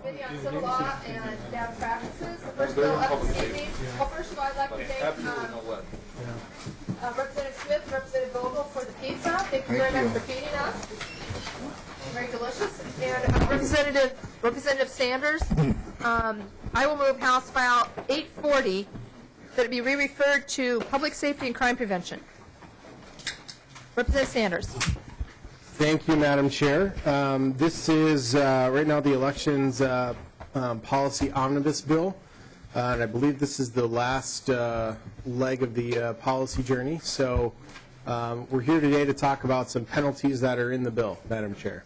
Committee on Civil Law and Bad Practices. The first bill up this evening. Well, first of all, I'd like to thank Representative Smith and Representative Vogel for the pizza. Thank you very much for feeding us. Very delicious. And Representative Sanders, I will move House File 840 that it be re-referred to Public Safety and Crime Prevention. Representative Sanders. Thank you, Madam Chair. This is right now the Elections Policy Omnibus Bill, and I believe this is the last leg of the policy journey. So we're here today to talk about some penalties that are in the bill, Madam Chair.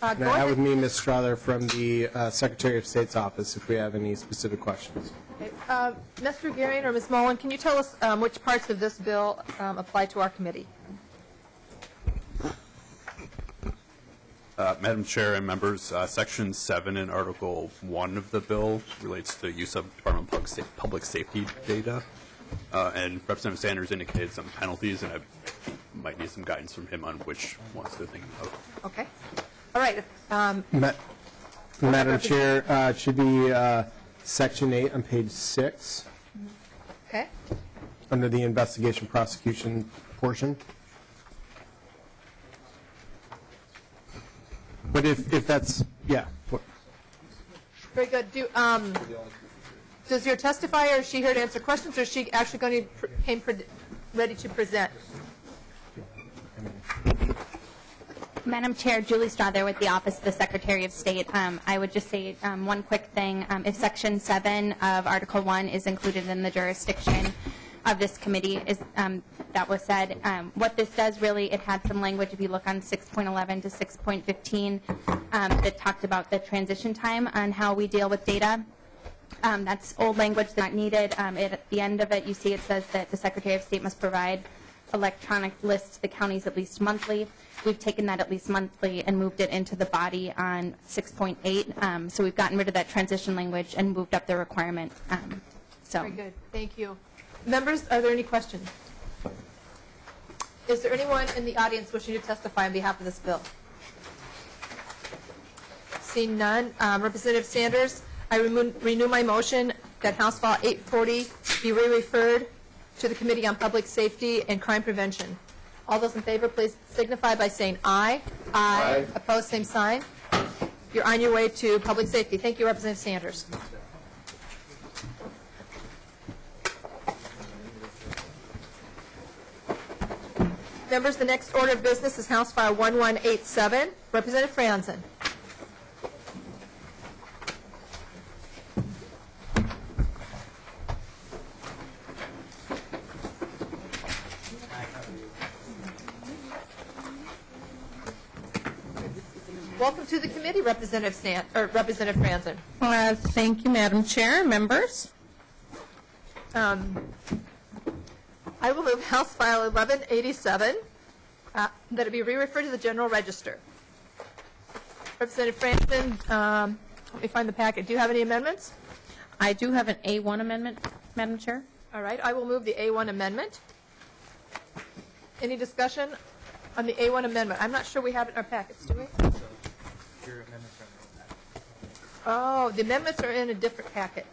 And I have with me Ms. Strother from the Secretary of State's office if we have any specific questions. Okay. Mr. Gehring or Ms. Mullen, can you tell us which parts of this bill apply to our committee? Madam Chair and members, Section 7 in Article 1 of the bill relates to the use of Department of Public Safety data. And Representative Sanders indicated some penalties, and I might need some guidance from him on which ones to think about. Okay. All right. Madam Chair, it should be Section 8 on page 6. Okay. Under the investigation prosecution portion. But if that's, yeah. Very good. Does your testifier, is she here to answer questions, or is she actually going to came ready to present? Madam Chair, Julie Strother with the Office of the Secretary of State. I would just say one quick thing. If Section 7 of Article 1 is included in the jurisdiction of this committee, that was said, what this does really, it had some language, if you look on 6.11 to 6.15, that talked about the transition time on how we deal with data. That's old language that's not needed. At the end of it, you see it says that the Secretary of State must provide electronic lists to the counties at least monthly. We've taken that at least monthly and moved it into the body on 6.8. So we've gotten rid of that transition language and moved up the requirement. Very good. Thank you. Members, are there any questions? Is there anyone in the audience wishing to testify on behalf of this bill? Seeing none, Representative Sanders, I renew my motion that House File 840 be re-referred to the Committee on Public Safety and Crime Prevention. All those in favor, please signify by saying aye. Aye. Opposed, same sign. You're on your way to public safety. Thank you, Representative Sanders. Members, the next order of business is House File 1187. Representative Franson. Welcome to the committee, Representative Franson. Thank you, Madam Chair, members. I will move House File 1187 that it be re-referred to the General Register. Representative Franson, let me find the packet. Do you have any amendments? I do have an A1 amendment, Madam Chair. All right, I will move the A1 amendment. Any discussion on the A1 amendment? I'm not sure we have it in our packets, do we? Your amendments are in the packet. Oh, the amendments are in a different packet.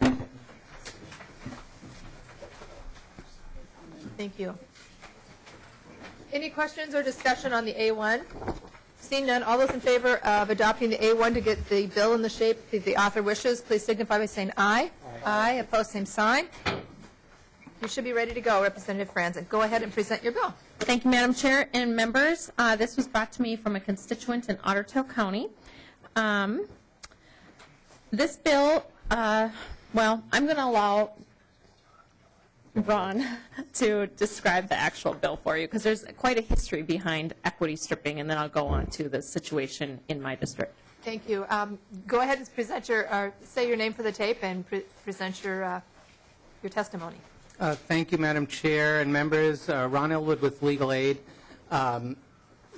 Thank you. Any questions or discussion on the A1? Seeing none, all those in favor of adopting the A1 to get the bill in the shape that the author wishes, please signify by saying aye. Aye. Opposed, same sign. You should be ready to go, Representative Franson. Go ahead and present your bill. Thank you, Madam Chair and members. This was brought to me from a constituent in Otter Tail County. This bill, well, I'm going to allow Ron to describe the actual bill for you because there's quite a history behind equity stripping, and then I'll go on to the situation in my district. Thank you. Go ahead and present your, say your name for the tape and present your testimony. Thank you, Madam Chair and members. Ron Elwood with Legal Aid.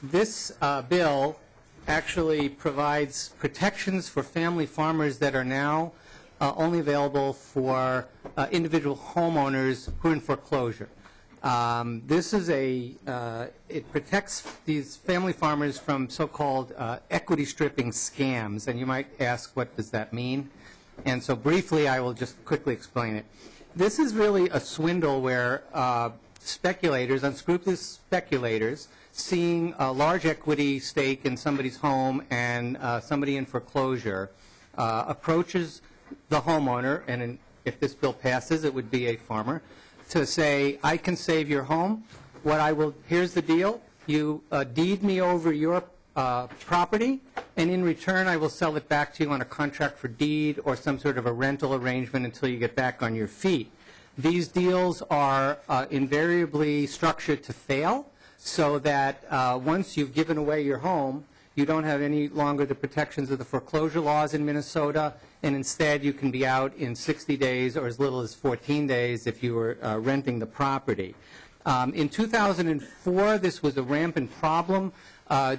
This bill actually provides protections for family farmers that are now only available for individual homeowners who are in foreclosure. This is it protects these family farmers from so-called equity stripping scams. And you might ask, what does that mean? And so briefly, I will just quickly explain it. This is really a swindle where speculators, unscrupulous speculators, seeing a large equity stake in somebody's home and somebody in foreclosure, approaches the homeowner, and if this bill passes, it would be a farmer, to say, I can save your home. Here's the deal. You deed me over your property, and in return, I will sell it back to you on a contract for deed or some sort of a rental arrangement until you get back on your feet. These deals are invariably structured to fail, so that once you've given away your home, you don't have any longer the protections of the foreclosure laws in Minnesota, and instead you can be out in 60 days or as little as 14 days if you were renting the property. In 2004, this was a rampant problem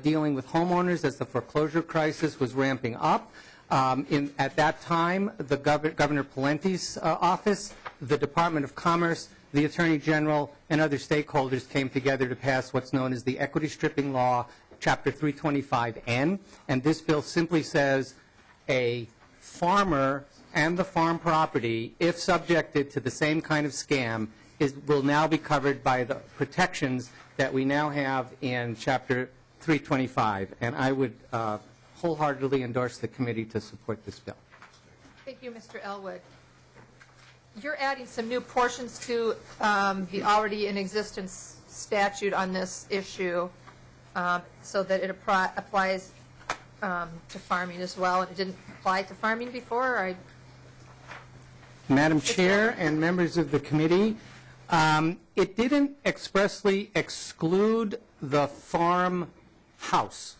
dealing with homeowners as the foreclosure crisis was ramping up. At that time, the Governor Palente's office, the Department of Commerce, the Attorney General, and other stakeholders came together to pass what's known as the Equity Stripping Law, Chapter 325N, and this bill simply says a farmer and the farm property, if subjected to the same kind of scam, will now be covered by the protections that we now have in Chapter 325, and I would wholeheartedly endorse the committee to support this bill. Thank you, Mr. Elwood. You're adding some new portions to the already in existence statute on this issue so that it applies to farming as well. And it didn't apply to farming before? Madam Chair and members of the committee, it didn't expressly exclude the farm house,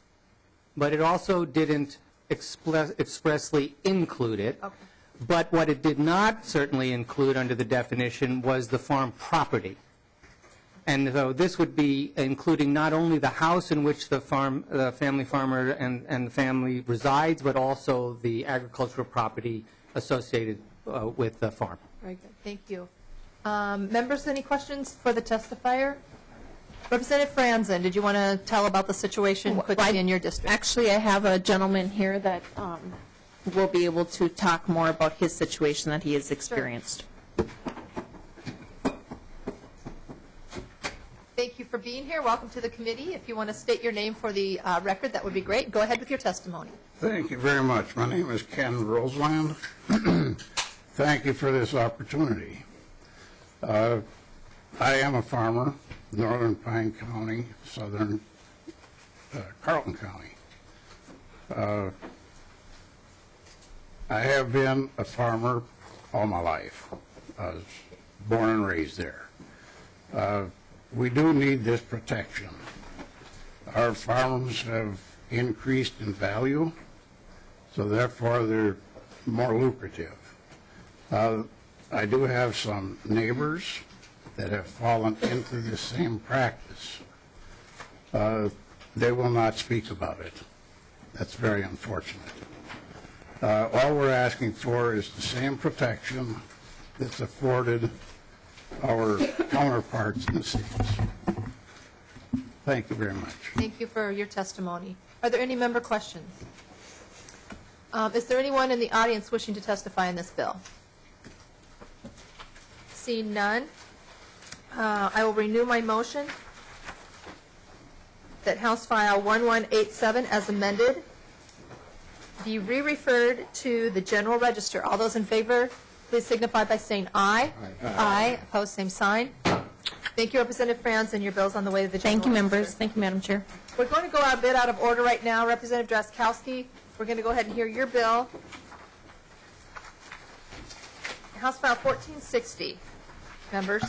but it also didn't expressly include it. Okay. But what it did not certainly include under the definition was the farm property. And so this would be including not only the house in which the family farmer and the family resides, but also the agricultural property associated with the farm. Very good. Thank you. Members, any questions for the testifier? Representative Franson, did you want to tell about the situation quickly in your district? Actually, I have a gentleman here that will be able to talk more about his situation that he has experienced. Sure. Thank you for being here. Welcome to the committee. If you want to state your name for the record, that would be great. Go ahead with your testimony. Thank you very much. My name is Ken Roseland. Thank you for this opportunity. I am a farmer, northern Pine County, southern Carlton County. I have been a farmer all my life. I was born and raised there. We do need this protection. Our farms have increased in value, so therefore they're more lucrative. I do have some neighbors that have fallen into the same practice. They will not speak about it. That's very unfortunate. All we're asking for is the same protection that's afforded our counterparts in the states. Thank you very much. Thank you for your testimony. Are there any member questions? Is there anyone in the audience wishing to testify in this bill? Seeing none, I will renew my motion that House File 1187 as amended be re-referred to the General Register. All those in favor, please signify by saying aye. Aye. Aye. Opposed, same sign. Thank you, Representative Franson. Your bill's on the way to the General Thank you, members. Register. Thank you, Madam Chair. We're going to go a bit out of order right now. Representative Drazkowski, we're going to go ahead and hear your bill. House File 1460. Members.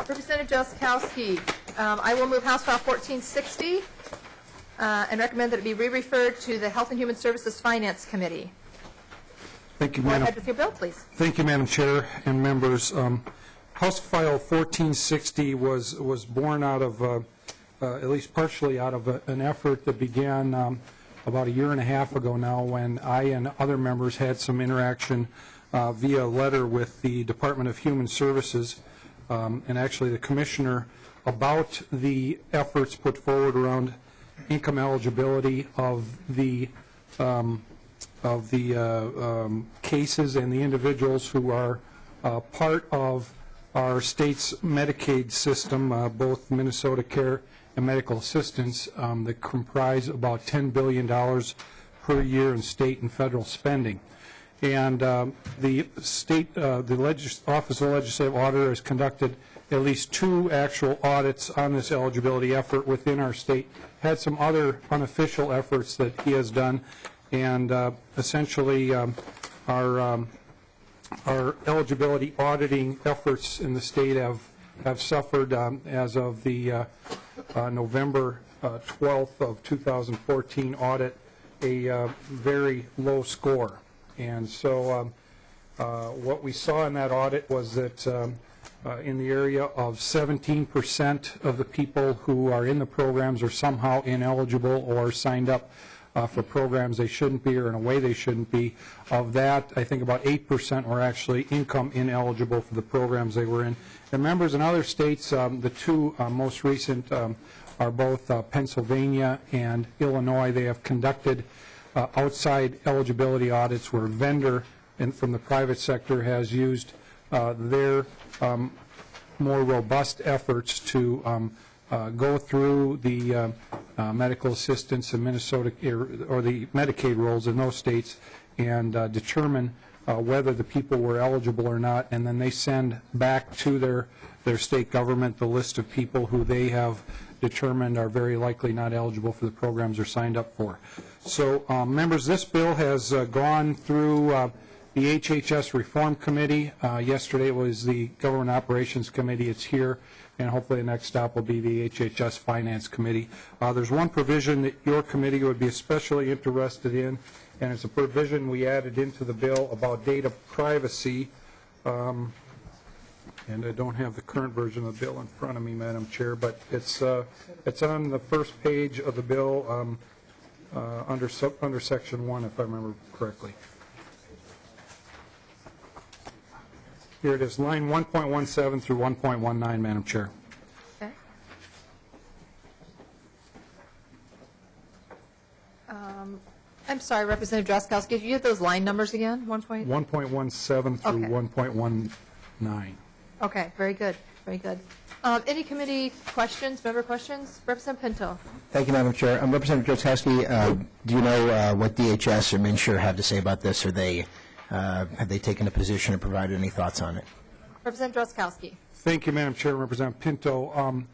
Representative Drazkowski, I will move House File 1460 and recommend that it be re-referred to the Health and Human Services Finance Committee. Thank you, Go Madam. ahead with your bill, please. Thank you, Madam Chair and members. House File 1460 was born out of, at least partially out of an effort that began about a year and a half ago now, when I and other members had some interaction via letter with the Department of Human Services and actually the Commissioner about the efforts put forward around income eligibility of the cases and the individuals who are part of our state's Medicaid system, both MinnesotaCare and Medical Assistance, that comprise about $10 billion per year in state and federal spending. And the state, the Office of Legislative Auditor has conducted at least 2 actual audits on this eligibility effort within our state, had some other unofficial efforts that he has done, and essentially our eligibility auditing efforts in the state have suffered, as of the November 12th of 2014 audit, a very low score. And so what we saw in that audit was that in the area of 17% of the people who are in the programs are somehow ineligible or signed up for programs they shouldn't be or in a way they shouldn't be. Of that, I think about 8% were actually income ineligible for the programs they were in. And members in other states, the 2 most recent are both Pennsylvania and Illinois. They have conducted outside eligibility audits where a vendor from the private sector has used their more robust efforts to go through the medical assistance in Minnesota or the Medicaid rolls in those states and determine whether the people were eligible or not, and then they send back to their state government the list of people who they have determined are very likely not eligible for the programs they're signed up for. So members, this bill has gone through the HHS Reform Committee. Yesterday it was the Government Operations Committee. It's here, and hopefully the next stop will be the HHS Finance Committee. There's one provision that your committee would be especially interested in, and it's a provision we added into the bill about data privacy. And I don't have the current version of the bill in front of me, Madam Chair, but it's on the first page of the bill under Section 1, if I remember correctly. Here it is, line 1.17 through 1.19, Madam Chair. Okay. I'm sorry, Representative Drazkowski, did you get those line numbers again? 1.17 through 1.19. Okay, very good, very good. Any committee questions, member questions? Representative Pinto. Thank you, Madam Chair. Representative Drazkowski, do you know what DHS or MnSure have to say about this? Or have they taken a position or provided any thoughts on it? Representative Drazkowski. Thank you, Madam Chair. Representative Pinto.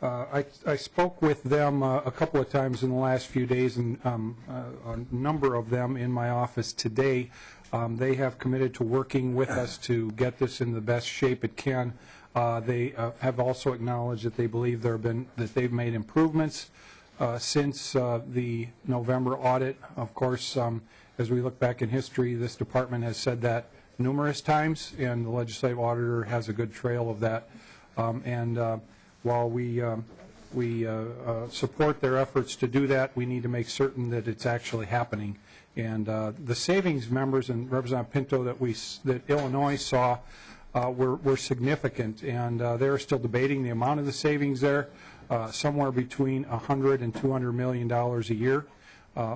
I spoke with them a couple of times in the last few days, and a number of them in my office today. They have committed to working with us to get this in the best shape it can. They have also acknowledged that they believe that they've made improvements since the November audit. Of course, as we look back in history, this department has said that numerous times, and the legislative auditor has a good trail of that. While we support their efforts to do that, we need to make certain that it's actually happening. And the savings, members and Representative Pinto, that Illinois saw were significant, and they're still debating the amount of the savings there, somewhere between $100 and $200 million a year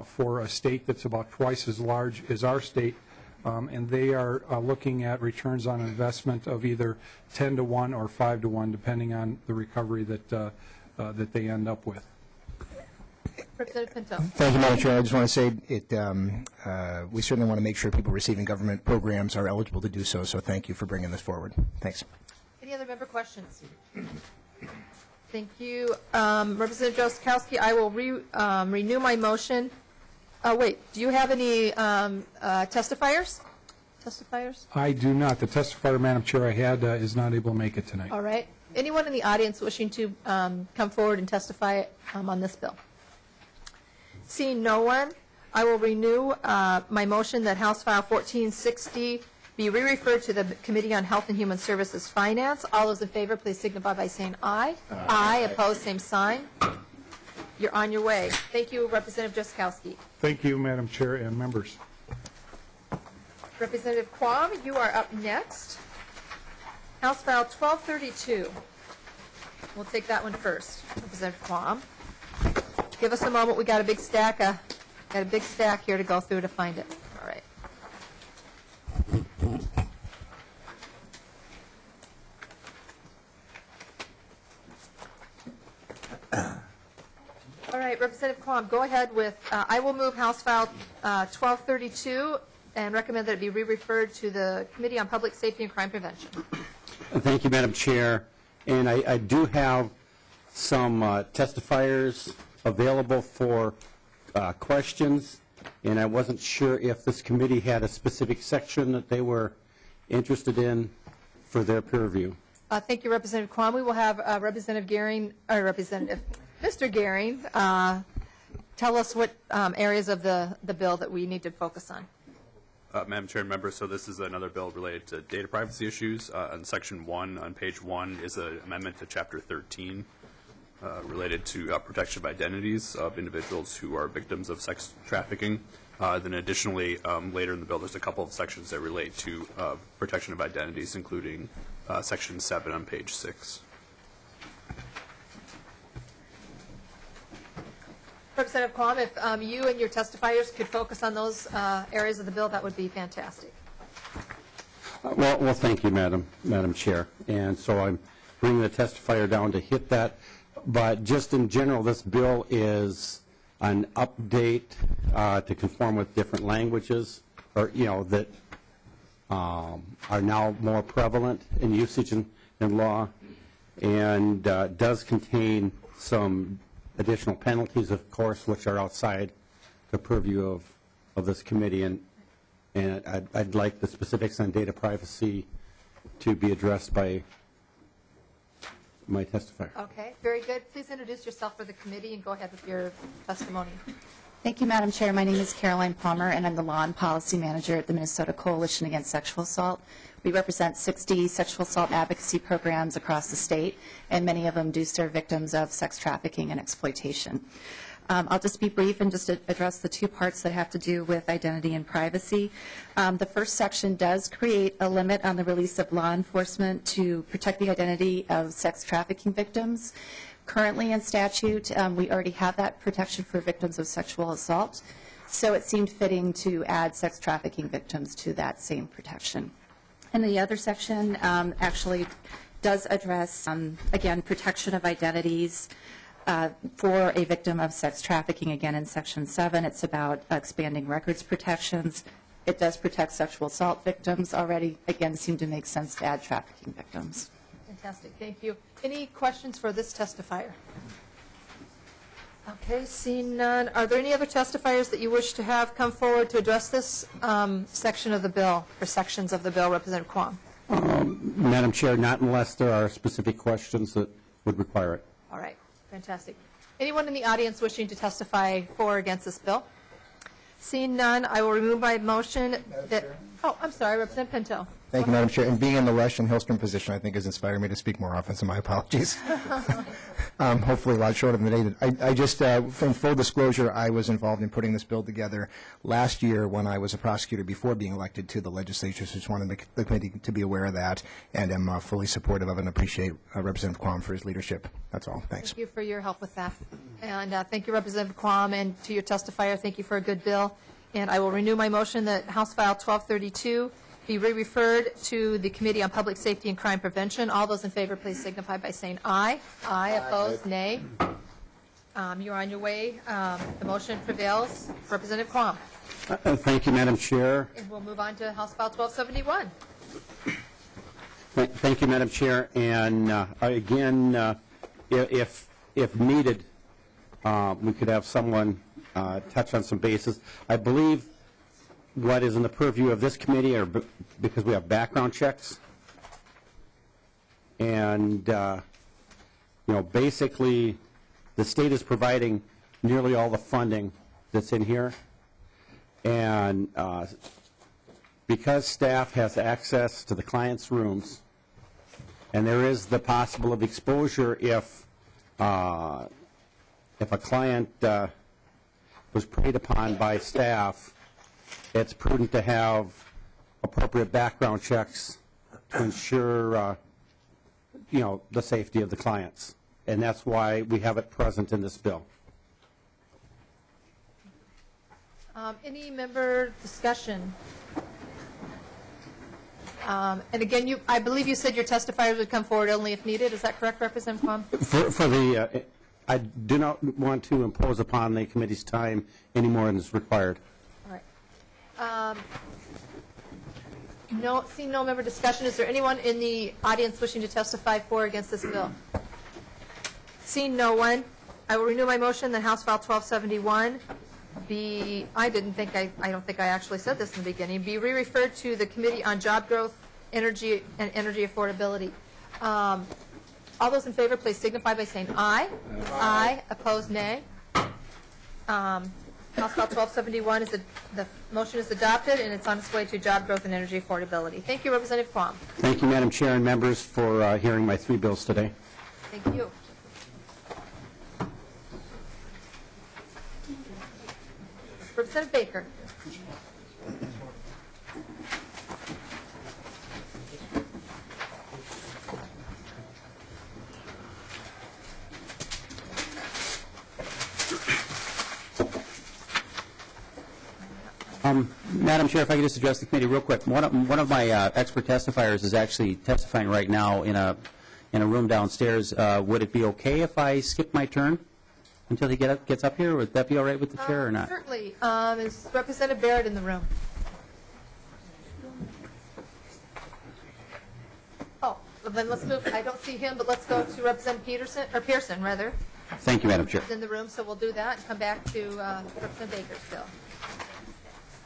for a state that's about twice as large as our state. And they are looking at returns on investment of either 10 to 1 or 5 to 1, depending on the recovery that they end up with. Representative Pinto. Thank you, Madam Chair. I just want to say we certainly want to make sure people receiving government programs are eligible to do so, so thank you for bringing this forward. Thanks. Any other member questions? Thank you. Representative Drazkowski, I will renew my motion. Wait, do you have any testifiers? I do not. The testifier, Madam Chair, I had is not able to make it tonight. All right. Anyone in the audience wishing to come forward and testify on this bill? Seeing no one, I will renew my motion that House File 1460 be re-referred to the Committee on Health and Human Services Finance. All those in favor, please signify by saying aye. Aye. Opposed, same sign. You're on your way. Thank you, Representative Drazkowski. Thank you, Madam Chair and members. Representative Quam, you are up next. House File 1232. We'll take that one first. Representative Quam. Give us a moment. We got a big stack here to go through to find it. All right. All right, Representative Quam, go ahead with, I will move House File 1232 and recommend that it be re-referred to the Committee on Public Safety and Crime Prevention. Thank you, Madam Chair. And I do have some testifiers available for questions, and I wasn't sure if this committee had a specific section that they were interested in for their peer review. Thank you, Representative Quam. We will have Representative Gehring, or Mr. Gehring, tell us what areas of the bill that we need to focus on. Madam Chair and members, so this is another bill related to data privacy issues. On Section 1, on page 1, is an amendment to Chapter 13 related to protection of identities of individuals who are victims of sex trafficking. Then additionally, later in the bill, there's a couple of sections that relate to protection of identities, including Section 7 on page 6. Representative Quam, if you and your testifiers could focus on those areas of the bill, that would be fantastic. Well, thank you, Madam Chair. And so I'm bringing the testifier down to hit that. But just in general, this bill is an update to conform with different languages, or that are now more prevalent in usage in law, and does contain some additional penalties, of course, which are outside the purview of this committee, and I'd like the specifics on data privacy to be addressed by my testifier. Okay, very good. Please introduce yourself for the committee and go ahead with your testimony. Thank you, Madam Chair. My name is Caroline Palmer, and I'm the Law and Policy Manager at the Minnesota Coalition Against Sexual Assault. We represent 60 sexual assault advocacy programs across the state, and many of them do serve victims of sex trafficking and exploitation. I'll just be brief and just address the two parts that have to do with identity and privacy. The first section does create a limit on the release of law enforcement to protect the identity of sex trafficking victims. Currently in statute, we already have that protection for victims of sexual assault, so it seemed fitting to add sex trafficking victims to that same protection. And the other section actually does address, again, protection of identities for a victim of sex trafficking. Again, in Section 7, it's about expanding records protections. It does protect sexual assault victims already. Again, seemed to make sense to add trafficking victims. Fantastic, thank you. Any questions for this testifier? Okay, seeing none. Are there any other testifiers that you wish to have come forward to address this section of the bill, or sections of the bill, Representative Quam? Madam Chair, not unless there are specific questions that would require it. All right, fantastic. Anyone in the audience wishing to testify for or against this bill? Seeing none, I will remove my motion that, oh, I'm sorry, Representative Pinto. Thank you, Madam Chair. And being in the Rush and Hillstrom position, I think, has inspired me to speak more often, so my apologies. Hopefully a lot shorter than needed. I just, from full disclosure, I was involved in putting this bill together last year when I was a prosecutor before being elected to the legislature, so just wanted the committee to be aware of that, and am fully supportive of and appreciate Representative Quam for his leadership. That's all. Thanks. Thank you for your help with that. And thank you, Representative Quam, and to your testifier, thank you for a good bill. And I will renew my motion that House File 1232 be re-referred to the Committee on Public Safety and Crime Prevention. All those in favor, please signify by saying aye. Aye. Opposed, nay. You're on your way. The motion prevails. Representative Quam. Thank you, Madam Chair. And we'll move on to House File 1271. Thank you, Madam Chair. And again, if needed, we could have someone touch on some bases. I believe what is in the purview of this committee are because we have background checks, and basically the state is providing nearly all the funding that's in here, and because staff has access to the client's rooms, and there is the possible of exposure if a client was preyed upon by staff, it's prudent to have appropriate background checks to ensure, the safety of the clients. And that's why we have it present in this bill. Any member discussion? And again, I believe you said your testifiers would come forward only if needed. Is that correct, Representative Quam? I do not want to impose upon the committee's time any more than is required. All right. Seeing no member discussion, is there anyone in the audience wishing to testify for or against this bill? Seeing no one, I will renew my motion that House File 1271 be, I don't think I actually said this in the beginning, be re-referred to the Committee on Job Growth, Energy, and Energy Affordability. All those in favor, please signify by saying aye. Aye. Opposed, nay. House File 1271 the motion is adopted, and it's on its way to Job Growth and Energy Affordability. Thank you, Representative Quam. Thank you, Madam Chair and members, for hearing my 3 bills today. Thank you. Representative Baker. Madam Chair, if I could just address the committee real quick. One of my expert testifiers is actually testifying right now in a room downstairs. Would it be okay if I skip my turn until he gets up here? Would that be all right with the chair or not? Certainly. Is Representative Barrett in the room? Oh, well then let's move. I don't see him, but let's go to Representative Pierson, rather. Thank you, Madam Chair. He's in the room, so we'll do that and come back to Representative Baker's bill.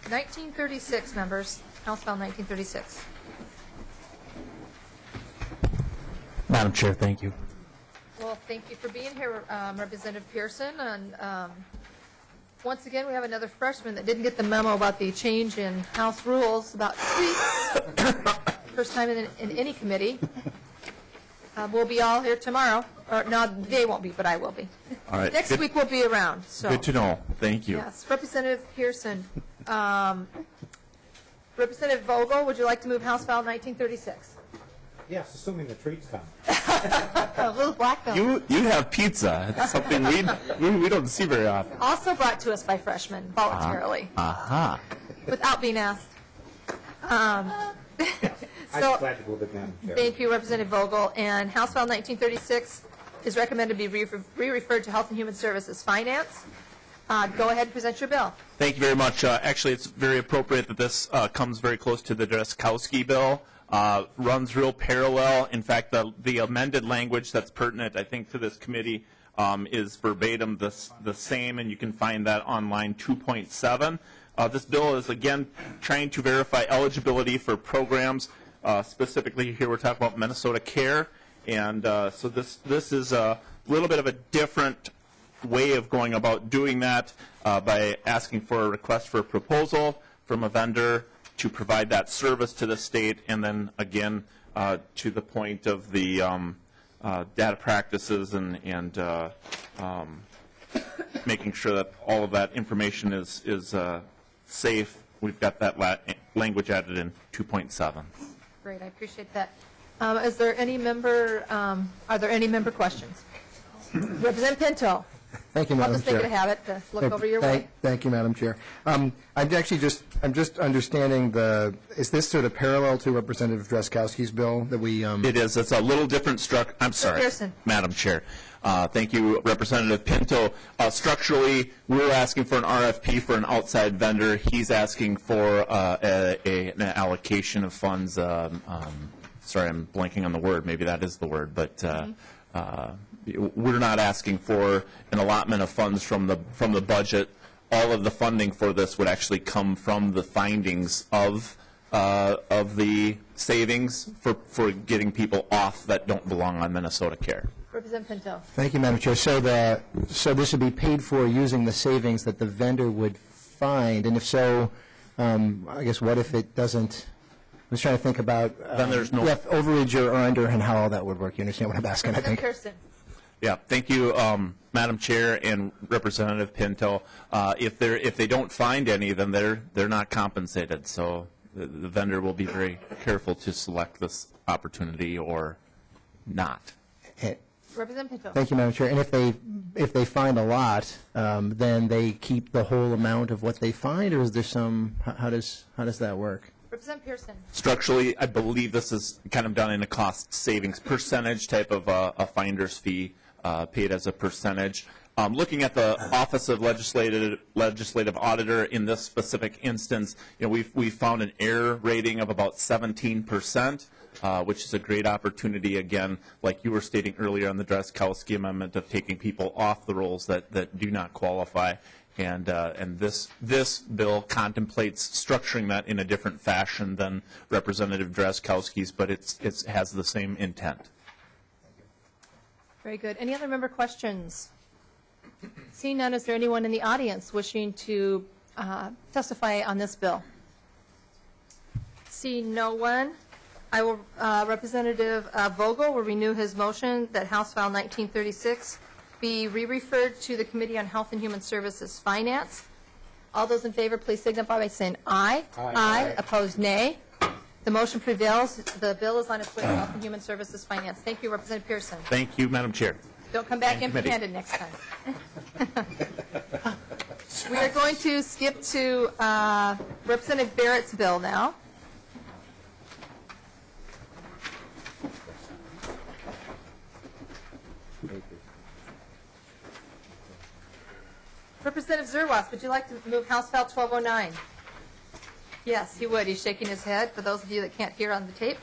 1936, members. House File 1936. Madam Chair, thank you. Well, thank you for being here, Representative Pierson. And once again, we have another freshman that didn't get the memo about the change in House rules about tweets. First time in any committee. We'll be all here tomorrow. Or, no, they won't be, but I will be. All right. Next week we'll be around. So. Good to know. Thank you. Yes. Representative Pierson. Representative Vogel, would you like to move House File 1936? Yes, assuming the treats come. A little black belt. You have pizza. It's something we don't see very often. Also brought to us by freshmen, voluntarily. Without being asked. So, thank you, Representative Vogel. And House File 1936 is recommended to be re-referred to Health and Human Services Finance. Go ahead and present your bill. Thank you very much. Actually, it's very appropriate that this comes very close to the Drazkowski bill. Runs real parallel. In fact, the amended language that's pertinent, I think, to this committee is verbatim the same, and you can find that on line 2.7. This bill is, again, trying to verify eligibility for programs. Specifically, here we're talking about MinnesotaCare, and so this is a little bit of a different way of going about doing that by asking for a request for a proposal from a vendor to provide that service to the state, and then again to the point of the data practices and making sure that all of that information is safe. We've got that language added in 2.7. Great, I appreciate that. Is there any member? Are there any member questions? Representative Pinto. Thank you, Madam I'll just Chair. make it a habit to look over your way. Thank you, Madam Chair. I'm just understanding is this sort of parallel to Representative Drazkowski's bill that we? It is. It's a little different structure. I'm sorry, Pierson. Madam Chair. Thank you, Representative Pinto. Structurally, we're asking for an RFP for an outside vendor. He's asking for an allocation of funds. Sorry, I'm blanking on the word. Maybe that is the word, but. We're not asking for an allotment of funds from the budget. All of the funding for this would actually come from the findings of the savings for getting people off that don't belong on MinnesotaCare. Representative Pinto. Thank you, Madam Chair. So this would be paid for using the savings that the vendor would find, and if so, I guess what if it doesn't, I was trying to think about Then there's no- overage or under and how all that would work. You understand what I'm asking, I think? Pearson. Yeah, thank you, Madam Chair and Representative Pinto. If they don't find any, then they're not compensated. So the vendor will be very careful to select this opportunity or not. Representative Pinto. Thank you, Madam Chair. And if they find a lot, then they keep the whole amount of what they find, or is there some, how does that work? Representative Pierson. Structurally, I believe this is kind of done in a cost savings percentage type of a finder's fee paid as a percentage. Looking at the Office of Legislative Auditor in this specific instance, we've found an error rating of about 17%, which is a great opportunity, again, like you were stating earlier on the Drazkowski amendment, of taking people off the rolls that do not qualify. And this bill contemplates structuring that in a different fashion than Representative Drazkowski's, but it has the same intent. Very good. Any other member questions? Seeing none, is there anyone in the audience wishing to testify on this bill? Seeing no one, Representative Vogel will renew his motion that House File 1936 be re-referred to the Committee on Health and Human Services Finance. All those in favor, please signify by saying aye. Aye. Opposed, nay. The motion prevails. The bill is on its way to Health and Human Services Finance. Thank you, Representative Pearson. Thank you, Madam Chair. Don't come back empty-handed next time. We are going to skip to Representative Barrett's bill now. Representative Zerwas, would you like to move House File 1209? Yes, he would. He's shaking his head, for those of you that can't hear on the tape.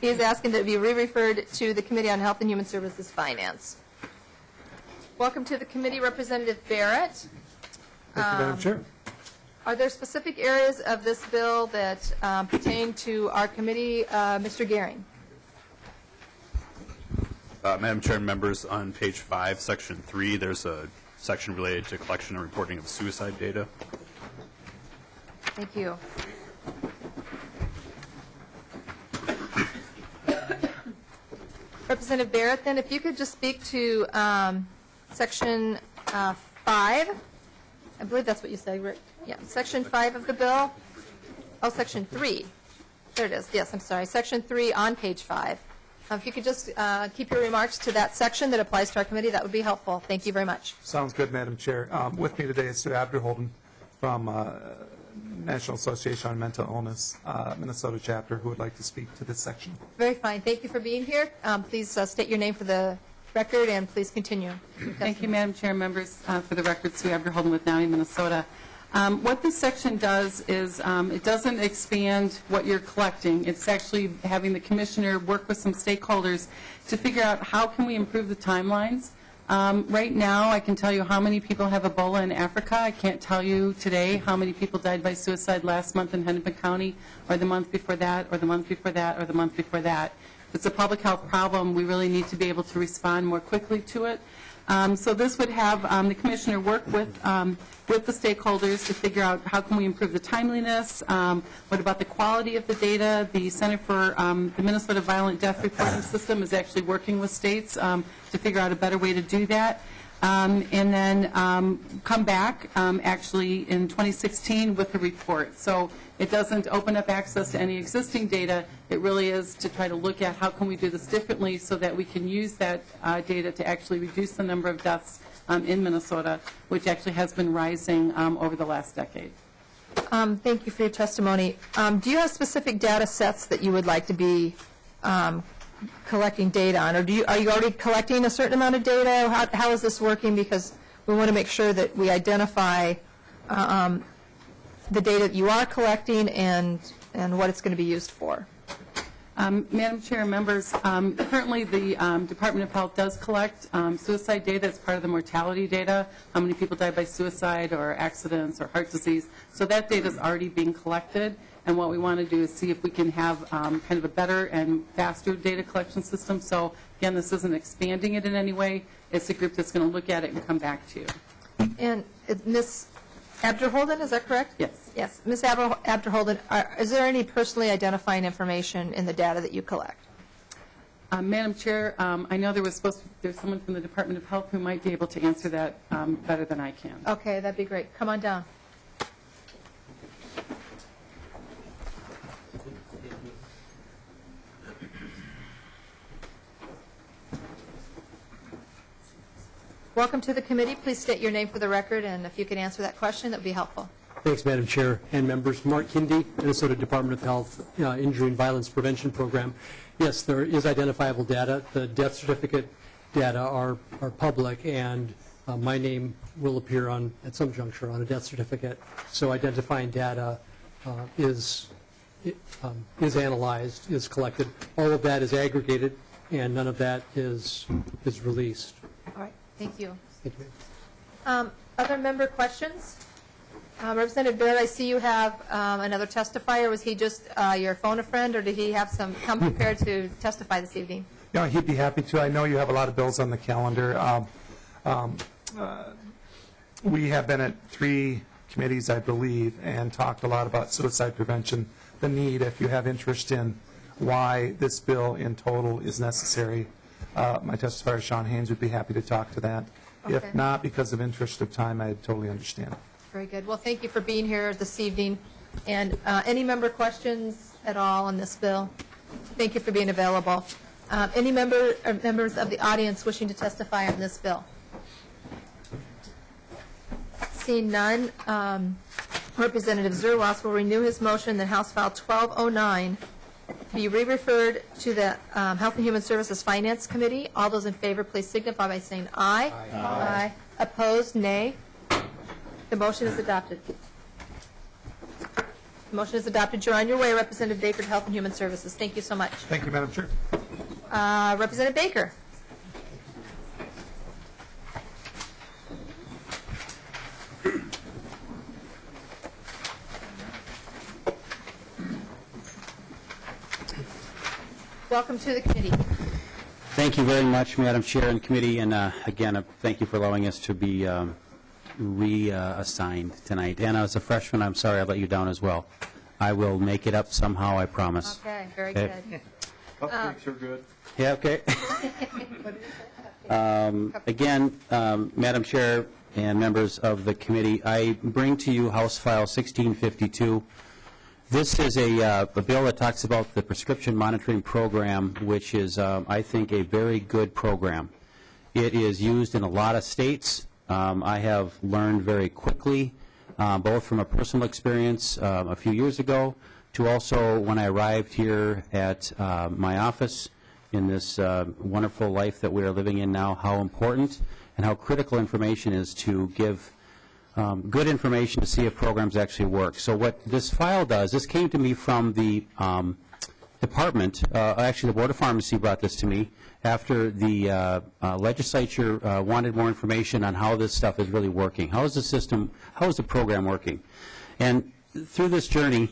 He is asking that it be re-referred to the Committee on Health and Human Services Finance. Welcome to the committee, Representative Barrett. Thank you, Madam Chair. Are there specific areas of this bill that pertain to our committee? Mr. Gehring. Madam Chair and members, on page 5, section 3, there's a section related to collection and reporting of suicide data. Thank you. Representative Barrett, then, if you could just speak to section 5. I believe that's what you said, Rick. Yeah, section 5 of the bill. Oh, section 3. There it is. Yes, I'm sorry. Section 3 on page 5. If you could just keep your remarks to that section that applies to our committee, that would be helpful. Thank you very much. Sounds good, Madam Chair. With me today is Sue Abderholden from National Association on Mental Illness, Minnesota Chapter, who would like to speak to this section. Very fine. Thank you for being here. Please state your name for the record, and please continue. Thank you, Madam Chair, members. For the record, Sue Abderholden with NAMI Minnesota. What this section does is it doesn't expand what you're collecting. It's actually having the commissioner work with some stakeholders to figure out how can we improve the timelines. Right now, I can tell you how many people have Ebola in Africa. I can't tell you today how many people died by suicide last month in Hennepin County, or the month before that, or the month before that, or the month before that. If it's a public health problem, we really need to be able to respond more quickly to it. So this would have the commissioner work with the stakeholders to figure out how can we improve the timeliness, what about the quality of the data. The Center for the Minnesota Violent Death Reporting System is actually working with states to figure out a better way to do that. And then come back actually in 2016 with a report. So it doesn't open up access to any existing data. It really is to try to look at how can we do this differently so that we can use that data to actually reduce the number of deaths in Minnesota, which actually has been rising over the last decade. Thank you for your testimony. Do you have specific data sets that you would like to be collecting data on, or are you already collecting a certain amount of data? How is this working? Because we want to make sure that we identify the data that you are collecting and what it's going to be used for. Madam Chair, members, currently the Department of Health does collect suicide data as part of the mortality data, how many people died by suicide or accidents or heart disease. So that data is already being collected, and what we want to do is see if we can have kind of a better and faster data collection system. So again, this isn't expanding it in any way. It's a group that's going to look at it and come back to you. And Ms. Abderholden, is that correct? Yes. Yes. Ms. Abderholden, is there any personally identifying information in the data that you collect? Madam Chair, I know there's someone from the Department of Health who might be able to answer that better than I can. Okay, that'd be great. Come on down. Welcome to the committee. Please state your name for the record, and if you could answer that question, that would be helpful. Thanks, Madam Chair and members. Mark Kindy, Minnesota Department of Health Injury and Violence Prevention Program. Yes, there is identifiable data. The death certificate data are public, and my name will appear at some juncture on a death certificate. So identifying data is analyzed, is collected. All of that is aggregated, and none of that is released. All right. Thank you. Thank you. Other member questions? Representative Barrett, I see you have another testifier. Was he just your phone a friend, or did he have come prepared to testify this evening? Yeah, he'd be happy to. I know you have a lot of bills on the calendar. We have been at 3 committees, I believe, and talked a lot about suicide prevention, the need, if you have interest in why this bill in total is necessary. My testifier, Sean Haynes, would be happy to talk to that. Okay. If not, because of interest of time, I totally understand. Very good. Well, thank you for being here this evening. And any member questions at all on this bill? Thank you for being available. Any members of the audience wishing to testify on this bill? Seeing none, Representative Zerwas will renew his motion that House File 1209 be re-referred to the Health and Human Services Finance Committee. All those in favor, please signify by saying aye. Aye. Aye. Opposed, nay. The motion is adopted. The motion is adopted. You're on your way, Representative Baker, to Health and Human Services. Thank you so much. Thank you, Madam Chair. Representative Baker. Welcome to the committee. Thank you very much, Madam Chair and committee, and again, thank you for allowing us to be reassigned tonight. And as a freshman, I'm sorry I let you down as well. I will make it up somehow, I promise. Okay, very good. Cupcakes are good. Yeah, okay. Again, Madam Chair and members of the committee, I bring to you House File 1652. This is a bill that talks about the prescription monitoring program, which is, I think, a very good program. It is used in a lot of states. I have learned very quickly, both from a personal experience a few years ago to also when I arrived here at my office in this wonderful life that we are living in now, how important and how critical information is to give good information to see if programs actually work. So what this file does, this came to me from the department, actually the Board of Pharmacy brought this to me after the legislature wanted more information on how this stuff is really working. How is the system, how is the program working? And through this journey,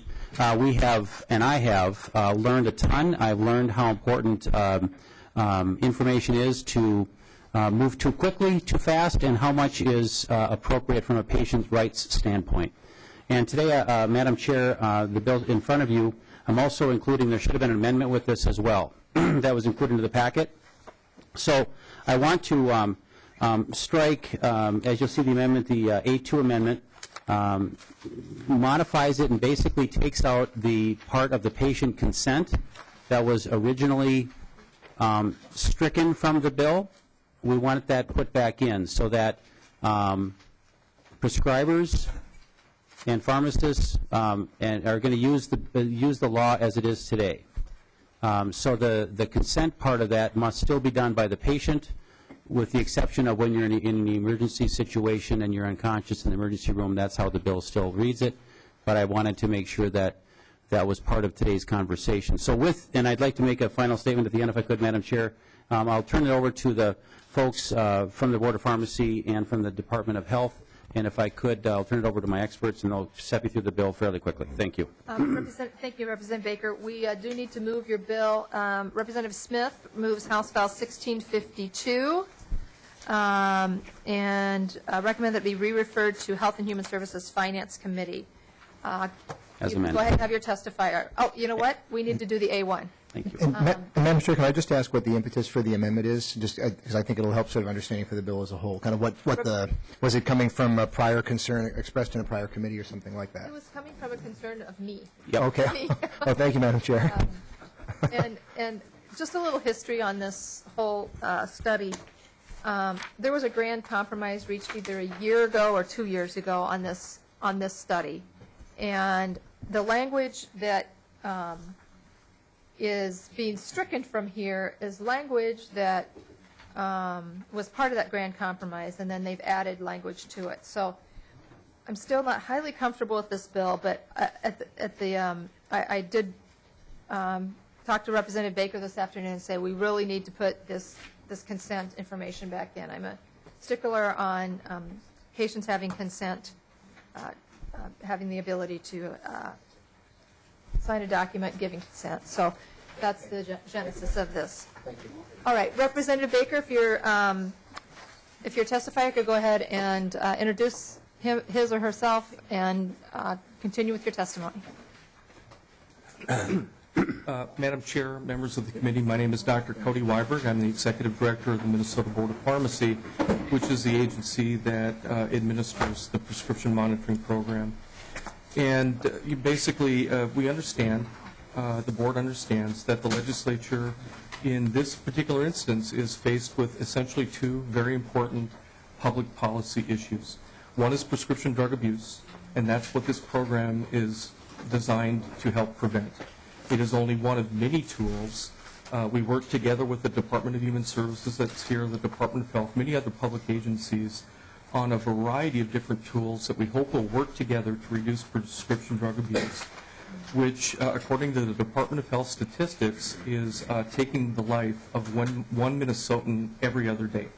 we have, and I have, learned a ton. I've learned how important information is to move too quickly, too fast, and how much is appropriate from a patient's rights standpoint. And today, Madam Chair, the bill in front of you, I'm also including, there should have been an amendment with this as well. That was included into the packet. So I want to strike, as you'll see the amendment, the A2 amendment, modifies it and basically takes out the part of the patient consent that was originally stricken from the bill. We want that put back in so that prescribers and pharmacists are going to use the law as it is today. So the consent part of that must still be done by the patient, with the exception of when you're in an emergency situation and you're unconscious in the emergency room. That's how the bill still reads it. But I wanted to make sure that that was part of today's conversation. So and I'd like to make a final statement at the end, if I could, Madam Chair. I'll turn it over to the folks from the Board of Pharmacy and from the Department of Health. And if I could, I'll turn it over to my experts, and they'll step you through the bill fairly quickly. Thank you. Thank you, Representative Baker. We do need to move your bill. Representative Smith moves House File 1652. and recommend that it be re-referred to Health and Human Services Finance Committee. As You amended. Go ahead and have your testifier. Oh, you know what? We need to do the A1. Thank you. And Madam Chair, can I just ask what the impetus for the amendment is? Just because I think it'll help sort of understanding for the bill as a whole. Kind of what the, was it coming from a prior concern expressed in a prior committee or something like that? It was coming from a concern of me. Okay. Oh, thank you, Madam Chair. And just a little history on this whole study. There was a grand compromise reached either a year ago or 2 years ago on this study. And the language that is being stricken from here is language that was part of that grand compromise, and then they've added language to it. So I'm still not highly comfortable with this bill, but I did talk to Representative Baker this afternoon and say we really need to put this consent information back in. I'm a stickler on patients having consent, having the ability to sign a document giving consent. So that's the genesis of this. Thank you. All right, Representative Baker, if your testifier could go ahead and introduce his or herself and continue with your testimony. Madam Chair, members of the committee, my name is Dr. Cody Weiberg. I'm the Executive Director of the Minnesota Board of Pharmacy, which is the agency that administers the prescription monitoring program. And basically, we understand, the board understands, that the legislature in this particular instance is faced with essentially two very important public policy issues. One is prescription drug abuse, and that's what this program is designed to help prevent. It is only one of many tools. We work together with the Department of Human Services, that's here, the Department of Health, many other public agencies, on a variety of different tools that we hope will work together to reduce prescription drug abuse, which, according to the Department of Health statistics, is taking the life of one Minnesotan every other day.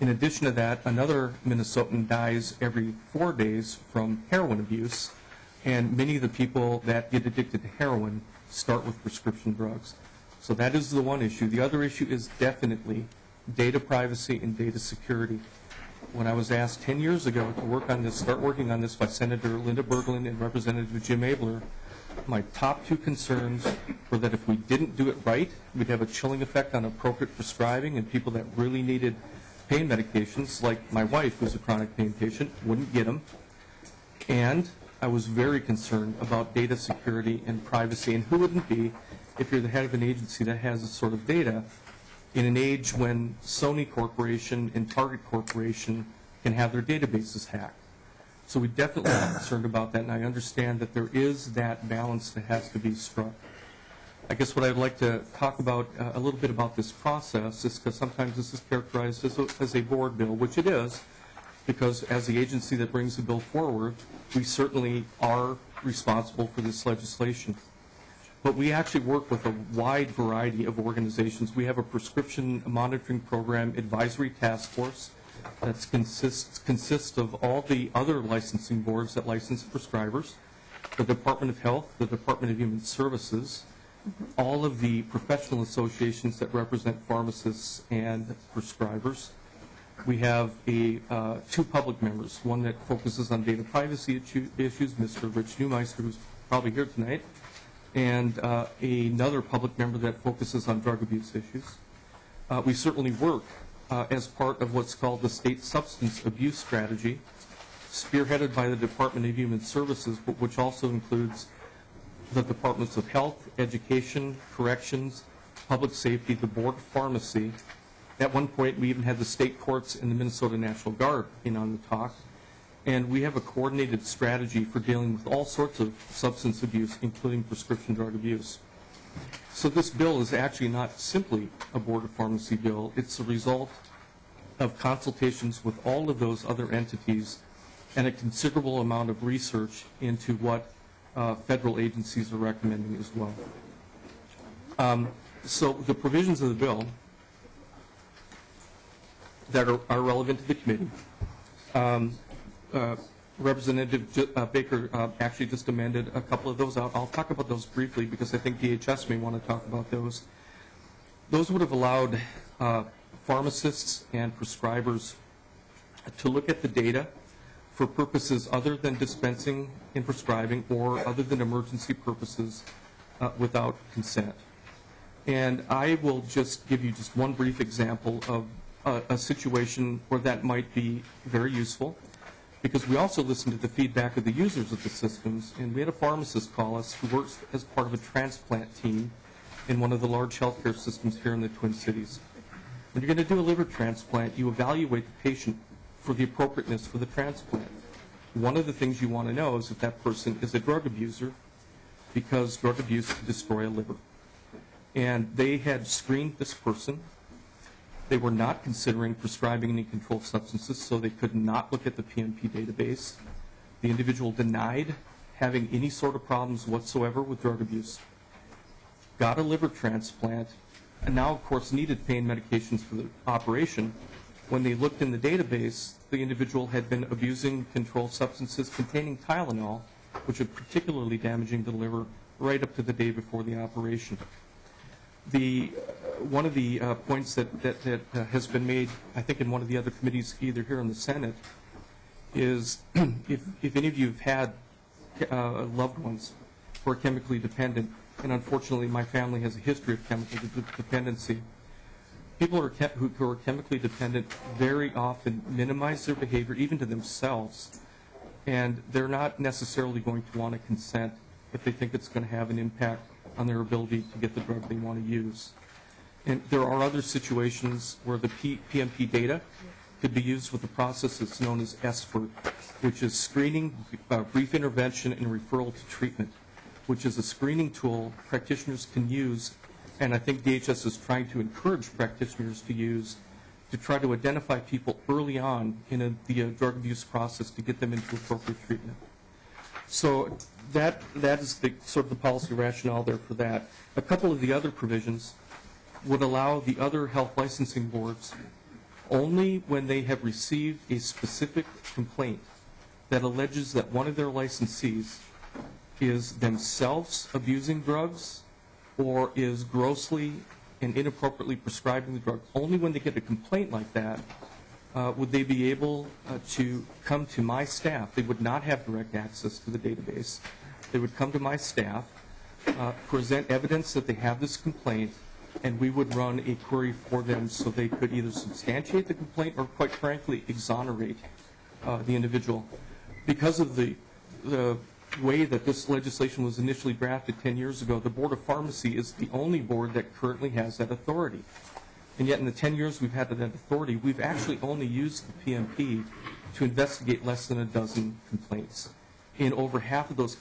In addition to that, another Minnesotan dies every 4 days from heroin abuse, and many of the people that get addicted to heroin start with prescription drugs. So that is the one issue. The other issue is definitely data privacy and data security. When I was asked 10 years ago to work on this, start working on this by Senator Linda Berglund and Representative Jim Abler, my top two concerns were that if we didn't do it right, we'd have a chilling effect on appropriate prescribing, and people that really needed pain medications, like my wife, who's a chronic pain patient, wouldn't get them. And I was very concerned about data security and privacy, and who wouldn't be if you're the head of an agency that has this sort of data in an age when Sony Corporation and Target Corporation can have their databases hacked. So we definitely are concerned about that, and I understand that there is that balance that has to be struck. I guess what I'd like to talk about a little bit about this process is because sometimes this is characterized as a board bill, which it is, because as the agency that brings the bill forward, we certainly are responsible for this legislation. But we actually work with a wide variety of organizations. We have a prescription monitoring program advisory task force that consists of all the other licensing boards that license prescribers, the Department of Health, the Department of Human Services, all of the professional associations that represent pharmacists and prescribers. We have two public members, one that focuses on data privacy issues, Mr. Rich Neumeister, who's probably here tonight, and another public member that focuses on drug abuse issues. We certainly work as part of what's called the State Substance Abuse Strategy, spearheaded by the Department of Human Services, but which also includes the Departments of Health, Education, Corrections, Public Safety, the Board of Pharmacy. At one point, we even had the state courts and the Minnesota National Guard in on the talk. And we have a coordinated strategy for dealing with all sorts of substance abuse, including prescription drug abuse. So this bill is actually not simply a Board of Pharmacy bill. It's a result of consultations with all of those other entities and a considerable amount of research into what federal agencies are recommending as well. So the provisions of the bill that are relevant to the committee. Representative Baker actually just amended a couple of those out. I'll talk about those briefly because I think DHS may want to talk about those. Those would have allowed pharmacists and prescribers to look at the data for purposes other than dispensing and prescribing or other than emergency purposes without consent. And I will just give you just one brief example of a situation where that might be very useful, because we also listen to the feedback of the users of the systems, and we had a pharmacist call us who works as part of a transplant team in one of the large healthcare systems here in the Twin Cities. When you're going to do a liver transplant, you evaluate the patient for the appropriateness for the transplant. One of the things you want to know is if that person is a drug abuser, because drug abuse can destroy a liver. And they had screened this person. They were not considering prescribing any controlled substances, so they could not look at the PMP database. The individual denied having any sort of problems whatsoever with drug abuse. Got a liver transplant, and now, of course, needed pain medications for the operation. When they looked in the database, the individual had been abusing controlled substances containing Tylenol, which are particularly damaging to the liver, right up to the day before the operation. One of the points that has been made, I think, in one of the other committees, either here in the Senate, is if any of you have had loved ones who are chemically dependent, and unfortunately my family has a history of chemical dependency, people who are chemically dependent very often minimize their behavior, even to themselves, and they're not necessarily going to want to consent if they think it's going to have an impact on their ability to get the drug they want to use. And there are other situations where the PMP data could be used with a process that's known as SFIRT, which is screening, brief intervention, and referral to treatment, which is a screening tool practitioners can use, and I think DHS is trying to encourage practitioners to use to try to identify people early on in the drug abuse process to get them into appropriate treatment. So that is sort of the policy rationale there for that. A couple of the other provisions would allow the other health licensing boards only when they have received a specific complaint that alleges that one of their licensees is themselves abusing drugs or is grossly and inappropriately prescribing the drug. Only when they get a complaint like that would they be able to come to my staff. They would not have direct access to the database. They would come to my staff, present evidence that they have this complaint, and we would run a query for them so they could either substantiate the complaint or, quite frankly, exonerate the individual. Because of the way that this legislation was initially drafted 10 years ago, the Board of Pharmacy is the only board that currently has that authority. And yet in the 10 years we've had that authority, we've actually only used the PMP to investigate less than a dozen complaints. In over half of those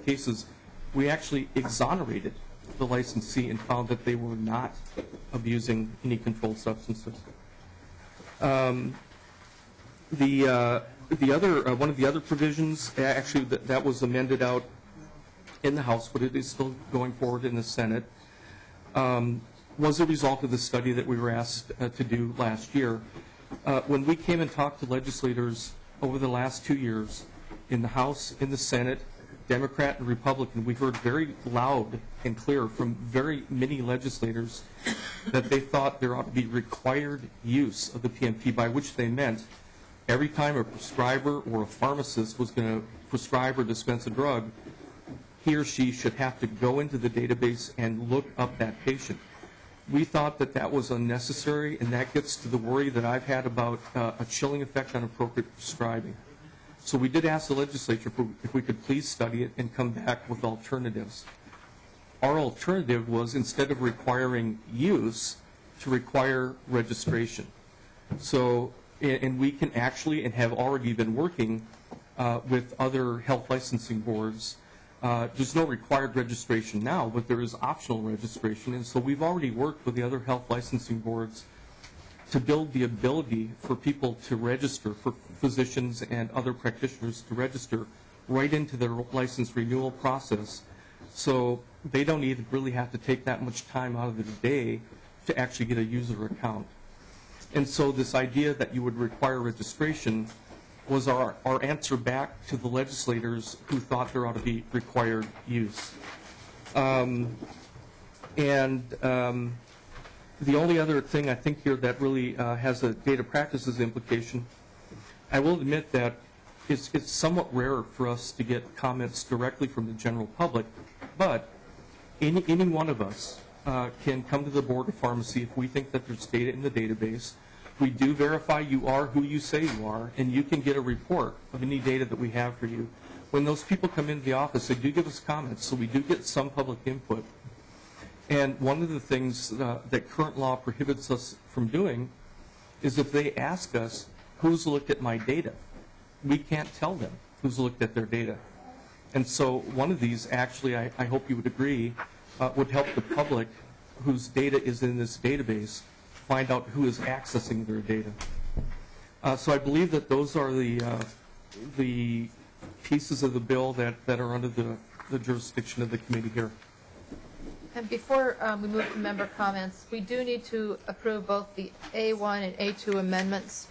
cases, we actually exonerated the licensee and found that they were not abusing any controlled substances. One of the other provisions, actually that was amended out in the House, but it is still going forward in the Senate, was a result of the study that we were asked to do last year. When we came and talked to legislators over the last 2 years in the House, in the Senate, Democrat and Republican, we heard very loud and clear from very many legislators that they thought there ought to be required use of the PMP, by which they meant every time a prescriber or a pharmacist was going to prescribe or dispense a drug, he or she should have to go into the database and look up that patient. We thought that that was unnecessary, and that gets to the worry that I've had about a chilling effect on appropriate prescribing. So we did ask the legislature if we could please study it and come back with alternatives. Our alternative was, instead of requiring use, to require registration. So, and we can actually, and have already been working with other health licensing boards. There's no required registration now, but there is optional registration. And so we've already worked with the other health licensing boards to build the ability for people to register, for physicians and other practitioners to register right into their license renewal process. So they don't even really have to take that much time out of the day to actually get a user account. And so this idea that you would require registration was our answer back to the legislators who thought there ought to be required use. The only other thing I think here that really has a data practices implication, I will admit that it's somewhat rarer for us to get comments directly from the general public, but any one of us can come to the Board of Pharmacy if we think that there's data in the database. We do verify you are who you say you are, and you can get a report of any data that we have for you. When those people come into the office, they do give us comments, so we do get some public input. And one of the things that current law prohibits us from doing is if they ask us, who's looked at my data? We can't tell them who's looked at their data. And so one of these, actually, I hope you would agree, would help the public whose data is in this database find out who is accessing their data. So I believe that those are the pieces of the bill that are under the jurisdiction of the committee here. And before we move to member comments, we do need to approve both the A1 and A2 amendments.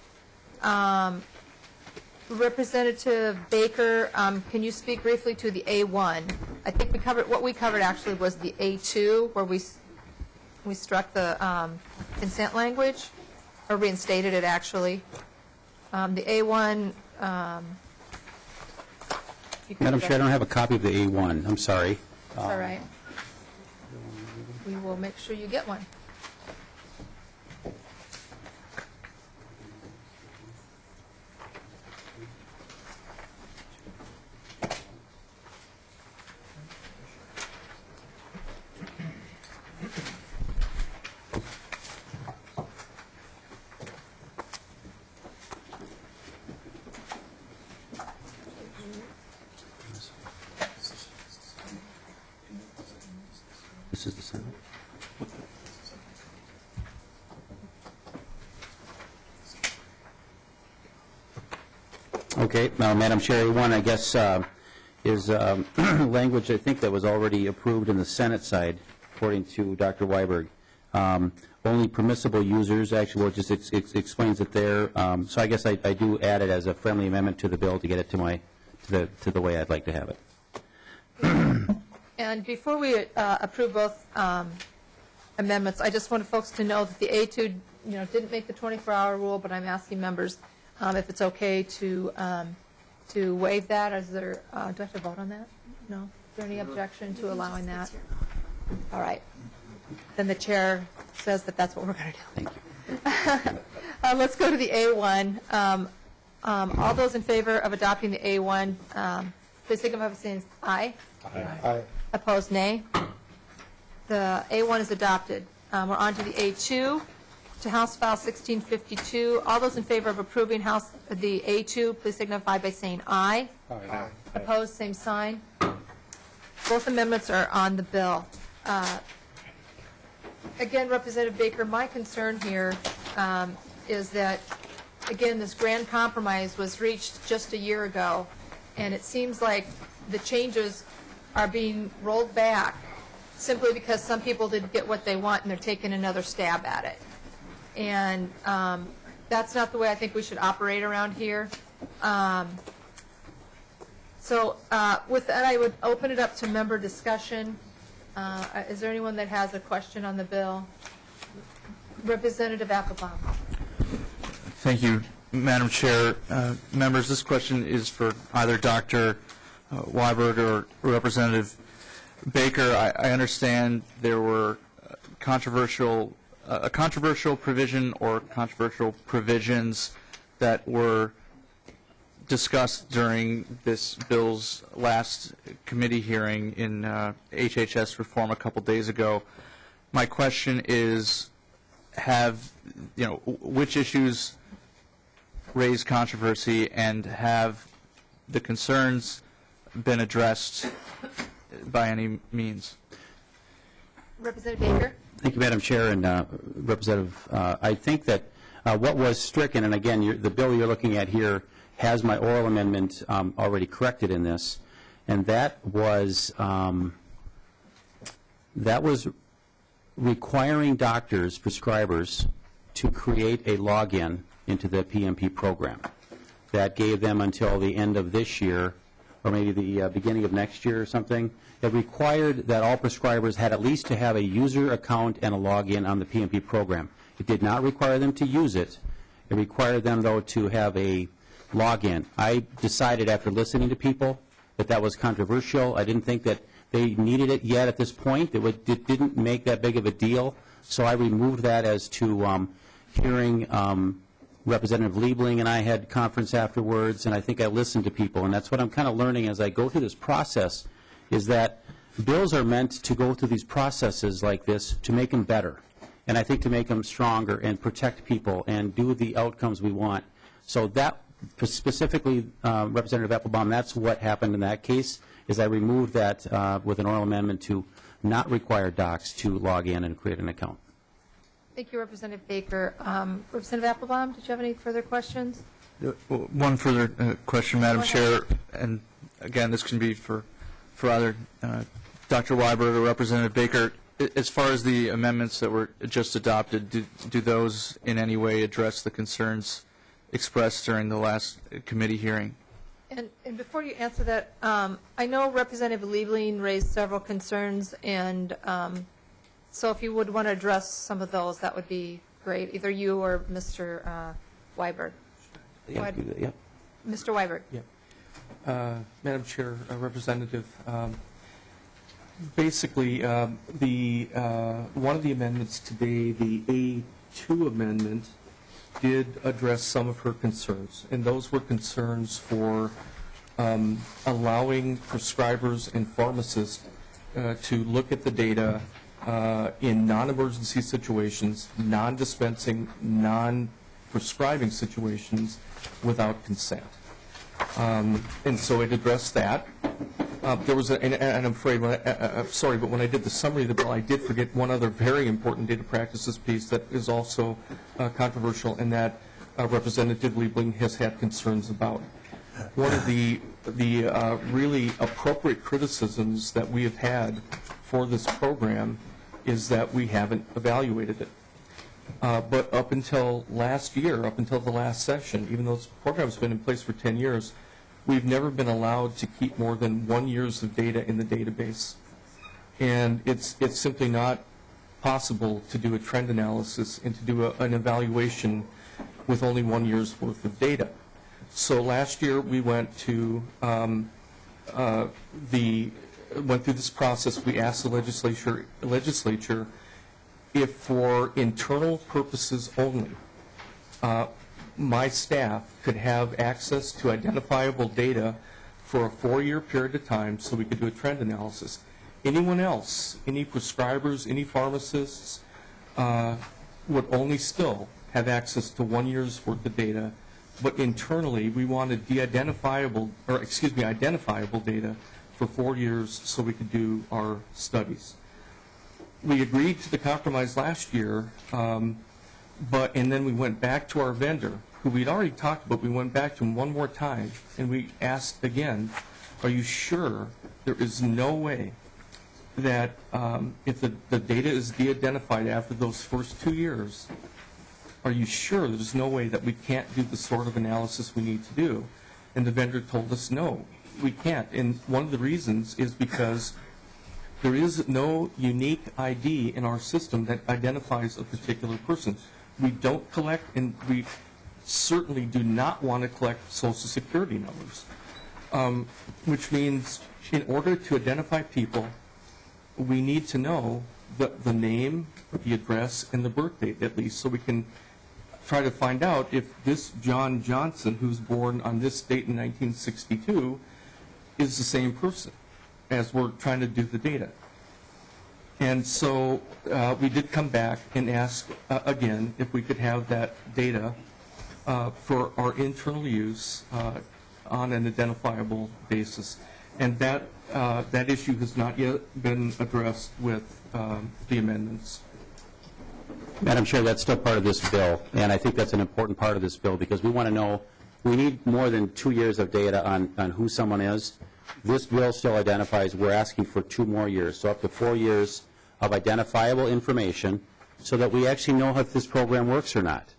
Representative Baker, can you speak briefly to the A1? I think what we covered actually was the A2, where we struck the consent language, or reinstated it actually. The A1. Madam Chair, I don't have a copy of the A1. I'm sorry. All right. We will make sure you get one. This is the Senate. Okay, now, Madam Chair, one, I guess, is language I think that was already approved in the Senate side, according to Dr. Weiberg. Only permissible users, actually, well, it just explains it there. So I guess I do add it as a friendly amendment to the bill to get it to the way I'd like to have it. And before we approve both amendments, I just want folks to know that the A2, didn't make the 24-hour rule, but I'm asking members if it's okay to waive that. Is there? Do I have to vote on that? No. Is there any objection to allowing that? All right. Then the chair says that that's what we're going to do. Thank you. Let's go to the A1. All those in favor of adopting the A1, please signify by saying aye. Aye. Opposed, nay. The A1 is adopted. We're on to the A2, to House File 1652. All those in favor of approving the A2, please signify by saying aye. Aye. Opposed, same sign. Both amendments are on the bill. Again, Representative Baker, my concern here is that, again, this grand compromise was reached just a year ago, and it seems like the changes are being rolled back simply because some people didn't get what they want and they're taking another stab at it. And that's not the way I think we should operate around here. So with that, I would open it up to member discussion. Is there anyone that has a question on the bill? Representative Applebaum. Thank you, Madam Chair. Members, this question is for either Dr. Weiberg or Representative Baker. I understand there were a controversial provision or controversial provisions that were discussed during this bill's last committee hearing in HHS reform a couple days ago. My question is, which issues raised controversy, and have the concerns been addressed by any means? Representative Baker. Thank you, Madam Chair, and Representative. I think that what was stricken, and again, the bill you're looking at here has my oral amendment already corrected in this, and that was requiring doctors, prescribers, to create a login into the PMP program. That gave them until the end of this year or maybe the beginning of next year or something. It required that all prescribers had at least to have a user account and a login on the PMP program. It did not require them to use it. It required them, though, to have a login. I decided after listening to people that that was controversial. I didn't think that they needed it yet at this point. It didn't make that big of a deal. So I removed that as to hearing Representative Liebling and I had conference afterwards, and I think I listened to people. And that's what I'm kind of learning as I go through this process, is that bills are meant to go through these processes like this to make them better. And I think to make them stronger and protect people and do the outcomes we want. So that specifically, Representative Applebaum, that's what happened in that case, is I removed that with an oral amendment to not require docs to log in and create an account. Thank you, Representative Baker. Representative Applebaum, did you have any further questions? One further question, Madam Chair, and again, this can be for either Dr. Weiberg or Representative Baker. As far as the amendments that were just adopted, do those in any way address the concerns expressed during the last committee hearing? And before you answer that, I know Representative Liebling raised several concerns, and so if you would want to address some of those, that would be great, either you or Mr. Weiberg. Yeah, yeah. Mr. Weiberg. Yeah. Madam Chair, Representative, basically, one of the amendments today, the A2 amendment, did address some of her concerns, and those were concerns for allowing prescribers and pharmacists to look at the data in non-emergency situations, non-dispensing, non-prescribing situations without consent. And so it addressed that. There was, and I'm afraid, sorry, but when I did the summary of the bill, I did forget one other very important data practices piece that is also controversial, and that Representative Liebling has had concerns about. One of the really appropriate criticisms that we have had for this program is that we haven't evaluated it. But up until last year, up until the last session, even though this program's been in place for 10 years, we've never been allowed to keep more than 1 year's of data in the database. And it's simply not possible to do a trend analysis and to do an evaluation with only 1 year's worth of data. So last year we went to went through this process. We asked the legislature if for internal purposes only, my staff could have access to identifiable data for a 4-year period of time so we could do a trend analysis. Anyone else, any prescribers, any pharmacists, would only still have access to 1 year's worth of data, but internally we wanted identifiable data for 4 years so we could do our studies. We agreed to the compromise last year, and then we went back to our vendor, who we'd already talked about. We went back to him one more time, and we asked again, are you sure there is no way that if the data is de-identified after those first 2 years, are you sure there's no way that we can't do the sort of analysis we need to do? And the vendor told us, no, we can't. And one of the reasons is because there is no unique ID in our system that identifies a particular person. We don't collect, and we certainly do not want to collect Social Security numbers, which means in order to identify people, we need to know the name, the address, and the birth date at least, so we can try to find out if this John Johnson, who's born on this date in 1962, is the same person as we're trying to do the data. And so we did come back and ask again if we could have that data for our internal use on an identifiable basis. And that issue has not yet been addressed with the amendments. Madam Chair, that's still part of this bill, and I think that's an important part of this bill because we want to know, we need more than 2 years of data on who someone is. This bill still identifies, we're asking for 2 more years, so up to 4 years of identifiable information so that we actually know if this program works or not.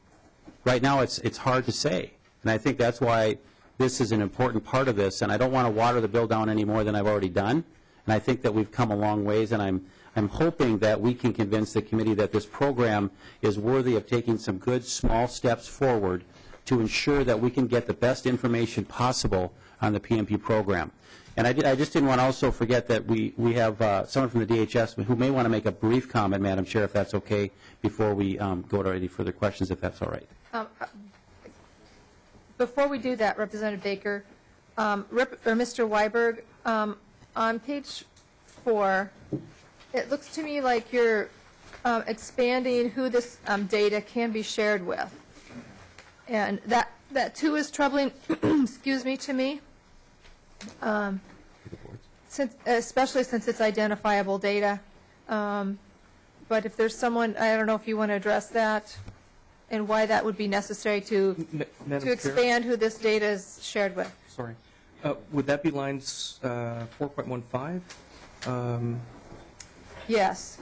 Right now it's hard to say, and I think that's why this is an important part of this, and I don't want to water the bill down any more than I've already done. And I think that we've come a long ways, and I'm hoping that we can convince the committee that this program is worthy of taking some good small steps forward to ensure that we can get the best information possible on the PMP program. And I just didn't want to also forget that we have someone from the DHS who may want to make a brief comment, Madam Chair, if that's okay, before we go to any further questions, if that's all right. Before we do that, Representative Baker, Mr. Weiberg, on page 4, it looks to me like you're expanding who this data can be shared with. And that too is troubling, excuse me, to me, especially since it's identifiable data. But if there's someone, I don't know if you want to address that and why that would be necessary to expand who this data is shared with. Sorry. Would that be lines 4.15? Yes.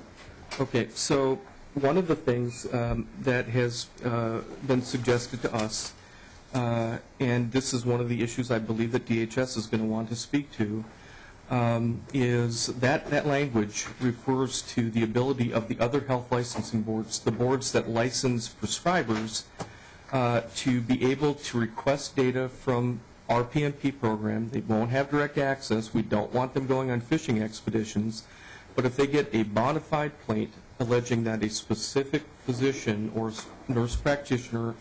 Okay, so one of the things that has been suggested to us, and this is one of the issues I believe that DHS is going to want to speak to, is that language refers to the ability of the other health licensing boards, the boards that license prescribers, to be able to request data from our PMP program. They won't have direct access. We don't want them going on fishing expeditions. But if they get a bona fide complaint alleging that a specific physician or nurse practitioner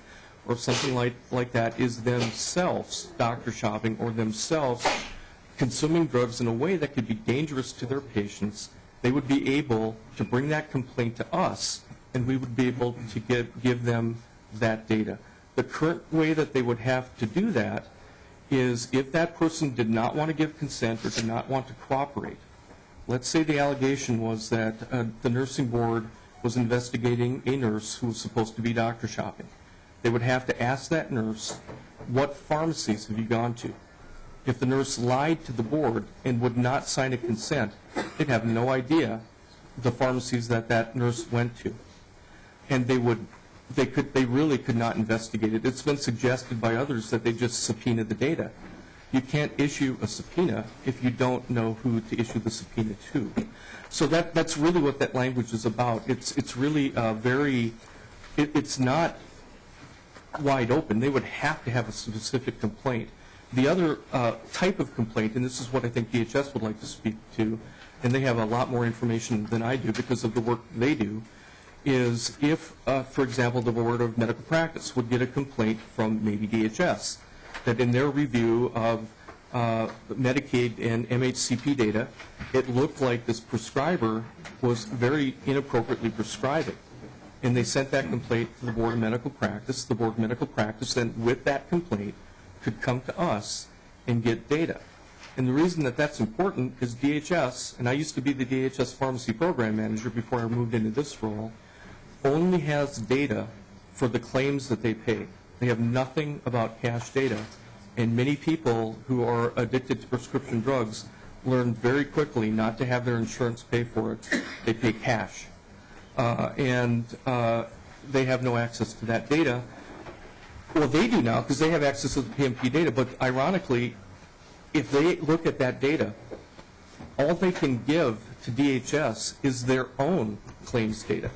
or something like that is themselves doctor shopping or themselves consuming drugs in a way that could be dangerous to their patients, they would be able to bring that complaint to us, and we would be able to give them that data. The current way that they would have to do that is if that person did not want to give consent or did not want to cooperate. Let's say the allegation was that the nursing board was investigating a nurse who was supposed to be doctor shopping. They would have to ask that nurse, what pharmacies have you gone to? If the nurse lied to the board and would not sign a consent, they'd have no idea the pharmacies that nurse went to. And they really could not investigate it. It's been suggested by others that they just subpoena the data. You can't issue a subpoena if you don't know who to issue the subpoena to. So that's really what that language is about. It's really it's not wide open. They would have to have a specific complaint. The other type of complaint, and this is what I think DHS would like to speak to, and they have a lot more information than I do because of the work they do, is if, for example, the Board of Medical Practice would get a complaint from maybe DHS that in their review of Medicaid and MHCP data, it looked like this prescriber was very inappropriately prescribing. And they sent that complaint to the Board of Medical Practice. The Board of Medical Practice then, with that complaint, could come to us and get data. And the reason that that's important is DHS, and I used to be the DHS pharmacy program manager before I moved into this role, only has data for the claims that they pay. They have nothing about cash data. And many people who are addicted to prescription drugs learn very quickly not to have their insurance pay for it. They pay cash. And they have no access to that data. Well, they do now because they have access to the PMP data. But ironically, if they look at that data, all they can give to DHS is their own claims data.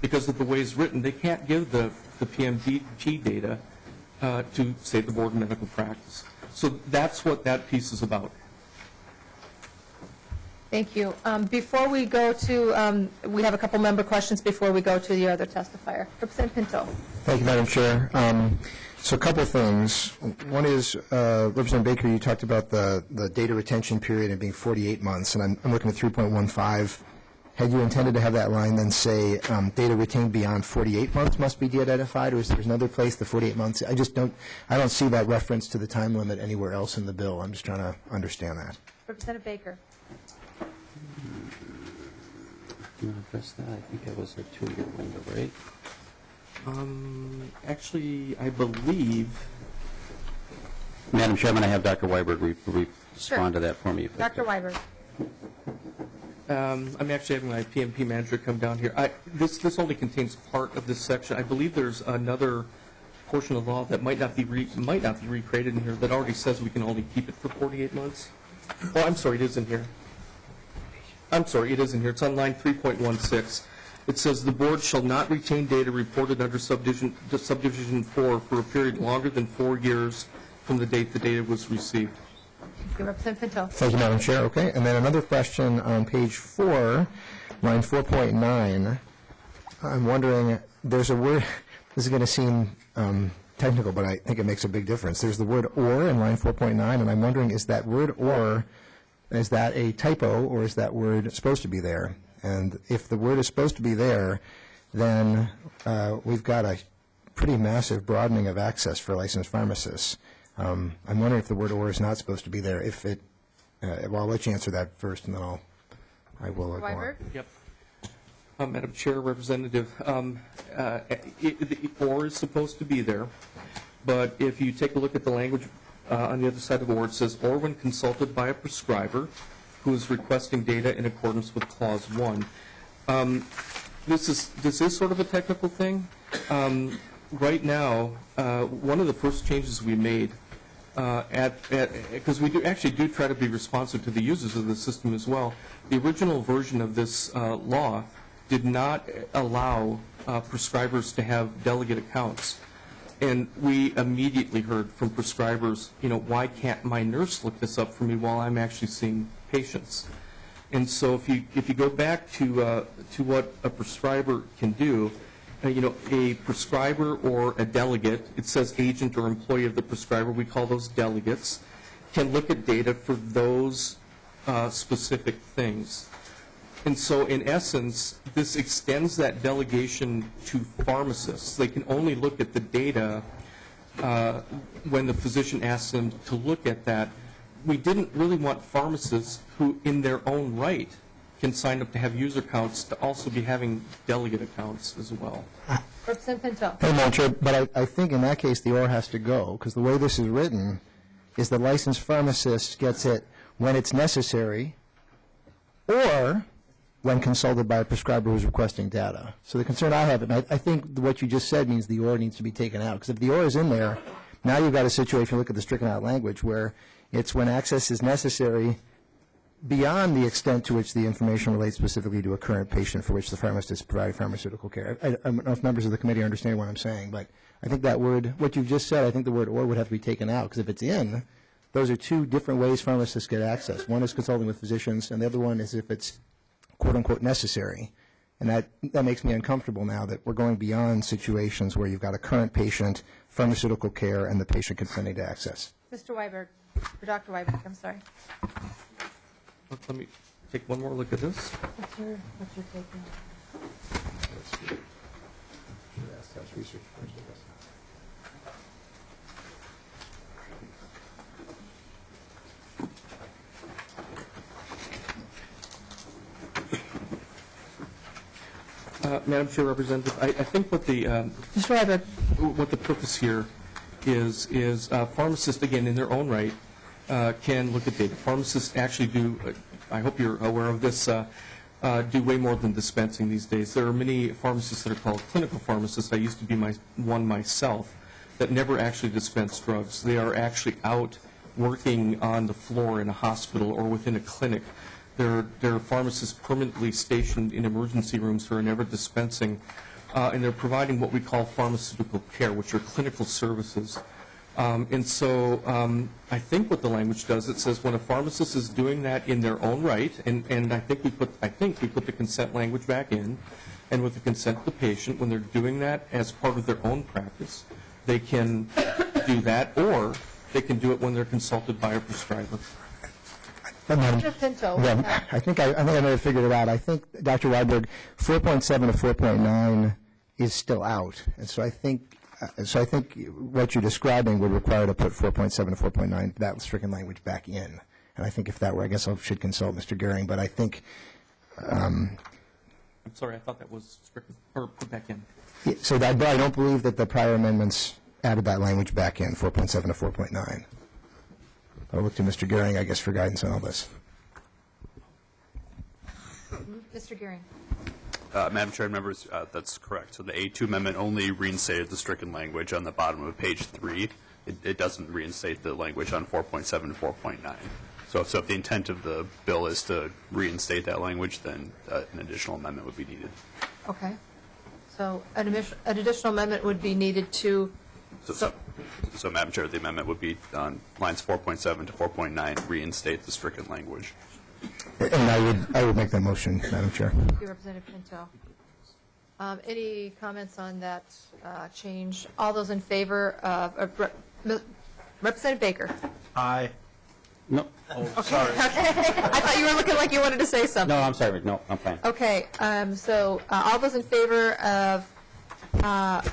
Because of the way it's written, they can't give the PMP data to, say, the Board of Medical Practice. So that's what that piece is about. Thank you. Before we go to, we have a couple member questions before we go to the other testifier. Representative Pinto. Thank you, Madam Chair. So a couple of things. One is, Representative Baker, you talked about the data retention period and being 48 months, and I'm looking at 3.15. Had you intended to have that line then say data retained beyond 48 months must be de-identified, or is there another place, the 48 months? I don't see that reference to the time limit anywhere else in the bill. I'm just trying to understand that. Representative Baker. You want to address that? I think it was a 2-year window, right? Actually, I believe. Madam Chairman, I have Dr. Weiberg respond to that for me. Dr. Weiberg. I'm actually having my PMP manager come down here. This only contains part of this section. I believe there's another portion of the law that might not be recreated in here that already says we can only keep it for 48 months. Oh, I'm sorry, it is in here. I'm sorry, it is in here. It's on line 3.16. It says the board shall not retain data reported under subdivision 4 for a period longer than 4 years from the date the data was received. Thank you, Representative Pinto. Thank you, Madam Chair. Okay, and then another question on page 4, line 4.9. I'm wondering, there's a word, this is going to seem technical, but I think it makes a big difference. There's the word or in line 4.9, and I'm wondering, is that word or, is that a typo, or is that word supposed to be there? And if the word is supposed to be there, then we've got a pretty massive broadening of access for licensed pharmacists. I'm wondering if the word or is not supposed to be there. If it, well, I'll let you answer that first, and then I will go on. Yep. Madam Chair, Representative, the or is supposed to be there, but if you take a look at the language on the other side of the word, it says, or when consulted by a prescriber who is requesting data in accordance with Clause 1. This is sort of a technical thing. Right now, one of the first changes we made, because we actually do try to be responsive to the users of the system as well, the original version of this law did not allow prescribers to have delegate accounts. And we immediately heard from prescribers, you know, why can't my nurse look this up for me while I'm actually seeing patients? And so if you go back to what a prescriber can do, you know, a prescriber or a delegate, it says agent or employee of the prescriber, we call those delegates, can look at data for those specific things. And so in essence, this extends that delegation to pharmacists. They can only look at the data when the physician asks them to look at that. We didn't really want pharmacists who, in their own right, can sign up to have user accounts to also be having delegate accounts as well. Representative Pinto. Hey, Madam Chair, but I think in that case the or has to go, because the way this is written is the licensed pharmacist gets it when it's necessary or when consulted by a prescriber who's requesting data. So the concern I have, and I think what you just said means the or needs to be taken out, because if the or is in there, now you've got a situation, look at the stricken out language, where it's when access is necessary beyond the extent to which the information relates specifically to a current patient for which the pharmacist is providing pharmaceutical care. I don't know if members of the committee understand what I'm saying, but I think that word, what you've just said, I think the word or would have to be taken out, because if it's in, those are two different ways pharmacists get access. One is consulting with physicians, and the other one is if it's quote-unquote necessary. And that makes me uncomfortable now that we're going beyond situations where you've got a current patient, pharmaceutical care, and the patient consenting to access. Mr. Weiberg, or Dr. Weiberg, I'm sorry. Let me take one more look at this. What's your take? Madam Chair, Representative, I think what the Mr. Weiberg. What the purpose here is pharmacists, again, in their own right, can look at data. Pharmacists actually do, I hope you're aware of this, do way more than dispensing these days. There are many pharmacists that are called clinical pharmacists. I used to be one myself that never actually dispense drugs. They are actually out working on the floor in a hospital or within a clinic. There are pharmacists permanently stationed in emergency rooms who are never dispensing, and they're providing what we call pharmaceutical care, which are clinical services. And so I think what the language does, it says when a pharmacist is doing that in their own right, and I think we put the consent language back in, and with the consent of the patient, when they're doing that as part of their own practice, they can do that, or they can do it when they're consulted by a prescriber. Mr. Pinto. Yeah, I think I may have figured it out. I think, Dr. Weiberg, 4.7 to 4.9 is still out, and so I think what you're describing would require to put 4.7 to 4.9, that stricken language, back in. And I think if that were, I guess I should consult Mr. Gehring, but I think. I'm sorry, I thought that was stricken or put back in. So I don't believe that the prior amendments added that language back in, 4.7 to 4.9. I'll look to Mr. Gehring, I guess, for guidance on all this. Mr. Gehring. Madam Chair and members, that's correct. So the A2 amendment only reinstated the stricken language on the bottom of page 3. It doesn't reinstate the language on 4.7 to 4.9. So if the intent of the bill is to reinstate that language, then an additional amendment would be needed. Okay. So an additional amendment would be needed to... So Madam Chair, the amendment would be on lines 4.7 to 4.9, reinstate the stricken language. And I would make that motion, Madam Chair. Thank you, Representative Pinto. Any comments on that change? All those in favor of Representative Baker? Aye. No. Oh, sorry. I thought you were looking like you wanted to say something. No, I'm sorry. No, I'm fine. Okay. So all those in favor of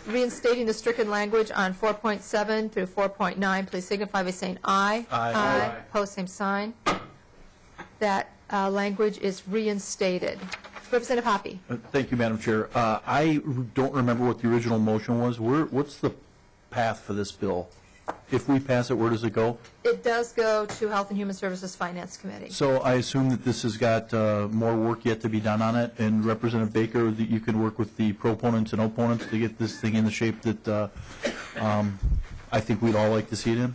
reinstating the stricken language on 4.7 through 4.9, please signify by saying aye. Aye. Opposed, same sign. That language is reinstated. Representative Hoppe. Thank you, Madam Chair. I don't remember what the original motion was. What's the path for this bill? If we pass it, where does it go? It does go to Health and Human Services Finance Committee. So I assume that this has got more work yet to be done on it, and Representative Baker, that you can work with the proponents and opponents to get this thing in the shape that I think we'd all like to see it in.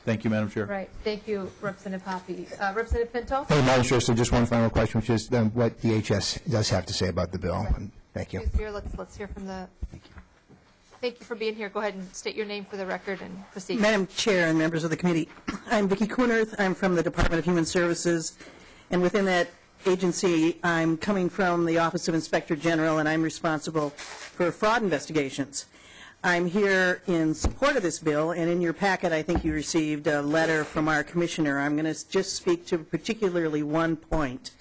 Thank you, Madam Chair. Right. Thank you, Representative Hoppe. Representative Pinto? Hey, Madam Chair, so just one final question, which is what DHS does have to say about the bill. Right. Thank you. Let's hear from the... Thank you for being here. Go ahead and state your name for the record and proceed. Madam Chair and members of the committee, I'm Vicki Kuhnerth. I'm from the Department of Human Services, and within that agency, I'm coming from the Office of Inspector General, and I'm responsible for fraud investigations. I'm here in support of this bill, and in your packet, I think you received a letter from our commissioner. I'm going to just speak to particularly one point.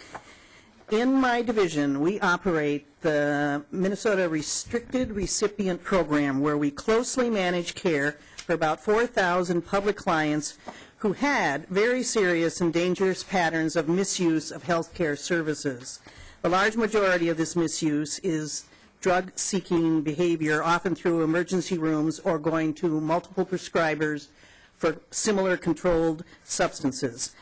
In my division, we operate the Minnesota Restricted Recipient Program, where we closely manage care for about 4,000 public clients who had very serious and dangerous patterns of misuse of health care services. The large majority of this misuse is drug-seeking behavior, often through emergency rooms or going to multiple prescribers for similar controlled substances.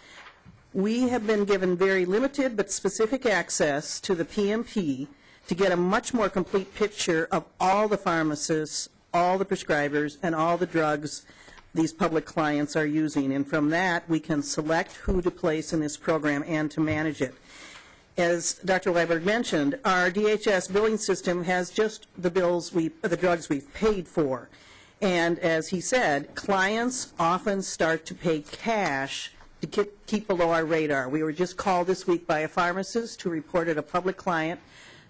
We have been given very limited but specific access to the PMP to get a much more complete picture of all the pharmacists, all the prescribers, and all the drugs these public clients are using. And from that, we can select who to place in this program and to manage it. As Dr. Weiberg mentioned, our DHS billing system has just the drugs we've paid for. And as he said, clients often start to pay cash to keep below our radar. We were just called this week by a pharmacist who reported a public client.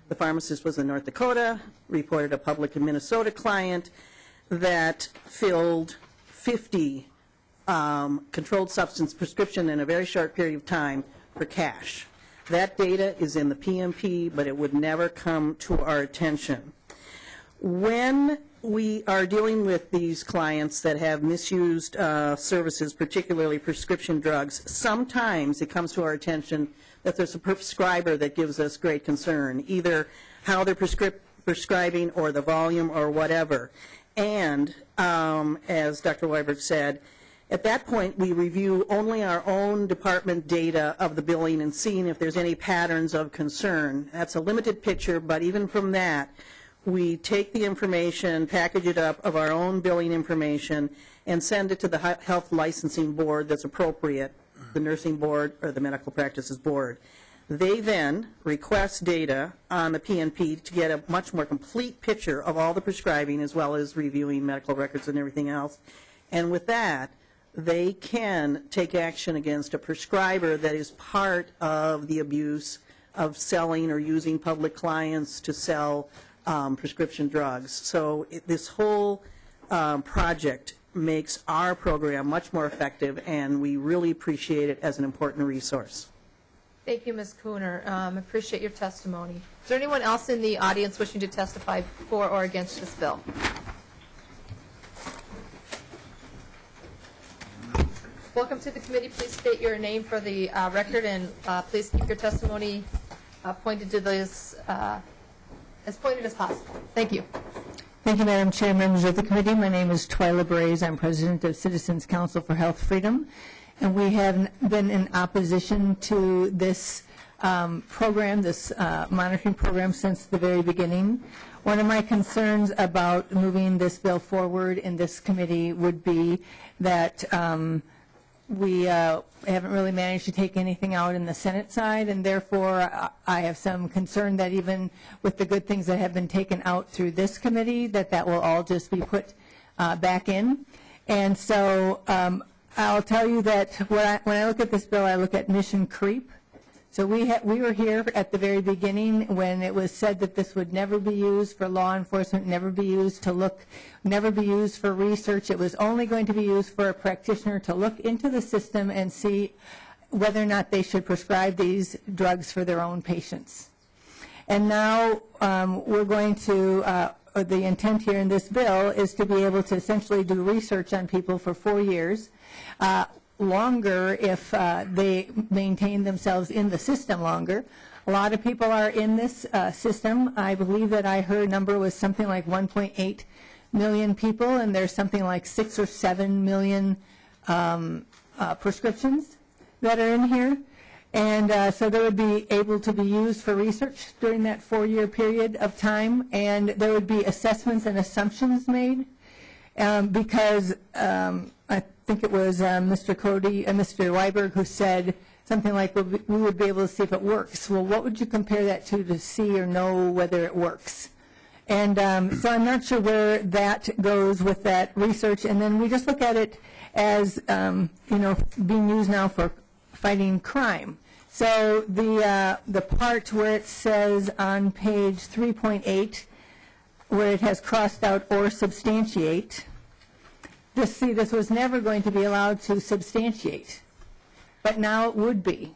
The pharmacist was in North Dakota, reported a public in Minnesota client that filled 50 controlled substance prescription in a very short period of time for cash. That data is in the PMP, but it would never come to our attention. When we are dealing with these clients that have misused services, particularly prescription drugs, sometimes it comes to our attention that there's a prescriber that gives us great concern, either how they're prescribing or the volume or whatever. And as Dr. Weiberg said, at that point, we review only our own department data of the billing and seeing if there's any patterns of concern. That's a limited picture, but even from that, we take the information, package it up of our own billing information, and send it to the health licensing board that's appropriate, the nursing board or the medical practices board. They then request data on the PNP to get a much more complete picture of all the prescribing as well as reviewing medical records and everything else. And with that, they can take action against a prescriber that is part of the abuse of selling or using public clients to sell prescription drugs. So this whole project makes our program much more effective, and we really appreciate it as an important resource. Thank you, Ms. Kuhner. Appreciate your testimony. Is there anyone else in the audience wishing to testify for or against this bill? Welcome to the committee. Please state your name for the record, and please keep your testimony pointed to this as pointed as possible. Thank you. Thank you, Madam Chair, members of the committee. My name is Twyla Braze. I'm president of Citizens Council for Health Freedom, and we have been in opposition to this program, this monitoring program, since the very beginning. One of my concerns about moving this bill forward in this committee would be that we haven't really managed to take anything out in the Senate side, and therefore I have some concern that even with the good things that have been taken out through this committee, that will all just be put back in. And so I'll tell you that when I look at this bill, I look at mission creep. So we were here at the very beginning when it was said that this would never be used for law enforcement, never be used to look, never be used for research. It was only going to be used for a practitioner to look into the system and see whether or not they should prescribe these drugs for their own patients. And now we're going to, the intent here in this bill is to be able to essentially do research on people for 4 years. Longer if they maintain themselves in the system longer. A lot of people are in this system. I believe that I heard a number was something like 1.8 million people, and there's something like 6 or 7 million prescriptions that are in here. And so they would be able to be used for research during that 4-year period of time, and there would be assessments and assumptions made because I think it was Mr. Weiberg who said something like, well, we would be able to see if it works. Well, what would you compare that to see or know whether it works? And so I'm not sure where that goes with that research. And then we just look at it as, being used now for fighting crime. So the part where it says on page 3.8, where it has crossed out or substantiate, this was never going to be allowed to substantiate, but now it would be.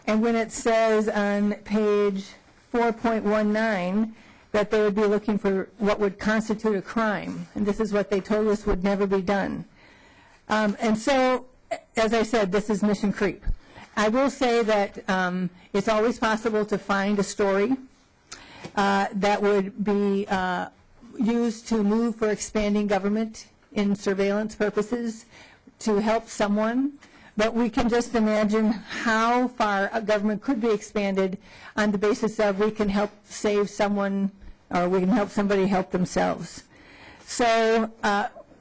And when it says on page 4.19 that they would be looking for what would constitute a crime, and this is what they told us would never be done. And so, as I said, this is mission creep. I will say that it's always possible to find a story that would be used to move for expanding government in surveillance purposes to help someone, but we can just imagine how far a government could be expanded on the basis of we can help save someone or we can help somebody help themselves. So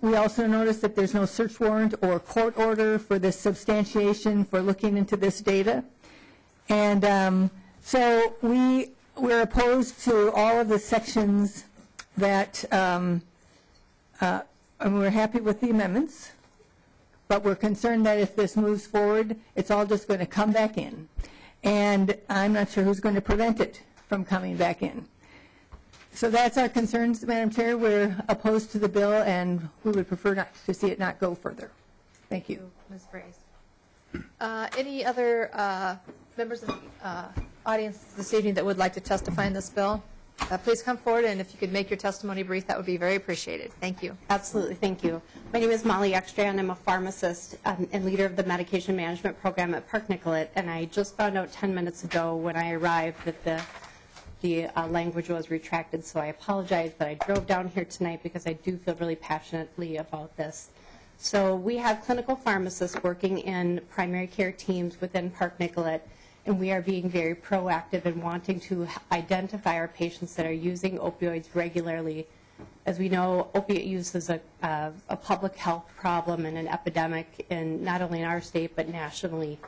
we also notice that there's no search warrant or court order for this substantiation for looking into this data. And so we're opposed to all of the sections that and we're happy with the amendments, but we're concerned that if this moves forward, it's all just going to come back in. And I'm not sure who's going to prevent it from coming back in. So that's our concerns, Madam Chair. We're opposed to the bill, and we would prefer not to see it not go further. Thank you. Ms. Brace. Any other members of the audience this evening that would like to testify in this bill? Please come forward, and if you could make your testimony brief, that would be very appreciated. Thank you. Absolutely. Thank you. My name is Molly Ekstrand. I'm a pharmacist and leader of the medication management program at Park Nicollet, and I just found out 10 minutes ago when I arrived that the language was retracted, so I apologize, but I drove down here tonight because I do feel really passionately about this. So we have clinical pharmacists working in primary care teams within Park Nicollet, and we are being very proactive in wanting to identify our patients that are using opioids regularly. As we know, opiate use is a public health problem and an epidemic not only in our state but nationally.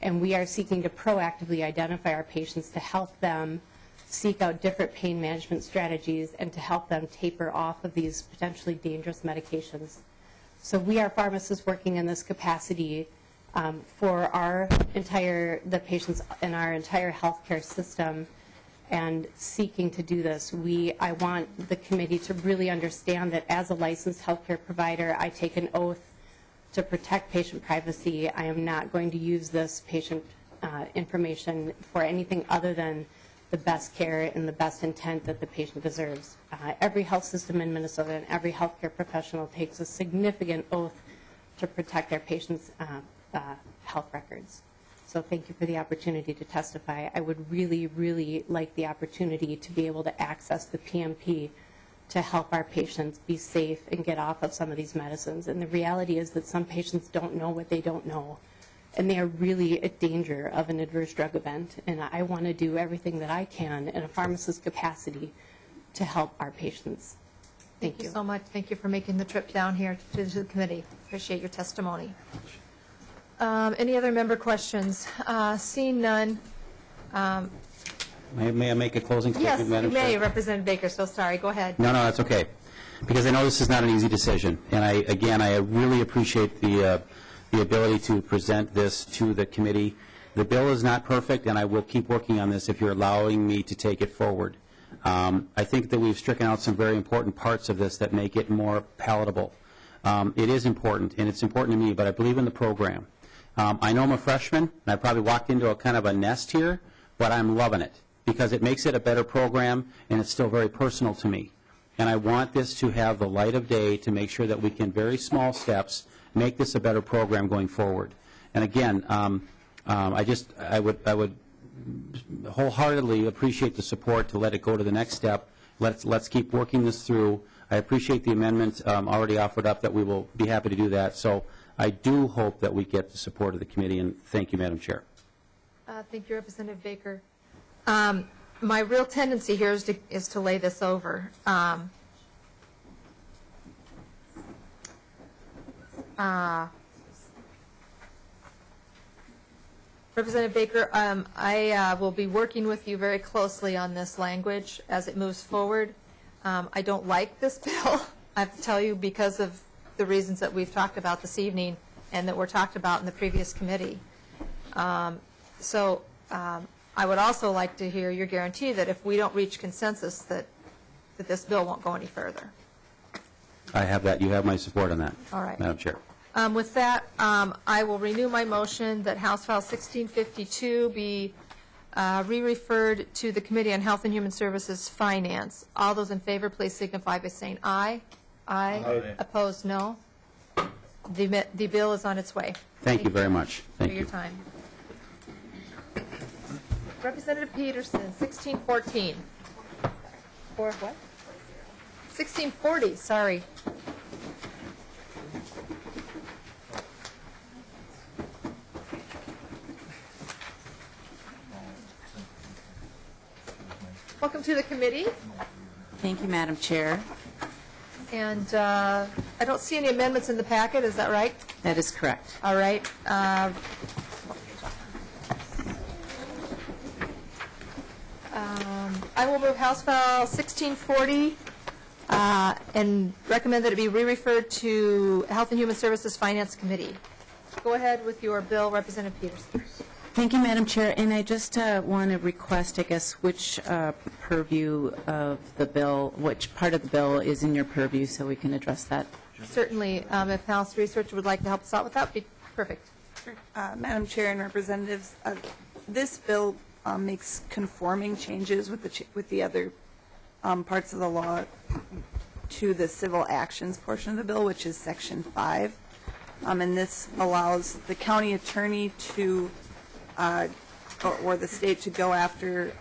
And we are seeking to proactively identify our patients to help them seek out different pain management strategies and to help them taper off of these potentially dangerous medications. So we are pharmacists working in this capacity for the patients in our entire healthcare system and seeking to do this. I want the committee to really understand that as a licensed healthcare provider, I take an oath to protect patient privacy. I am not going to use this patient information for anything other than the best care and the best intent that the patient deserves. Every health system in Minnesota and every healthcare professional takes a significant oath to protect their patients' health records. So thank you for the opportunity to testify. I would really, really like the opportunity to be able to access the PMP to help our patients be safe and get off of some of these medicines. And the reality is that some patients don't know what they don't know. and they are really a danger of an adverse drug event, and I want to do everything that I can in a pharmacist capacity to help our patients. Thank you so much. Thank you for making the trip down here to the committee. Appreciate your testimony. Any other member questions? Seeing none. May I make a closing statement, Yes, Madam you may, Chair? Representative Baker. So sorry. Go ahead. No, that's okay. Because I know this is not an easy decision. And I really appreciate the ability to present this to the committee. The bill is not perfect, and I will keep working on this if you're allowing me to take it forward. I think that we've stricken out some very important parts of this that make it more palatable. It is important, and it's important to me, but I believe in the program. I know I'm a freshman, and I probably walked into a kind of a nest here, but I'm loving it because it makes it a better program, and it's still very personal to me. And I want this to have the light of day to make sure that we can, very small steps, make this a better program going forward. And again, I would wholeheartedly appreciate the support to let it go to the next step. Let's keep working this through. I appreciate the amendment already offered up that we will be happy to do that. So I do hope that we get the support of the committee, and thank you, Madam Chair. Thank you, Representative Baker. My real tendency here is to lay this over. Representative Baker, I will be working with you very closely on this language as it moves forward. I don't like this bill, I have to tell you, because of the reasons that we've talked about this evening and that were talked about in the previous committee. I would also like to hear your guarantee that if we don't reach consensus that this bill won't go any further. I have that. You have my support on that, All right. Madam Chair. With that, I will renew my motion that House File 1652 be re-referred to the Committee on Health and Human Services Finance. All those in favor, please signify by saying aye. Aye. Aye. Opposed, no. The bill is on its way. Thank you very much. Thank for you. your time. Representative Peterson, 1614. For what? 1640, sorry. Welcome to the committee. Thank you, Madam Chair. And I don't see any amendments in the packet, is that right? That is correct. All right. I will move House File 1640 and recommend that it be re-referred to Health and Human Services Finance Committee. Go ahead with your bill, Representative Peterson. Thank you, Madam Chair. And I just want to request, I guess, which purview of the bill, which part of the bill is in your purview so we can address that. Certainly, if House Research would like to help us out with that, would be perfect. Madam Chair and Representatives, this bill makes conforming changes with the other parts of the law to the civil actions portion of the bill, which is Section 5. And this allows the county attorney to, or the state to go after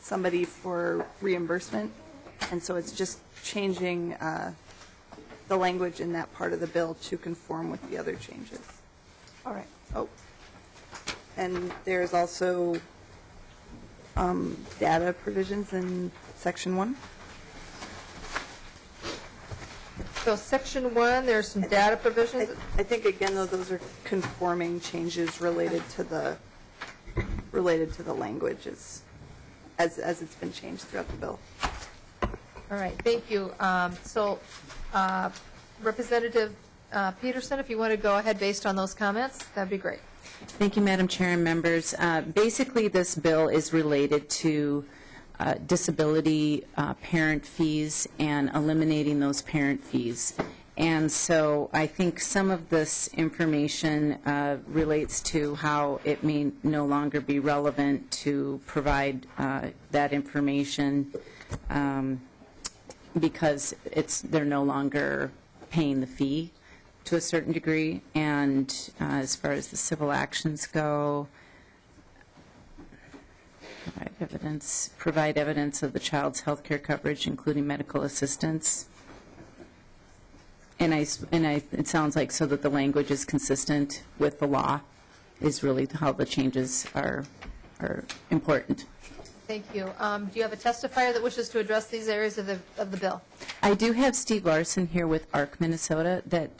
somebody for reimbursement. And so it's just changing the language in that part of the bill to conform with the other changes. All right. Oh. And there's also data provisions in Section 1. So Section 1, there's some data provisions. I think, again, though, those are conforming changes related to the language as it's been changed throughout the bill. All right, thank you. Representative Peterson, if you want to go ahead based on those comments, that'd be great. Thank you, Madam Chair and members. Basically, this bill is related to disability parent fees and eliminating those parent fees. And so I think some of this information relates to how it may no longer be relevant to provide that information because they're no longer paying the fee to a certain degree. And as far as the civil actions go, provide evidence of the child's health care coverage, including medical assistance. And it sounds like so that the language is consistent with the law. is really how the changes are important. Thank you. Do you have a testifier that wishes to address these areas of the bill? I do have Steve Larson here with ARC Minnesota that,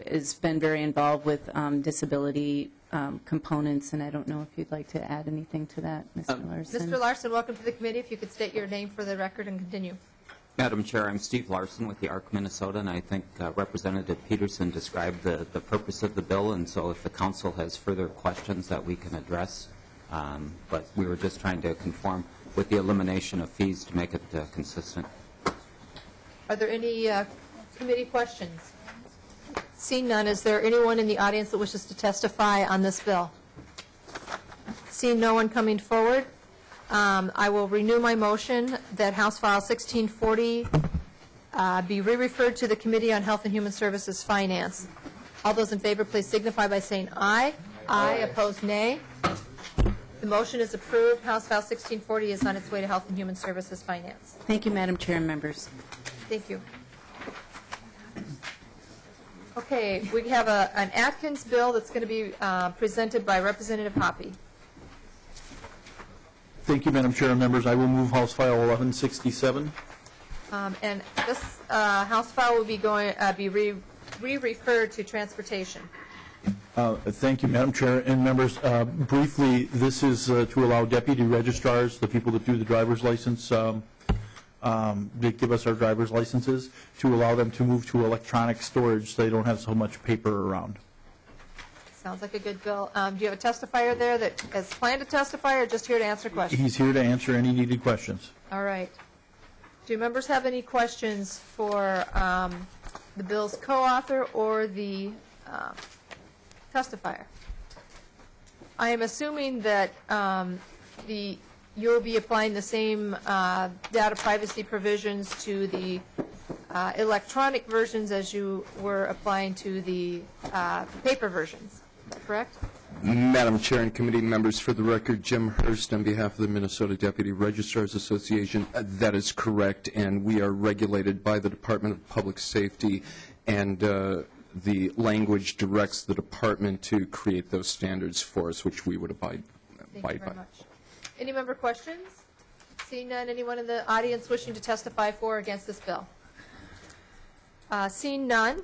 has been very involved with disability components, and I don't know if you'd like to add anything to that, Mr. Larson. Mr. Larson, welcome to the committee. If you could state your name for the record and continue. Madam Chair, I'm Steve Larson with the ARC Minnesota, and I think Representative Peterson described the purpose of the bill, and so if the council has further questions that we can address, but we were just trying to conform with the elimination of fees to make it consistent. Are there any committee questions? Seeing none, is there anyone in the audience that wishes to testify on this bill? Seeing no one coming forward, I will renew my motion that House File 1640 be re-referred to the Committee on Health and Human Services Finance. All those in favor, please signify by saying aye. Aye. Opposed, nay. The motion is approved. House File 1640 is on its way to Health and Human Services Finance. Thank you, Madam Chair and members. Thank you. Okay, we have an Atkins bill that's going to be presented by Representative Hoppe. Thank you, Madam Chair and members. I will move House File 1167. And this House file will be re-referred to Transportation. Thank you, Madam Chair and members. Briefly, this is to allow deputy registrars, the people that do the driver's license, that give us our driver's licenses, to allow them to move to electronic storage so they don't have so much paper around. Sounds like a good bill. Do you have a testifier there that has planned to testify or just here to answer questions? He's here to answer any needed questions. All right. Do members have any questions for the bill's co-author or the testifier? I am assuming that you'll be applying the same data privacy provisions to the electronic versions as you were applying to the paper versions, correct? Madam Chair and committee members, for the record, Jim Hurst on behalf of the Minnesota Deputy Registrars Association. That is correct, and we are regulated by the Department of Public Safety, and the language directs the department to create those standards for us, which we would abide by. Any member questions? Seeing none, anyone in the audience wishing to testify for or against this bill? Seeing none,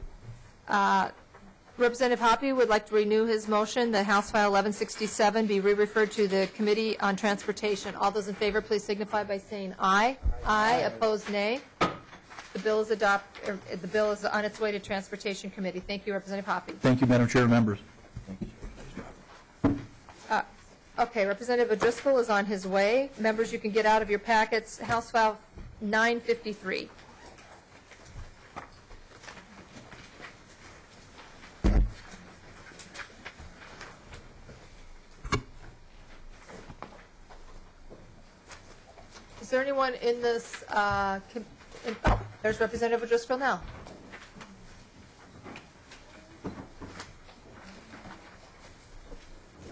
Representative Hoppe would like to renew his motion that House File 1167 be re-referred to the Committee on Transportation. All those in favor, please signify by saying aye. Aye. Opposed, nay. The bill is the bill is on its way to Transportation Committee. Thank you, Representative Hoppe. Thank you, Madam Chair and members. Okay, Representative O'Driscoll is on his way. Members, you can get out of your packets House File 953. Is there anyone in this, there's Representative O'Driscoll now.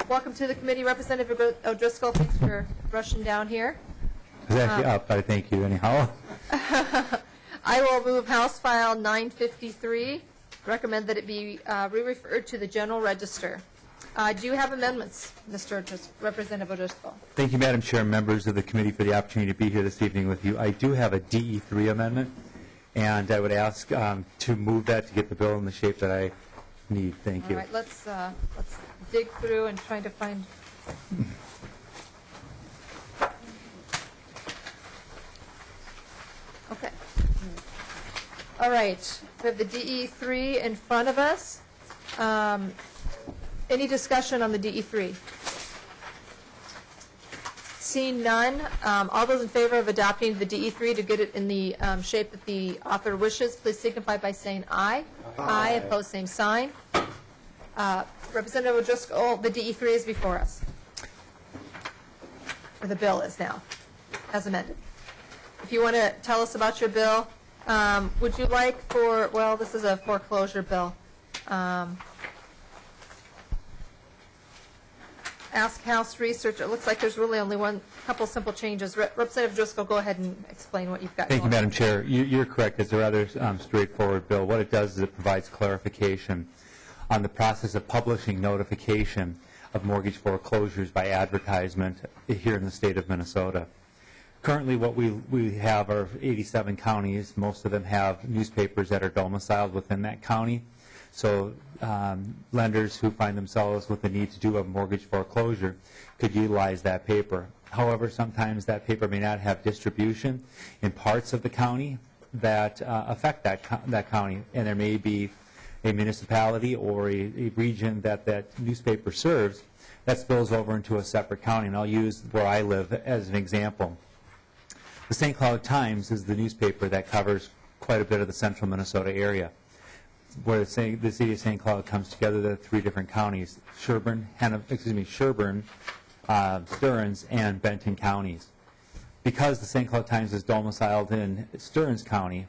Welcome to the committee, Representative O'Driscoll. Thanks for rushing down here. It's actually up, I thank you anyhow. I will move House File 953, recommend that it be re-referred to the General Register. Do you have amendments, Representative O'Driscoll? Thank you, Madam Chair and members of the committee, for the opportunity to be here this evening with you. I do have a DE3 amendment, and I would ask to move that to get the bill in the shape that I need. Thank you. All right, let's dig through and try to find. Okay. All right, we have the DE3 in front of us. Any discussion on the DE3? Seeing none, all those in favor of adopting the DE3 to get it in the shape that the author wishes, please signify by saying aye. Aye. Opposed, same sign. Representative O'Driscoll, the DE3 is before us. Or the bill is now, as amended. If you want to tell us about your bill, would you like for, well, this is a foreclosure bill. Ask House Research. It looks like there's really only couple simple changes. Representative Driscoll, go ahead and explain what you've got. Thank you, Madam Chair. You're correct. It's a rather straightforward bill. What it does is it provides clarification on the process of publishing notification of mortgage foreclosures by advertisement here in the state of Minnesota. Currently, what we have are 87 counties. Most of them have newspapers that are domiciled within that county. So lenders who find themselves with the need to do a mortgage foreclosure could utilize that paper. However, sometimes that paper may not have distribution in parts of the county that affect that county, and there may be a municipality or a region that newspaper serves that spills over into a separate county. And I'll use where I live as an example. The St. Cloud Times is the newspaper that covers quite a bit of the central Minnesota area, where the city of St. Cloud comes together to 3 different counties: Sherburne, Stearns, and Benton counties. Because the St. Cloud Times is domiciled in Stearns County,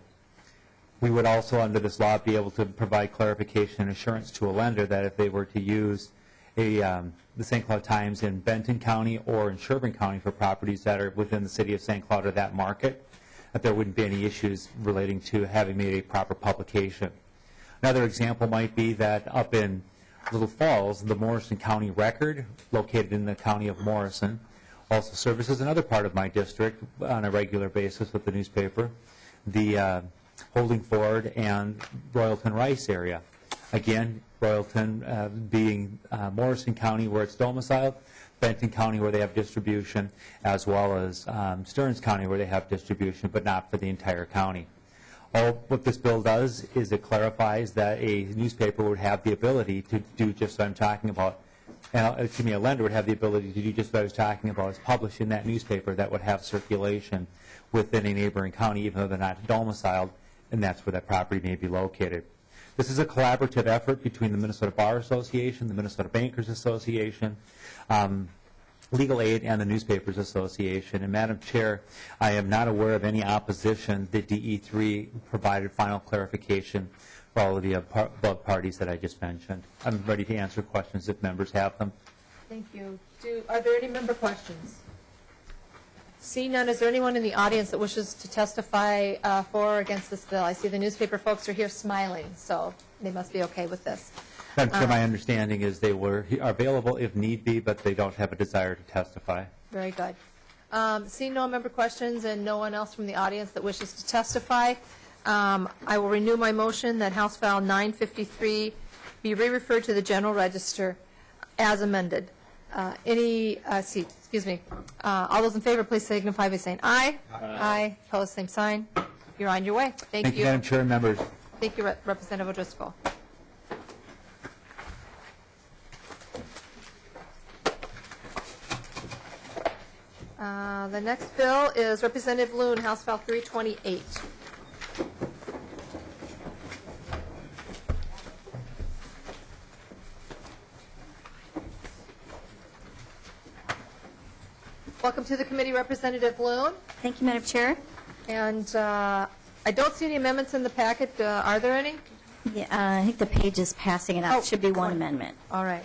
we would also, under this law, be able to provide clarification and assurance to a lender that if they were to use the St. Cloud Times in Benton County or in Sherburne County for properties that are within the city of St. Cloud or that market, that there wouldn't be any issues relating to having made a proper publication. Another example might be that up in Little Falls, the Morrison County Record, located in the county of Morrison, also services another part of my district on a regular basis with the newspaper, the Holdingford and Royalton Rice area. Again, Royalton being Morrison County where it's domiciled, Benton County where they have distribution, as well as Stearns County where they have distribution, but not for the entire county. What this bill does is it clarifies that a newspaper would have the ability to do just what I'm talking about. A lender would have the ability to do just what I was talking about, is publish in that newspaper that would have circulation within a neighboring county, even though they're not domiciled, and that's where that property may be located. This is a collaborative effort between the Minnesota Bar Association, the Minnesota Bankers Association, Legal Aid, and the Newspapers Association. And Madam Chair, I am not aware of any opposition. The DE3 provided final clarification for all of the above parties that I just mentioned. I'm ready to answer questions if members have them. Thank you. Are there any member questions? Seeing none, is there anyone in the audience that wishes to testify for or against this bill? I see the newspaper folks are here smiling, so they must be okay with this. My understanding is they are available if need be, but they don't have a desire to testify. Very good. Seeing no member questions and no one else from the audience that wishes to testify, I will renew my motion that House File 953 be re-referred to the General Register as amended. All those in favor, please signify by saying aye. Aye. Opposed, same sign. You're on your way. Thank you. Madam Chair and members. Thank you, Representative O'Driscoll. The next bill is Representative Loon, House File 328. Welcome to the committee, Representative Loon. Thank you, Madam Chair. And I don't see any amendments in the packet. Are there any? Yeah, I think the page is passing it out. It should be one amendment. All right.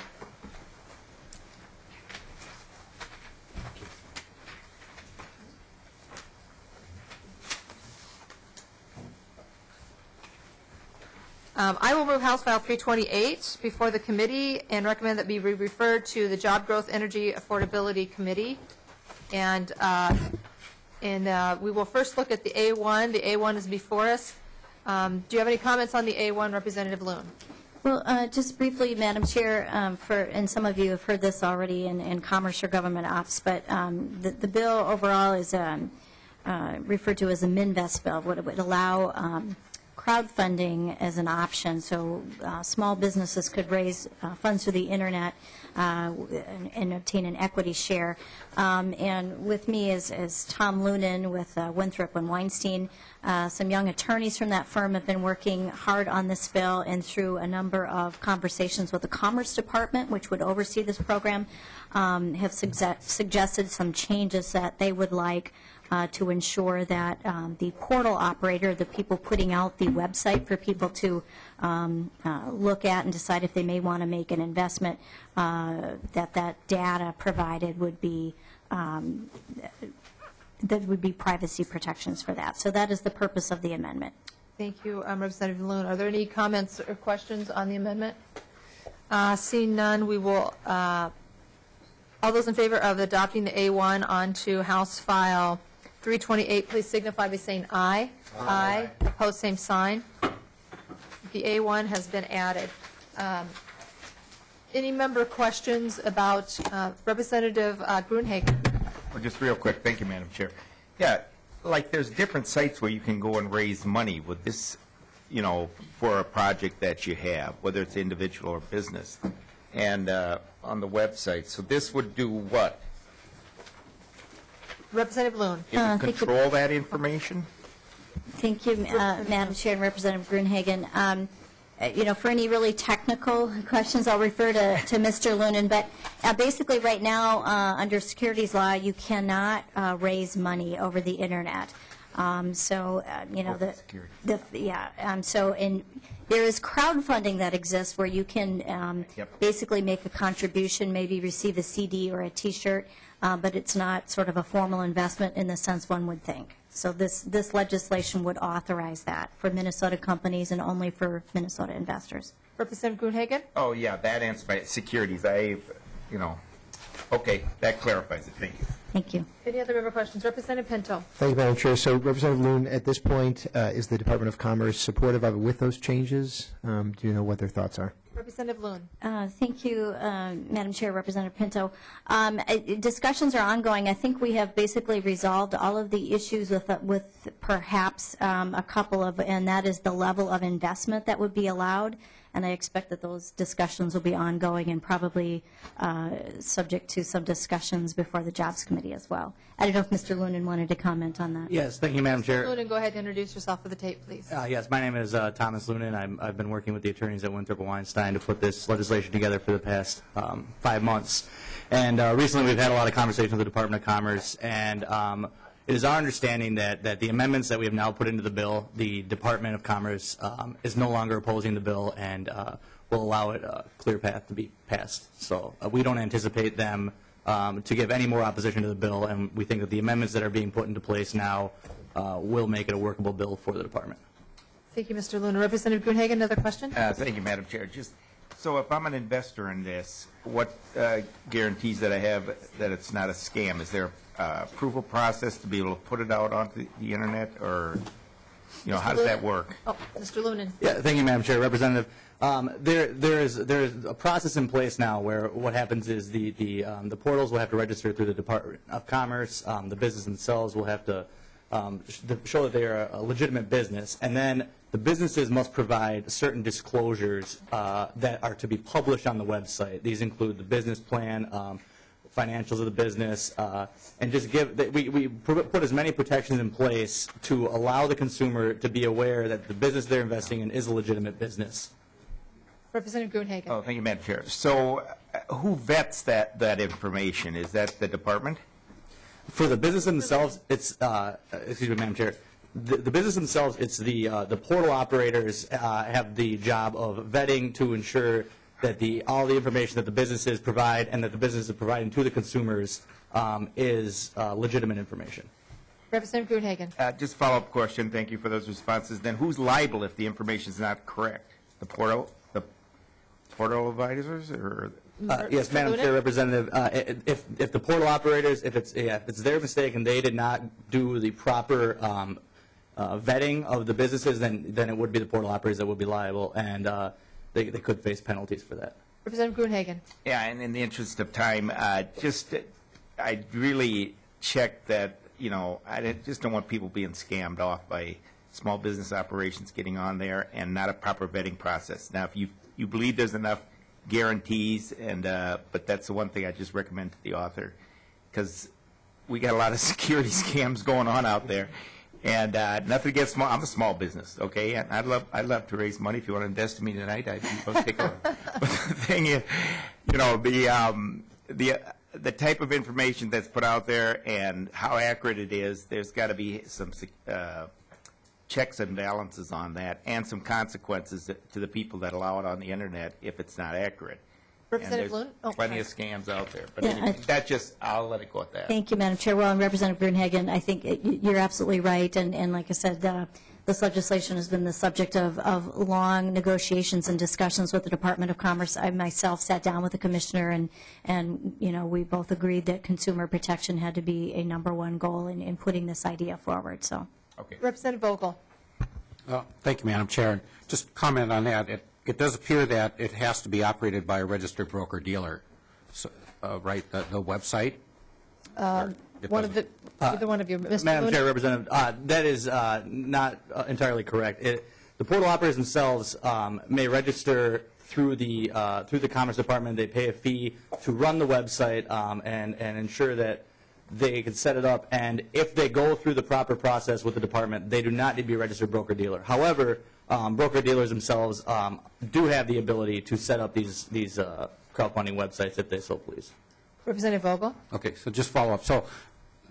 I will move House File 328 before the committee and recommend that be referred to the Job Growth Energy Affordability Committee. And we will first look at the A1. The A1 is before us. Do you have any comments on the A1, Representative Loon? Well, just briefly, Madam Chair, and some of you have heard this already in Commerce or Government Ops, but the bill overall is referred to as a MinVest bill. What it would allow crowdfunding as an option, so small businesses could raise funds through the internet and obtain an equity share. And with me is Tom Loonan with Winthrop and Weinstein. Some young attorneys from that firm have been working hard on this bill, and through a number of conversations with the Commerce Department, which would oversee this program, have suggested some changes that they would like to ensure that the portal operator, the people putting out the website for people to look at and decide if they may want to make an investment, that data provided would be privacy protections for that. So that is the purpose of the amendment. Thank you, Representative Loon. Are there any comments or questions on the amendment? Seeing none, we will, all those in favor of adopting the A1 onto House File 328, please signify by saying aye. Aye. Opposed, same sign. The A1 has been added. Any member questions about Representative Gruenhagen? Well, just real quick. Thank you, Madam Chair. Yeah, like there's different sites where you can go and raise money with this, you know, for a project that you have, whether it's individual or business, and on the website. So this would do what? Representative Loon. It would control that information? Thank you, Madam Chair and Representative Gruenhagen. You know, for any really technical questions, I'll refer to Mr. Loon. But basically, right now, under securities law, you cannot raise money over the internet. So you know there is crowdfunding that exists where you can basically make a contribution, maybe receive a CD or a T-shirt, but it's not sort of a formal investment in the sense one would think. So this legislation would authorize that for Minnesota companies and only for Minnesota investors. Representative Gruenhagen? Oh, yeah, that answers my securities. Okay, that clarifies it. Thank you. Thank you. Any other member questions? Representative Pinto. Thank you, Madam Chair. So, Representative Loon, at this point, is the Department of Commerce supportive of it with those changes? Do you know what their thoughts are? Representative Loon. Thank you, Madam Chair, Representative Pinto. Discussions are ongoing. I think we have basically resolved all of the issues with perhaps a couple of, and that is the level of investment that would be allowed. And I expect that those discussions will be ongoing and probably subject to some discussions before the Jobs Committee as well. I don't know if Mr. Loonan wanted to comment on that. Yes, thank you, Madam Chair. Mr. Loonan, go ahead and introduce yourself for the tape, please. Yes, my name is Thomas Loonan. I've been working with the attorneys at Winthrop & Weinstein to put this legislation together for the past 5 months. And recently we've had a lot of conversations with the Department of Commerce, and it is our understanding that the amendments that we have now put into the bill, the Department of Commerce is no longer opposing the bill and will allow it a clear path to be passed. So we don't anticipate them to give any more opposition to the bill, and we think that the amendments that are being put into place now will make it a workable bill for the Department. Thank you, Mr. Loonan. Representative Gruenhagen, another question? Thank you, Madam Chair. So if I'm an investor in this, what guarantees that I have that it's not a scam? Is there approval process to be able to put it out onto the internet, or how does that work? Oh, Mr. Loonan. Yeah, thank you, Madam Chair. Representative, there is a process in place now where what happens is the portals will have to register through the Department of Commerce. The business themselves will have to show that they are a legitimate business, and then the businesses must provide certain disclosures that are to be published on the website. These include the business plan, financials of the business, and just we put as many protections in place to allow the consumer to be aware that the business they're investing in is a legitimate business. Representative Gruenhagen. Oh, thank you, Madam Chair. So who vets that information? Is that the department? For the business themselves, it's, excuse me, Madam Chair, the business themselves, it's the portal operators have the job of vetting to ensure that all the information that the businesses provide and that the business is providing to the consumers is legitimate information. Representative Gruenhagen. Just a follow-up question. Thank you for those responses. Then who's liable if the information is not correct? The portal advisors, or? Yes, Madam Chair, Representative. If the portal operators, if it's their mistake and they did not do the proper vetting of the businesses, then it would be the portal operators that would be liable, and they could face penalties for that. Representative Gruenhagen. Yeah, and in the interest of time, I really check that, I just don't want people being scammed off by small business operations getting on there and not a proper vetting process. Now, if you believe there's enough guarantees, but that's the one thing I just recommend to the author, because we got a lot of security scams going on out there. And nothing against small. I'm a small business, okay? And I'd love to raise money. If you want to invest in me tonight, I'd take a. But the thing is, the type of information that's put out there and how accurate it is, there's got to be some checks and balances on that, and some consequences to the people that allow it on the internet if it's not accurate. Representative Loon? Oh, plenty of scams out there. But anyway, I'll let it go at that. Thank you, Madam Chair. Well, and Representative Gruenhagen, I think you're absolutely right. And like I said, this legislation has been the subject of long negotiations and discussions with the Department of Commerce. I myself sat down with the commissioner, and we both agreed that consumer protection had to be a #1 goal in putting this idea forward. So, okay. Representative Vogel. Thank you, Madam Chair. And just comment on that. It does appear that it has to be operated by a registered broker-dealer, so, right, the website? One of the, either one of you, Mr. Madam Loon? Chair, Representative, that is not entirely correct. The portal operators themselves may register through the Commerce Department. They pay a fee to run the website and ensure that they can set it up. And if they go through the proper process with the department, they do not need to be a registered broker-dealer. However, broker-dealers themselves do have the ability to set up these crowdfunding websites if they so please. Representative Vogel? Okay, so just follow up. So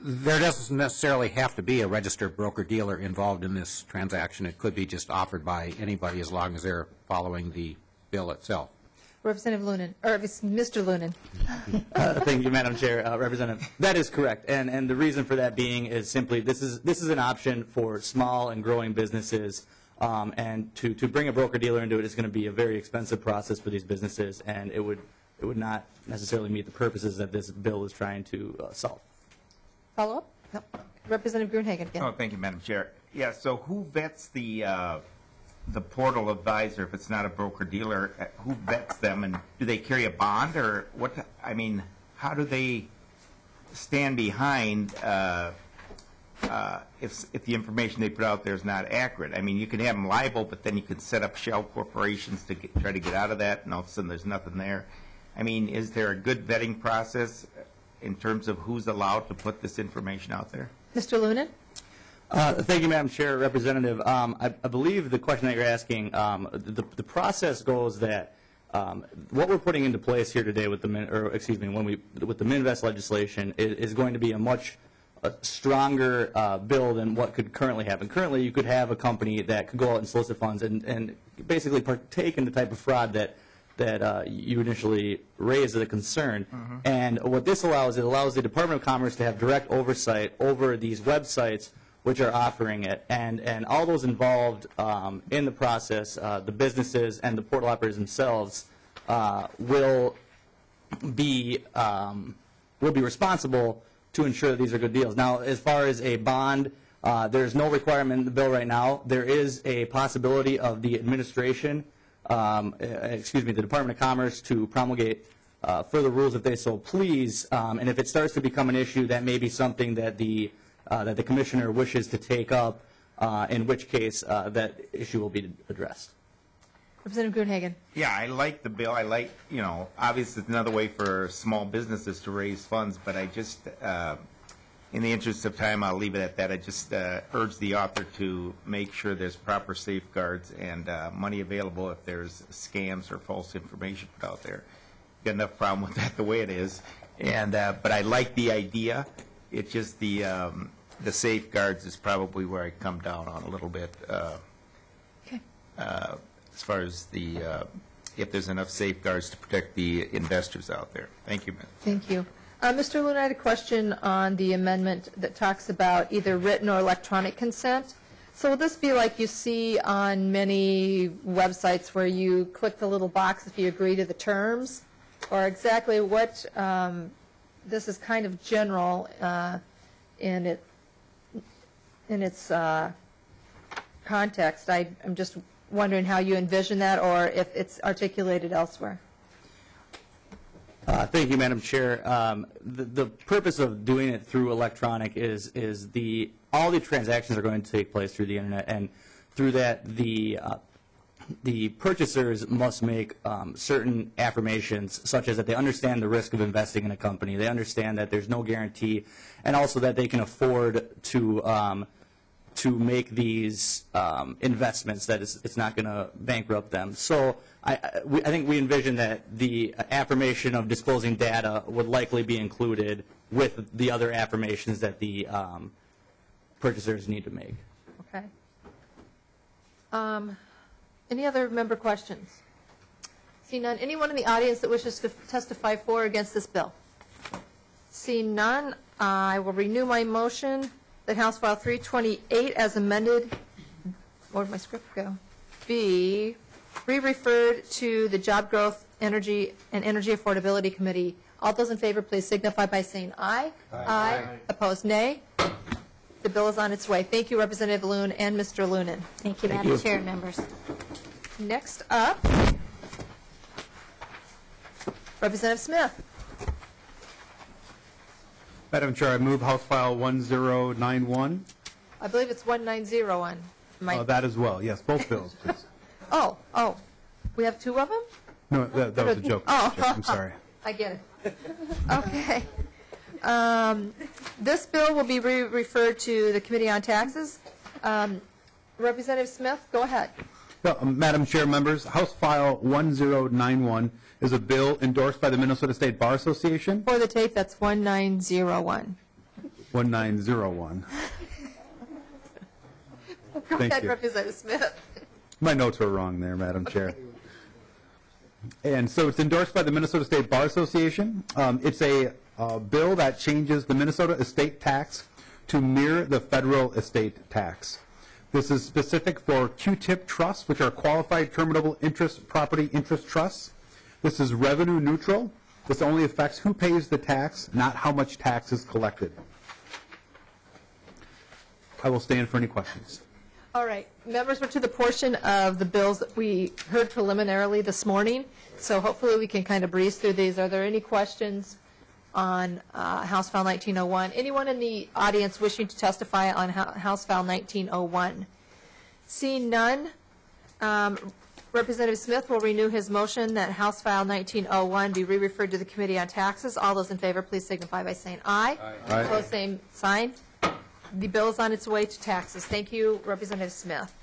there doesn't necessarily have to be a registered broker-dealer involved in this transaction. It could be just offered by anybody as long as they're following the bill itself. Representative Loonan, or Mr. Loonan. Thank you, Madam Chair. Representative, that is correct. And the reason for that being is simply this is an option for small and growing businesses. And to bring a broker-dealer into it is going to be a very expensive process for these businesses, and it would not necessarily meet the purposes that this bill is trying to solve. Follow up? No. Representative Gruenhagen again. Oh, thank you, Madam Chair. Yeah, so who vets the portal advisor if it's not a broker-dealer? Who vets them, and do they carry a bond, or what? I mean, how do they stand behind if the information they put out there is not accurate? I mean, you can have them liable, but then you could set up shell corporations to try to get out of that, and all of a sudden there's nothing there. I mean, is there a good vetting process in terms of who's allowed to put this information out there? Mr. Loonan? Thank you, Madam Chair. Representative, I believe the question that you're asking, the process goes that what we're putting into place here today with the with the Minvest legislation is going to be a much stronger bill than what could currently happen. Currently, you could have a company that could go out and solicit funds and basically partake in the type of fraud that you initially raised as a concern. Mm-hmm. And what this allows, it allows the Department of Commerce to have direct oversight over these websites which are offering it, and all those involved in the process, the businesses and the portal operators themselves will be responsible to ensure that these are good deals. Now, as far as a bond, there's no requirement in the bill right now. There is a possibility of the administration, the Department of Commerce, to promulgate further rules if they so please. And if it starts to become an issue, that may be something that the commissioner wishes to take up, in which case that issue will be addressed. Representative Gruenhagen. Yeah, I like the bill. I like, obviously it's another way for small businesses to raise funds, but I just, in the interest of time, I'll leave it at that. I just urge the author to make sure there's proper safeguards and money available if there's scams or false information put out there. Got enough problem with that the way it is, and but I like the idea. It's just the safeguards is probably where I come down on a little bit. Okay. As far as if there's enough safeguards to protect the investors out there. Thank you, ma'am. Thank you. Mr. Loon, I had a question on the amendment that talks about either written or electronic consent. So will this be like you see on many websites where you click the little box if you agree to the terms? Or exactly what, this is kind of general in its context. I'm just wondering how you envision that, or if it's articulated elsewhere. Thank you, Madam Chair. The purpose of doing it through electronic is all the transactions are going to take place through the internet, and through that the purchasers must make certain affirmations, such as that they understand the risk of investing in a company, they understand that there's no guarantee, and also that they can afford to make these investments, that it's not going to bankrupt them. So I think we envision that the affirmation of disclosing data would likely be included with the other affirmations that the purchasers need to make. Okay. Any other member questions? Seeing none. Anyone in the audience that wishes to testify for or against this bill? Seeing none, I will renew my motion that House File 328 as amended where'd my script go? Be re-referred to the Job Growth, Energy, and Energy Affordability Committee. All those in favor, please signify by saying aye. Aye. Opposed, nay. The bill is on its way. Thank you, Representative Loon and Mr. Loonan. Thank you, Madam Chair, members. Next up, Representative Smith. Madam Chair, I move House File 1091. I believe it's 1901. That as well, yes, both bills, please. Oh, we have two of them? No, that was a joke. Oh. I'm sorry. I get it. Okay. This bill will be referred to the Committee on Taxes. Representative Smith, go ahead. Madam Chair, members, House File 1091 is a bill endorsed by the Minnesota State Bar Association. For the tape, that's 1901. 1901. Go Thank ahead, you. Representative Smith. My notes were wrong there, Madam Chair. And so it's endorsed by the Minnesota State Bar Association. It's a bill that changes the Minnesota estate tax to mirror the federal estate tax. This is specific for Q-tip trusts, which are qualified terminable interest property interest trusts. This is revenue neutral. This only affects who pays the tax, not how much tax is collected. I will stand for any questions. All right. Members, we're to the portion of the bills that we heard preliminarily this morning, so hopefully we can kind of breeze through these. Are there any questions on House File 1901? Anyone in the audience wishing to testify on House File 1901? Seeing none, Representative Smith will renew his motion that House File 1901 be re-referred to the Committee on Taxes. All those in favor, please signify by saying aye. Aye. Opposed, same sign. The bill is on its way to taxes. Thank you, Representative Smith.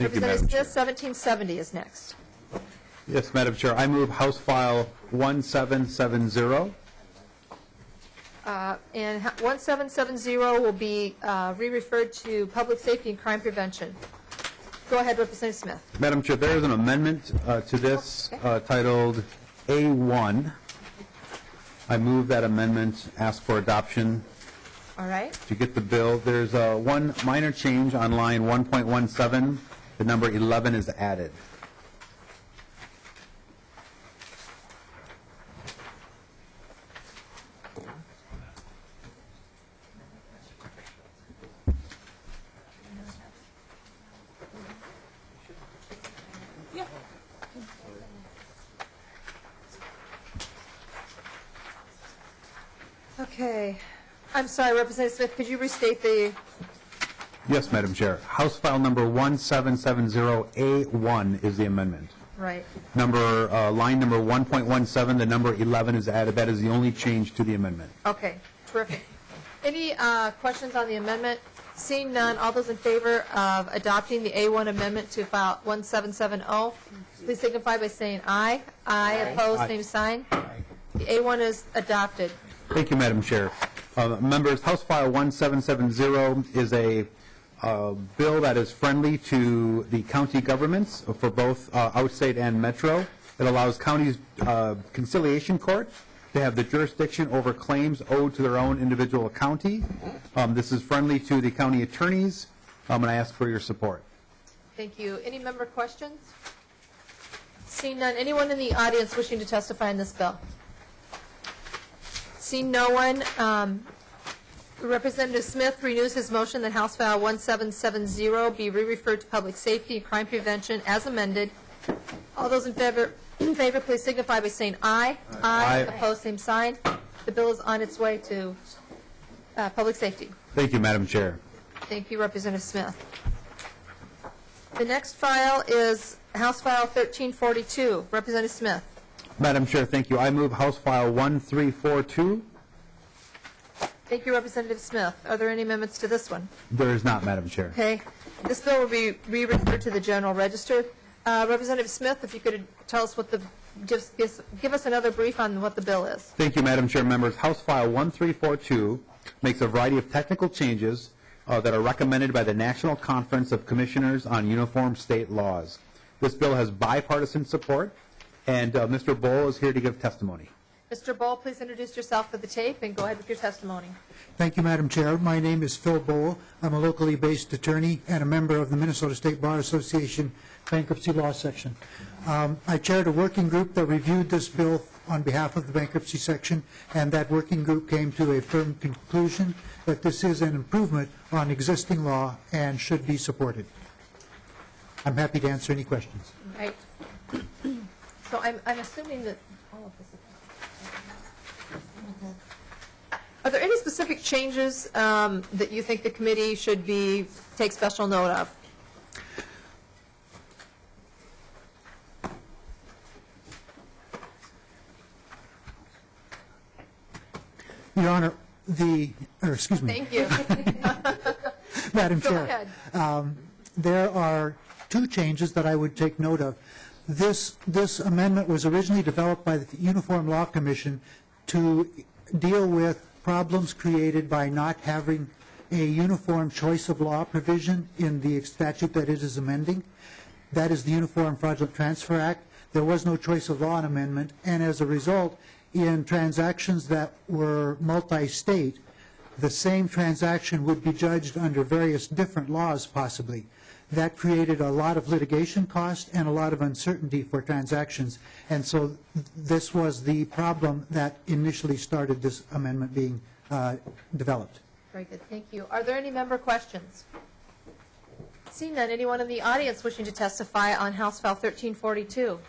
Representative Smith, 1770 is next. Yes, Madam Chair. I move House File 1770. And 1770 will be re-referred to Public Safety and Crime Prevention. Go ahead, Representative Smith. Madam Chair, there is an amendment to this titled A1. I move that amendment, ask for adoption. All right. To get the bill, there's one minor change on line 1.17. The number 11 is added. Okay. I'm sorry, Representative Smith, could you restate the... Yes, Madam Chair. House File number 1770A1 is the amendment. Right. Line number 1.17, the number 11 is added. That is the only change to the amendment. Okay, terrific. Any questions on the amendment? Seeing none, all those in favor of adopting the A1 amendment to File 1770, please signify by saying aye. Aye. Opposed, same sign. The A1 is adopted. Thank you, Madam Chair. Members, House File 1770 is a bill that is friendly to the county governments for both outstate and metro. It allows counties' conciliation court to have the jurisdiction over claims owed to their own individual county. This is friendly to the county attorneys, and I ask for your support. Thank you. Any member questions? Seeing none, anyone in the audience wishing to testify on this bill? Seeing no one, Representative Smith renews his motion that House File 1770 be re-referred to Public Safety and Crime Prevention as amended. All those in favor, please signify by saying aye. Aye. Opposed, same sign. The bill is on its way to Public Safety. Thank you, Madam Chair. Thank you, Representative Smith. The next file is House File 1342. Representative Smith. Madam Chair, thank you. I move House File 1342. Thank you, Representative Smith. Are there any amendments to this one? There is not, Madam Chair. Okay. This bill will be re-referred to the General Register. Representative Smith, if you could tell us what just give us another brief on what the bill is. Thank you, Madam Chair. Members, House File 1342 makes a variety of technical changes that are recommended by the National Conference of Commissioners on Uniform State Laws. This bill has bipartisan support, and Mr. Bohl is here to give testimony. Mr. Bowl, please introduce yourself for the tape and go ahead with your testimony. Thank you, Madam Chair. My name is Phil Bowl. I'm a locally based attorney and a member of the Minnesota State Bar Association Bankruptcy Law Section. I chaired a working group that reviewed this bill on behalf of the bankruptcy section, and that working group came to a firm conclusion that this is an improvement on existing law and should be supported. I'm happy to answer any questions. Right. So I'm assuming that all of this is... Are there any specific changes that you think the committee should take special note of? Your Honor, excuse me. Thank you. Madam Go Chair, ahead. there are two changes that I would take note of. This amendment was originally developed by the Uniform Law Commission to deal with problems created by not having a uniform choice of law provision in the statute that it is amending. That is the Uniform Fraudulent Transfer Act. There was no choice of law amendment, and as a result, in transactions that were multi-state, the same transaction would be judged under various different laws possibly. That created a lot of litigation cost and a lot of uncertainty for transactions. And so this was the problem that initially started this amendment being developed. Very good. Thank you. Are there any member questions? Seeing none, anyone in the audience wishing to testify on House File 1342?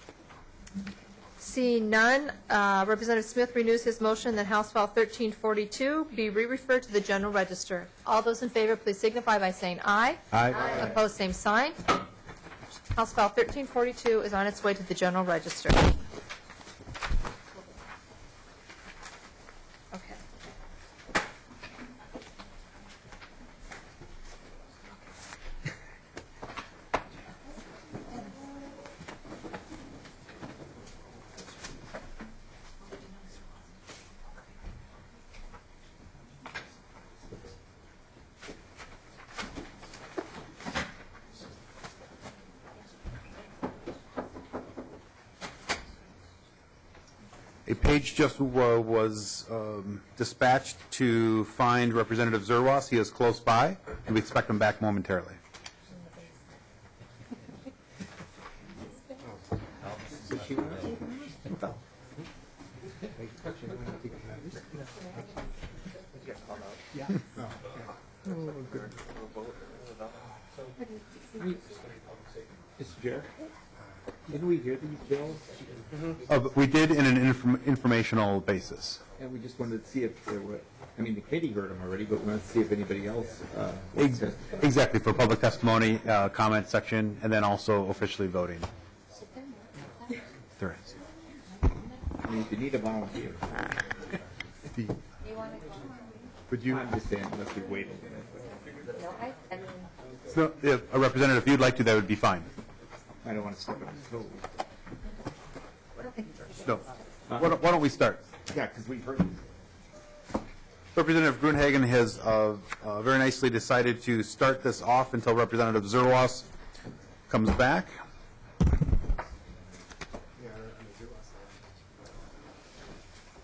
Seeing none, Representative Smith renews his motion that House File 1342 be re-referred to the General Register. All those in favor, please signify by saying aye. Aye. Opposed, same sign. House File 1342 is on its way to the General Register. Okay. A page just was dispatched to find Representative Zerwas. He is close by, and we expect him back momentarily. Mr. Chair, didn't we hear these bills? We did in an informational basis. And we just wanted to see if there were, I mean, the committee heard them already, but we wanted to see if anybody else Exactly, for public testimony, comment section, and then also officially voting. There is. I mean, if you need a volunteer. Would you? I'm just saying, unless we wait a minute. So, if a representative, if you'd like to, that would be fine. I don't want to step on his toes. No. Why don't we start? Yeah, because we've heard. Representative Grunhagen has very nicely decided to start this off until Representative Zerwas comes back.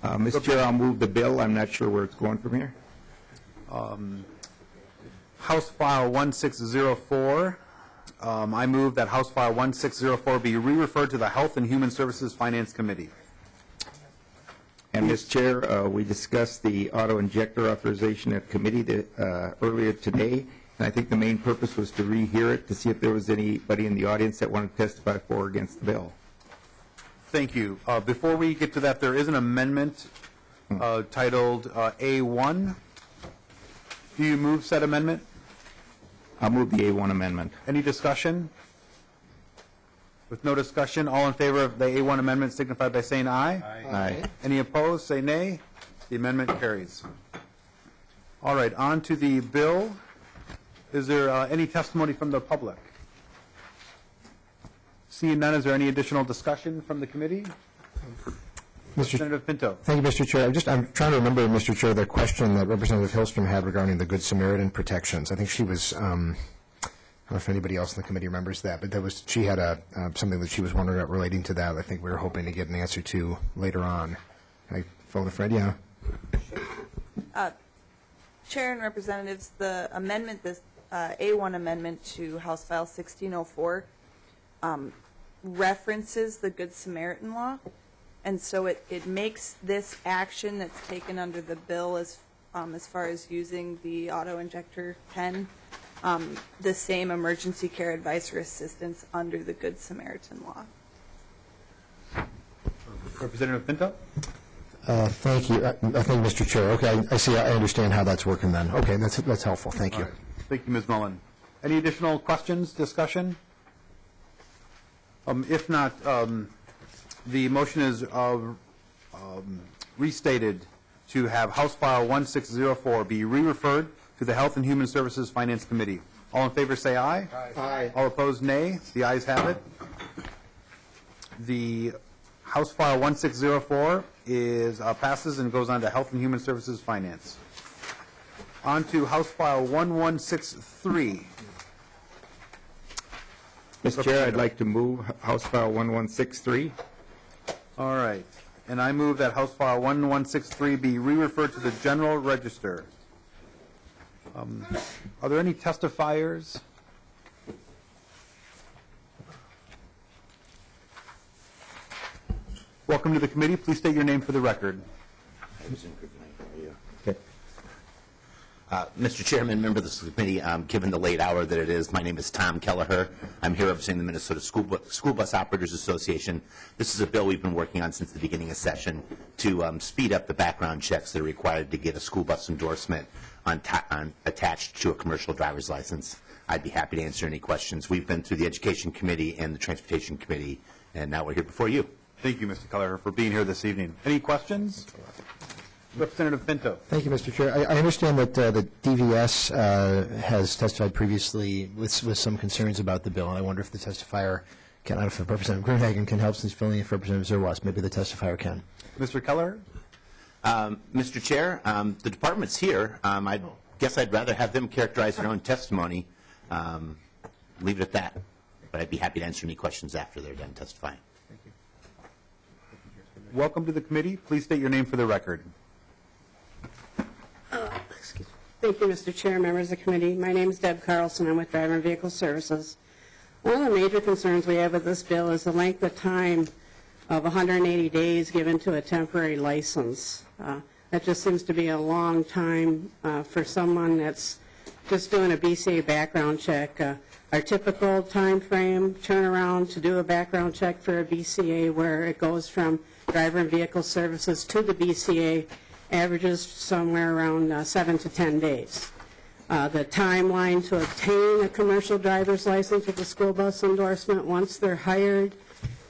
Mr. Chair, I'll move the bill. I'm not sure where it's going from here. House File 1604. I move that House File 1604 be re-referred to the Health and Human Services Finance Committee. And, Mr. Chair, we discussed the auto-injector authorization at committee earlier today, and I think the main purpose was to rehear it to see if there was anybody in the audience that wanted to testify for or against the bill. Thank you. Before we get to that, there is an amendment titled A1. Do you move said amendment? I'll move the A1 amendment. Any discussion? With no discussion, all in favor of the A1 amendment signify by saying aye. Aye. Any opposed, say nay. The amendment carries. All right, on to the bill. Is there any testimony from the public? Seeing none, is there any additional discussion from the committee? Representative Pinto. Thank you, Mr. Chair. I'm trying to remember, Mr. Chair, the question that Representative Hillstrom had regarding the Good Samaritan protections. I think she was, I don't know if anybody else in the committee remembers that, but she had something that she was wondering about relating to that. I think we were hoping to get an answer to later on. I Folder Fred, yeah. Chair and Representatives, the amendment, this A1 amendment to House File 1604 references the Good Samaritan law, and so it makes this action that's taken under the bill as far as using the auto injector pen the same emergency care advice or assistance under the Good Samaritan law. Representative Pinto? Thank you. Thank you, Mr. Chair. Okay, I see. I understand how that's working then. Okay, that's helpful. Thank you. Right. Thank you, Ms. Mullen. Any additional questions, discussion? If not, the motion is restated to have House File 1604 be re-referred to the Health and Human Services Finance Committee. All in favor say aye. Aye. All opposed nay. The ayes have it. The House File 1604 passes and goes on to Health and Human Services Finance. On to House File 1163. Mr. Chair, I'd like to move House File 1163. All right. And I move that House File 1163 be re-referred to the General Register. Are there any testifiers? Welcome to the committee. Please state your name for the record. Mr. Chairman, members of the committee, given the late hour that it is, my name is Tom Kelleher. I'm here representing the Minnesota School Bus Operators Association. This is a bill we've been working on since the beginning of session to speed up the background checks that are required to get a school bus endorsement attached to a commercial driver's license. I'd be happy to answer any questions. We've been through the Education Committee and the Transportation Committee, and now we're here before you. Thank you, Mr. Kelleher, for being here this evening. Any questions? Representative Pinto. Thank you, Mr. Chair. I understand that the DVS has testified previously with some concerns about the bill, and I wonder if the testifier can, I don't know if Representative Gruenhagen can help since filling in for Representative Zerwas. Maybe the testifier can. Mr. Kelleher? Mr. Chair, the department's here. I guess I'd rather have them characterize their own testimony. Leave it at that. But I'd be happy to answer any questions after they're done testifying. Welcome to the committee. Please state your name for the record. Thank you, Mr. Chair, members of the committee. My name is Deb Carlson. I'm with Driver and Vehicle Services. One of the major concerns we have with this bill is the length of time of 180 days given to a temporary license. That just seems to be a long time for someone that's just doing a BCA background check. Our typical time frame turnaround to do a background check for a BCA where it goes from Driver and Vehicle Services to the BCA averages somewhere around 7 to 10 days. The timeline to obtain a commercial driver's license with a school bus endorsement, once they're hired,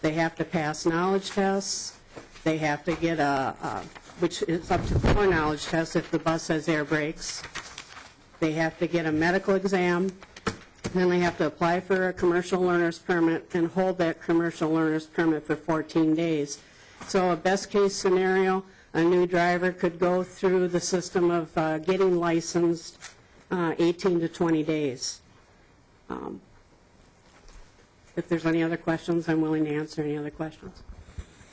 they have to pass knowledge tests. They have to get which is up to 4 knowledge tests if the bus has air brakes. They have to get a medical exam. Then they have to apply for a commercial learner's permit and hold that commercial learner's permit for 14 days. So a best case scenario, a new driver could go through the system of getting licensed 18 to 20 days. If there's any other questions, I'm willing to answer any other questions.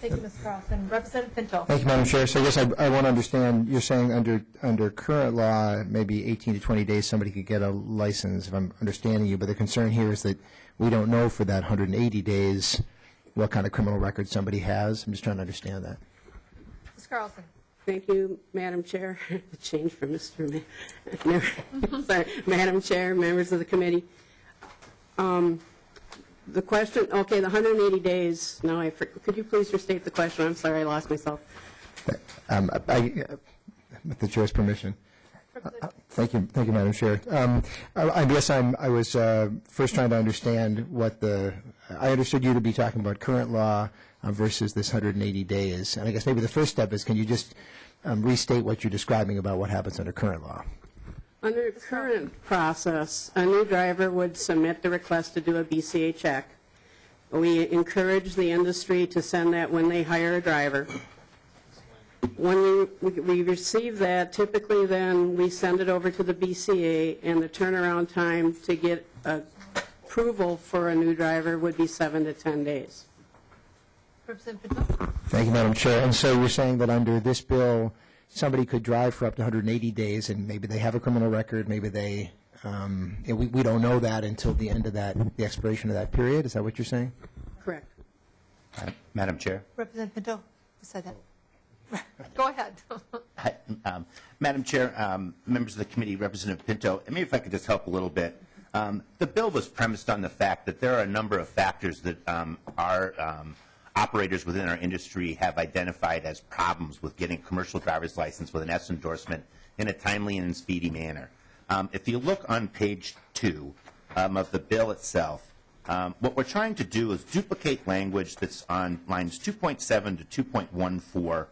Thank you, Ms. Carlson. Representative Pinto. Thank you, Madam Chair. So yes, I want to understand, you're saying under current law, maybe 18 to 20 days somebody could get a license, if I'm understanding you, but the concern here is that we don't know for that 180 days what kind of criminal record somebody has. I'm just trying to understand that. Ms. Carlson. Thank you, Madam Chair. Change for Mr. Sorry, Madam Chair, members of the committee. The question, okay, the 180 days. Now, could you please restate the question? I'm sorry, I lost myself. With the chair's permission. Thank you, Madam Chair. I guess I was first trying to understand what I understood you to be talking about current law versus this 180 days. And I guess maybe the first step is, can you just restate what you're describing about what happens under current law? Under the current process, a new driver would submit the request to do a BCA check. We encourage the industry to send that when they hire a driver. When we receive that, typically then we send it over to the BCA, and the turnaround time to get approval for a new driver would be 7 to 10 days. Representative Pinto? Thank you, Madam Chair. And so you're saying that under this bill, somebody could drive for up to 180 days, and maybe they have a criminal record, maybe they, we don't know that until the end of that, the expiration of that period? Is that what you're saying? Correct. Madam Chair. Representative Pinto, who said that? Go ahead. Hi, Madam Chair, members of the committee, Representative Pinto, maybe if I could just help a little bit. The bill was premised on the fact that there are a number of factors that our operators within our industry have identified as problems with getting commercial driver's license with an S endorsement in a timely and speedy manner. If you look on page 2 of the bill itself, what we're trying to do is duplicate language that's on lines 2.7 to 2.14,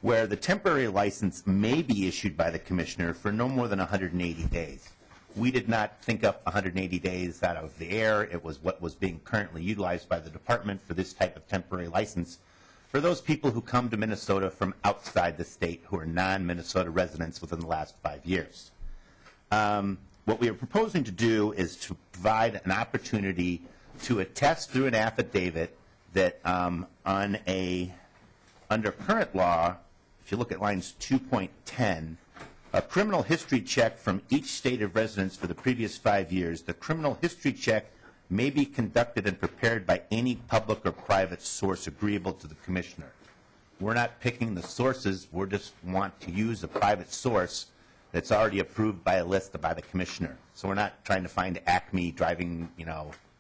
where the temporary license may be issued by the commissioner for no more than 180 days. We did not think up 180 days out of the air. It was what was being currently utilized by the department for this type of temporary license for those people who come to Minnesota from outside the state who are non-Minnesota residents within the last 5 years. What we are proposing to do is to provide an opportunity to attest through an affidavit that under current law, if you look at lines 2.10, a criminal history check from each state of residence for the previous 5 years, the criminal history check may be conducted and prepared by any public or private source agreeable to the commissioner. We're not picking the sources. We just want to use a private source that's already approved by a list by the commissioner. So we're not trying to find Acme driving,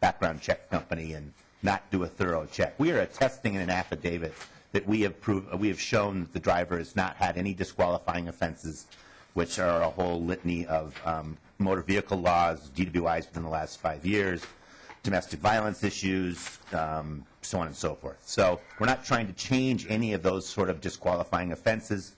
background check company and not do a thorough check. We are attesting in an affidavit that we have shown that the driver has not had any disqualifying offenses, which are a whole litany of motor vehicle laws, DWIs within the last 5 years, domestic violence issues, so on and so forth. So we're not trying to change any of those sort of disqualifying offenses.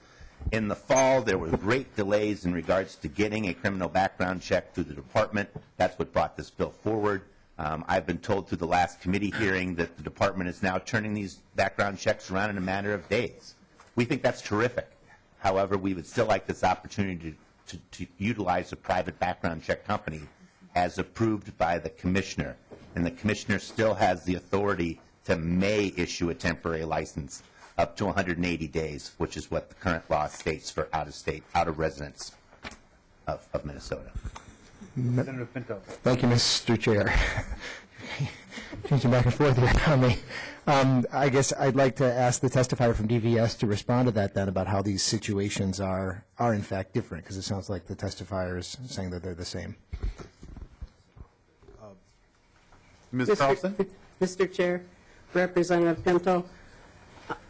In the fall, there were great delays in regards to getting a criminal background check through the department. That's what brought this bill forward. I've been told through the last committee hearing that the department is now turning these background checks around in a matter of days. We think that's terrific. However, we would still like this opportunity to utilize a private background check company as approved by the commissioner. And the commissioner still has the authority to may issue a temporary license up to 180 days, which is what the current law states for out-of-state, out-of-residence of Minnesota. Representative Pinto. Thank you, Mr. Chair. Changing back and forth here on me. I guess I'd like to ask the testifier from DVS to respond to that then about how these situations are in fact different, because it sounds like the testifier is saying that they're the same. Ms. Carlson? Mr. Chair, Representative Pinto,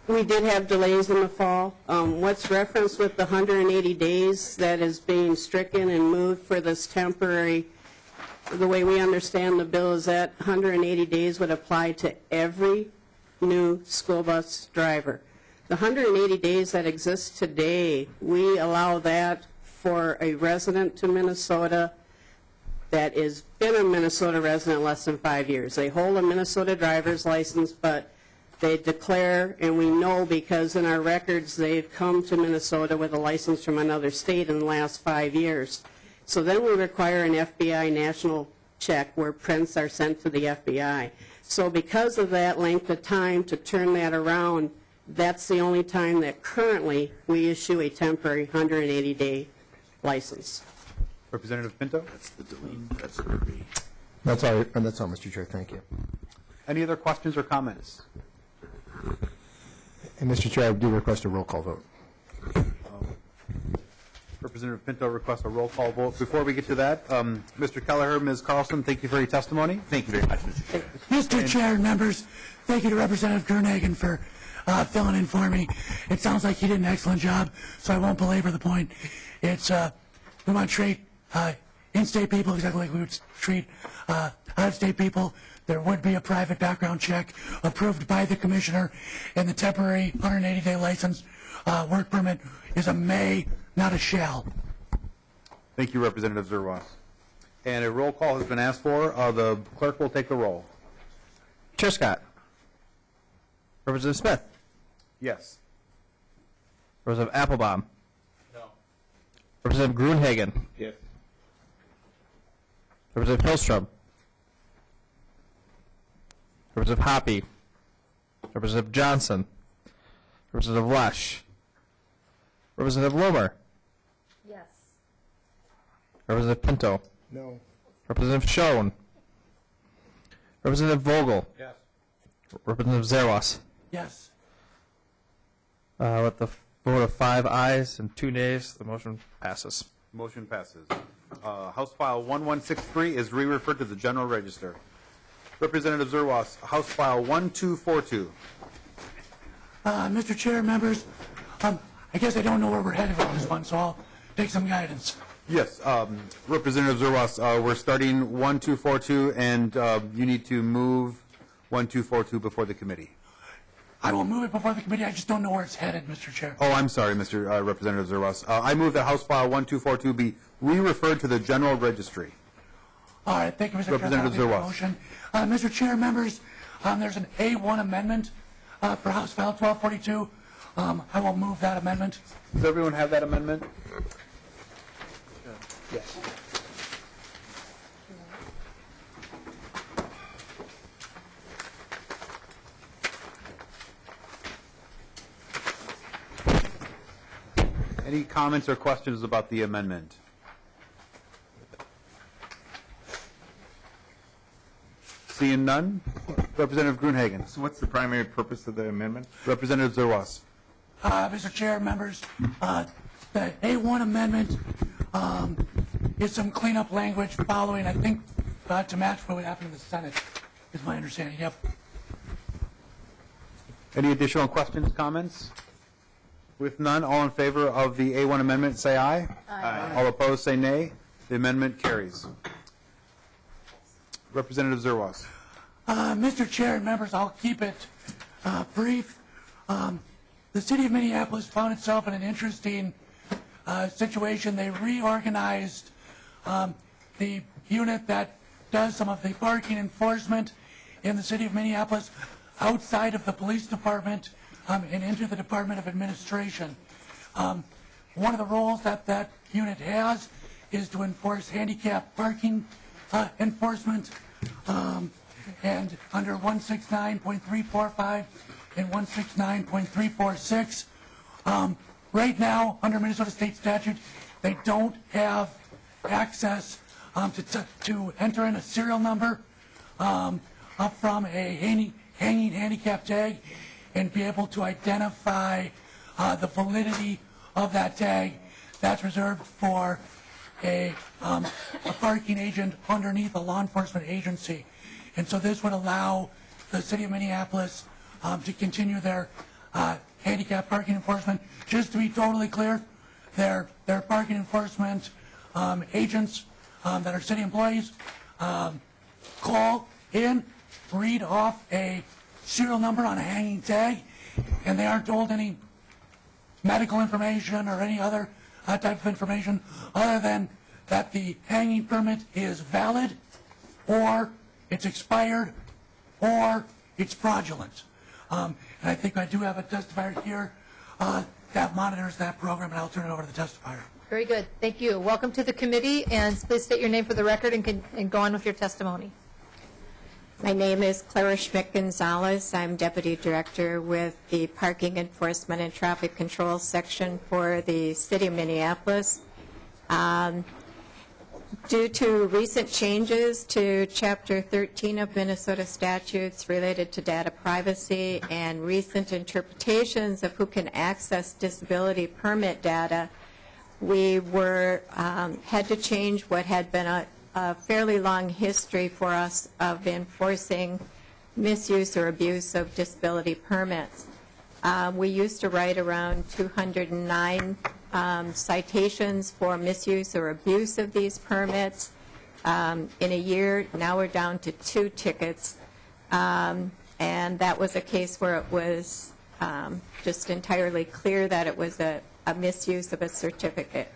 we did have delays in the fall. What's referenced with the 180 days that is being stricken and moved for this temporary, the way we understand the bill is that 180 days would apply to every new school bus driver. The 180 days that exist today, we allow that for a resident to Minnesota that has been a Minnesota resident less than 5 years. They hold a Minnesota driver's license, but they declare, and we know because in our records they've come to Minnesota with a license from another state in the last 5 years. So then we require an FBI national check where prints are sent to the FBI. So because of that length of time to turn that around, that's the only time that currently we issue a temporary 180-day license. Representative Pinto? That's the delete. That's the repeat. That's all, Mr. Chair. Thank you. Any other questions or comments? And Mr. Chair, I do request a roll call vote. Representative Pinto requests a roll call vote. Before we get to that, Mr. Kelleher, Ms. Carlson, thank you for your testimony. Thank you very much, Mr. Chair. Mr. Chair and members, thank you to Representative Kernhagen for filling in for me. It sounds like he did an excellent job, so I won't belabor the point. It's we want to treat in-state people exactly like we would treat out-of-state people. There would be a private background check approved by the commissioner, and the temporary 180-day license work permit is a may, not a shall. Thank you, Representative Zerwas. And a roll call has been asked for. The clerk will take the roll. Chair Scott. Representative Smith. Yes. Representative Applebaum. No. Representative Grunhagen. Yes. Representative Hillstrom. Representative Hoppy. Representative Johnson. Representative Lesh. Representative Lomer. Yes. Representative Pinto. No. Representative Schoen. Representative Vogel. Yes. Representative Zerwas. Yes. With the vote of 5 ayes and 2 nays, the motion passes. Motion passes. House File 1163 is re-referred to the General Register. Representative Zerwas, House File 1242. Mr. Chair, members, I guess I don't know where we're headed with this one, so I'll take some guidance. Yes, Representative Zerwas, we're starting 1242, and you need to move 1242 before the committee. I will move it before the committee. I just don't know where it's headed, Mr. Chair. Oh, I'm sorry, Mr. Representative Zerwas. I move that House File 1242 be re-referred to the General Registry. All right, thank you, Mr. Chair. Representative Zerwas. Motion. Mr. Chair, members, there's an A1 amendment for House File 1242. I will move that amendment. Does everyone have that amendment? Yes. Any comments or questions about the amendment? Seeing none, Representative Gruenhagen. So what's the primary purpose of the amendment? Representative Zerwas. Mr. Chair, members, the A1 amendment is some cleanup language following, I think, to match what happened in the Senate, is my understanding. Yep. Any additional questions, comments? With none, all in favor of the A1 amendment, say aye. Aye. All opposed, say nay. The amendment carries. Representative Zerwas. Mr. Chair and members, I'll keep it brief. The city of Minneapolis found itself in an interesting situation. They reorganized the unit that does some of the parking enforcement in the city of Minneapolis outside of the police department and into the Department of Administration. One of the roles that that unit has is to enforce handicap parking enforcement, and under 169.345 and 169.346. Right now, under Minnesota state statute, they don't have access to enter in a serial number from a hanging handicap tag and be able to identify the validity of that tag. That's reserved for a parking agent underneath a law enforcement agency. And so this would allow the city of Minneapolis to continue their handicap parking enforcement. Just to be totally clear, their parking enforcement agents that are city employees call in, read off a serial number on a hanging tag, and they aren't told any medical information or any other type of information other than that the hanging permit is valid, or it's expired, or it's fraudulent. And I think I do have a testifier here that monitors that program, and I'll turn it over to the testifier. Very good. Thank you. Welcome to the committee, and please state your name for the record and go on with your testimony. My name is Clara Schmidt-Gonzalez. I'm Deputy Director with the Parking Enforcement and Traffic Control Section for the City of Minneapolis. Due to recent changes to Chapter 13 of Minnesota statutes related to data privacy and recent interpretations of who can access disability permit data, we had to change what had been a fairly long history for us of enforcing misuse or abuse of disability permits. We used to write around 209 citations for misuse or abuse of these permits. In a year, now we're down to 2 tickets, and that was a case where it was just entirely clear that it was a misuse of a certificate.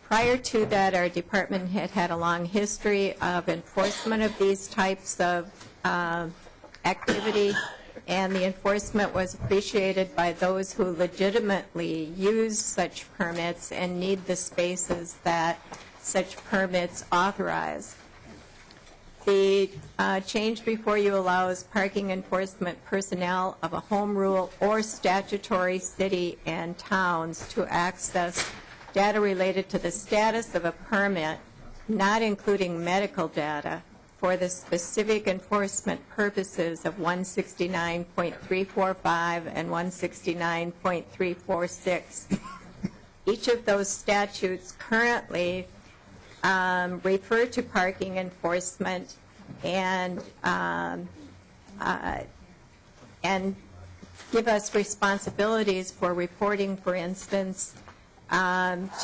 Prior to that, our department had had a long history of enforcement of these types of activity, and the enforcement was appreciated by those who legitimately use such permits and need the spaces that such permits authorize. The change before you allows parking enforcement personnel of a home rule or statutory city and towns to access data related to the status of a permit, not including medical data, for the specific enforcement purposes of 169.345 and 169.346. Each of those statutes currently refer to parking enforcement and give us responsibilities for reporting, for instance,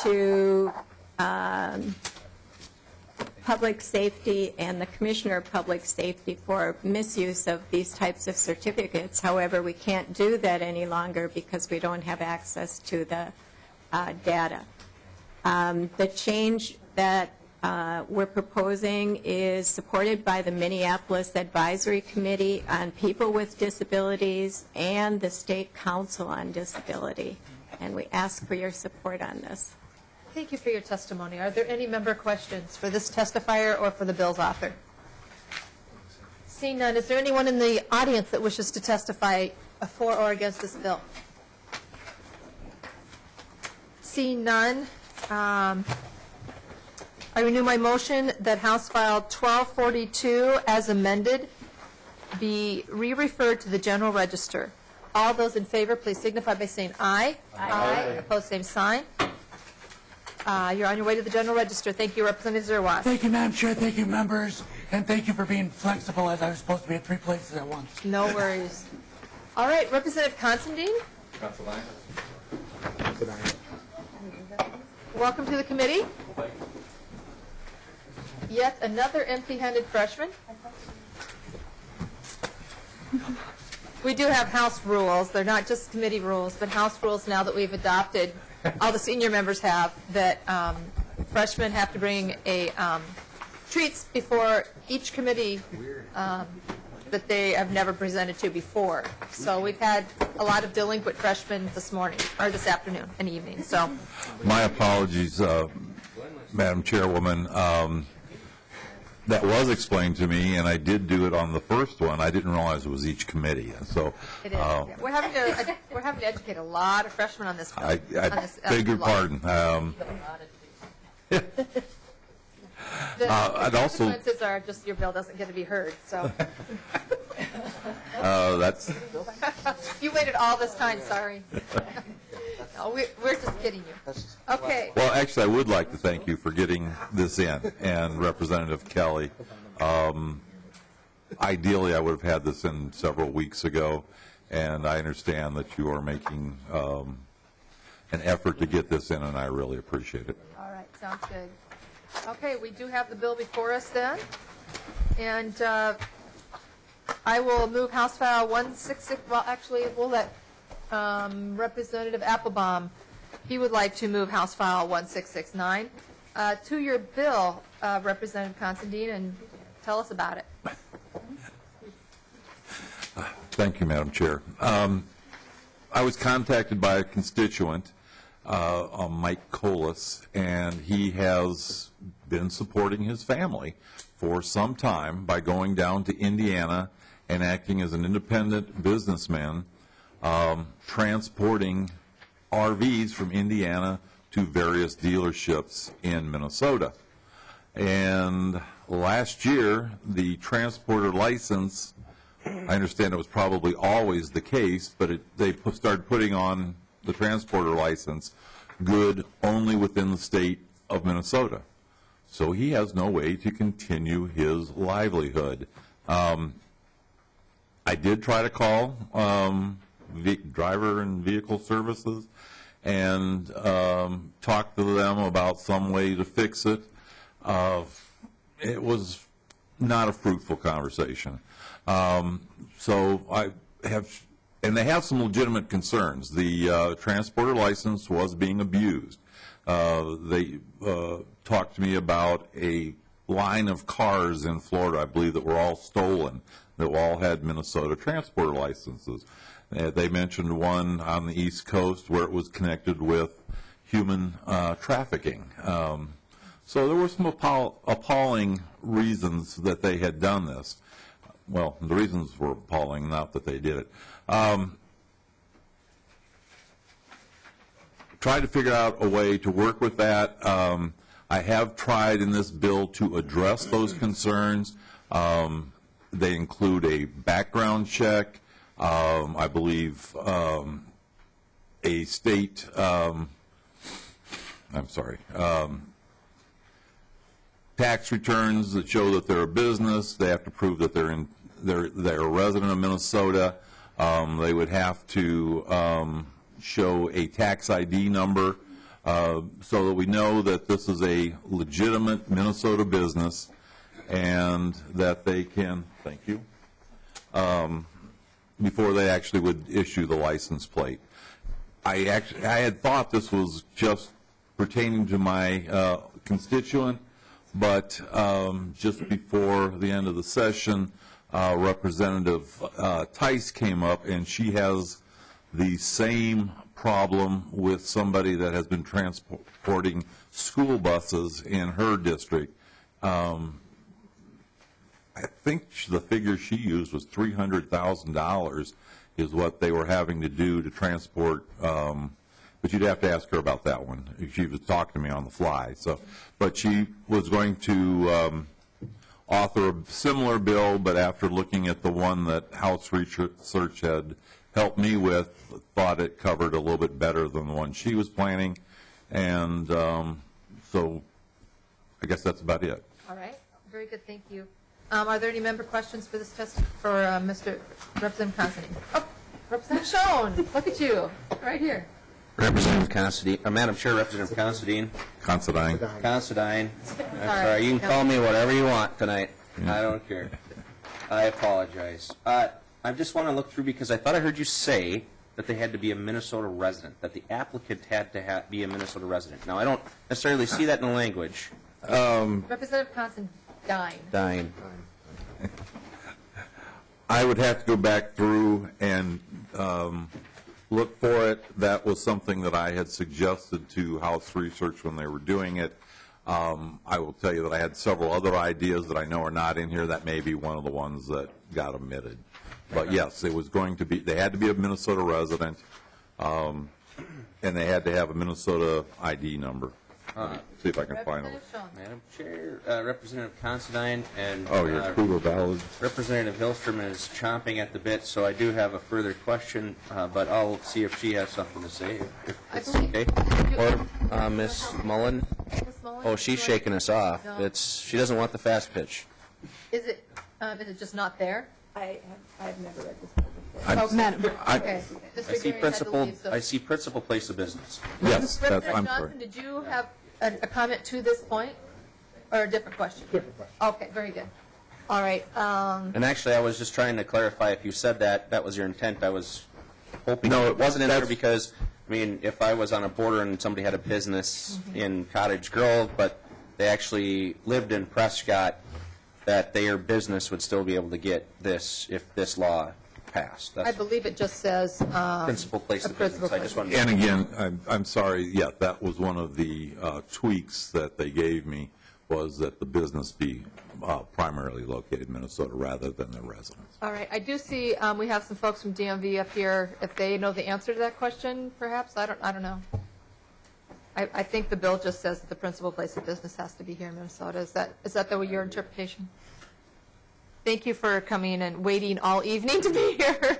to public safety and the Commissioner of Public Safety for misuse of these types of certificates. However, we can't do that any longer because we don't have access to the data. The change that we're proposing is supported by the Minneapolis Advisory Committee on People with Disabilities and the State Council on Disability, and we ask for your support on this. Thank you for your testimony. Are there any member questions for this testifier or for the bill's author? Seeing none, is there anyone in the audience that wishes to testify for or against this bill? Seeing none, I renew my motion that House File 1242 as amended be re-referred to the General Register. All those in favor, please signify by saying aye. Aye. Opposed, same sign. You're on your way to the General Register. Thank you, Representative Zerwas. Thank you, Madam Chair. Thank you, members. And thank you for being flexible, as I was supposed to be at 3 places at once. No worries. All right, Representative Considine. Welcome to the committee. Yet another empty-handed freshman. We do have House rules. They're not just committee rules, but House rules now that we've adopted. All the senior members have, that freshmen have to bring a treats before each committee that they have never presented to before. So we've had a lot of delinquent freshmen this morning, or this afternoon and evening. So my apologies, Madam Chairwoman. That was explained to me, and I did do it on the first one. I didn't realize it was each committee. So it is. Yeah. We're having to educate a lot of freshmen on this bill. I beg your pardon. The also, consequences are just your bill doesn't get to be heard. So that's. You waited all this time. Sorry. No, we're just kidding you. Okay. Well, actually, I would like to thank you for getting this in, and Representative Kelly. Ideally, I would have had this in several weeks ago, and I understand that you are making an effort to get this in, and I really appreciate it. All right, sounds good. Okay, we do have the bill before us then, and I will move House File 166. Well, actually, we'll let Representative Applebaum, he would like to move House File 1669 to your bill, Representative Considine, and tell us about it. Thank you, Madam Chair. I was contacted by a constituent, Mike Colas, and he has been supporting his family for some time by going down to Indiana and acting as an independent businessman, transporting RVs from Indiana to various dealerships in Minnesota. And last year, the transporter license, I understand it was probably always the case, but they started putting on the transporter license good only within the state of Minnesota. So he has no way to continue his livelihood. I did try to call driver and vehicle services and talk to them about some way to fix it. It was not a fruitful conversation. So I have, and they have some legitimate concerns. The transporter license was being abused. They talked to me about a line of cars in Florida, I believe, that were all stolen, that all had Minnesota transporter licenses. They mentioned one on the East Coast where it was connected with human trafficking. So there were some appalling reasons that they had done this. Well, the reasons were appalling, not that they did it. Tried to figure out a way to work with that. I have tried in this bill to address those concerns. They include a background check, I believe a state, tax returns that show that they're a business. They have to prove that they're a resident of Minnesota. They would have to show a tax ID number so that we know that this is a legitimate Minnesota business and that they can, thank you, before they actually would issue the license plate. I had thought this was just pertaining to my constituent, but just before the end of the session, Representative Tice came up, and she has the same problem with somebody that has been transporting school buses in her district. I think the figure she used was $300,000 is what they were having to do to transport, but you'd have to ask her about that one. She was talking to me on the fly. So, but she was going to author a similar bill, but after looking at the one that House Research had helped me with, thought it covered a little bit better than the one she was planning, and so I guess that's about it. All right. Very good. Thank you. Are there any member questions for this test for Mr. Representative Considine? Oh, Representative Schoen, look at you, right here. Representative Considine, Madam Chair, Representative Considine. Considine. Considine. I'm sorry. You can call me whatever you want tonight. I don't care. I apologize. I just want to look through because I thought I heard you say that they had to be a Minnesota resident, that the applicant had to be a Minnesota resident. Now, I don't necessarily see that in the language. Representative Considine. Dine. I would have to go back through and look for it. That was something that I had suggested to House Research when they were doing it. I will tell you that I had several other ideas that I know are not in here. That may be one of the ones that got omitted. But yes, it was going to be, they had to be a Minnesota resident, and they had to have a Minnesota ID number. See if I can find it. Madam Chair, Representative Considine and Representative Hillstrom is chomping at the bit, so I do have a further question, but I'll see if she has something to say, if it's okay. Or Ms. Mullen? Oh, she's shaking us off. No. She doesn't want the fast pitch. Is it just not there? I've never read this before. Oh, Madam. Okay. I see principal place of business. Yes, that's, I'm Representative sorry. Johnson, did you have a comment to this point, or a different question? Different question. Okay, very good. All right. And actually, I was just trying to clarify if you said that was your intent. I was hoping it wasn't in there because, I mean, if I was on a border and somebody had a business in Cottage Grove, but they actually lived in Prescott, that their business would still be able to get this if this law passed. I believe it just says principal place of business. I just wanted to And again, I'm sorry, yeah, that was one of the tweaks that they gave me, was that the business be primarily located in Minnesota rather than their residence. All right. I do see we have some folks from DMV up here. If they know the answer to that question, perhaps. I don't know. I think the bill just says that the principal place of business has to be here in Minnesota. Is that your interpretation? Thank you for coming and waiting all evening to be here.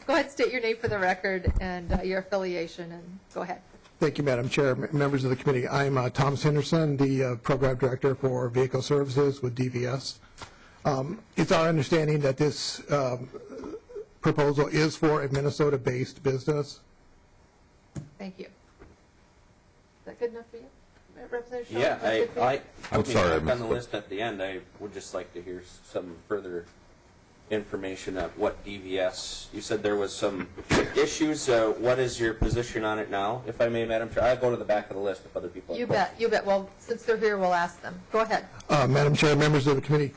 Go ahead, state your name for the record and your affiliation, and go ahead. Thank you, Madam Chair, members of the committee. I'm Thomas Henderson, the Program Director for Vehicle Services with DVS. It's our understanding that this proposal is for a Minnesota-based business. Thank you. Is that good enough for you, Representative Shaw? Yeah, I'm sorry. On the list at the end, I would just like to hear some further information of what DVS. You said there was some issues. What is your position on it now, if I may, Madam Chair? I'll go to the back of the list if other people have questions. You bet. Well, since they're here, we'll ask them. Go ahead. Madam Chair, members of the committee,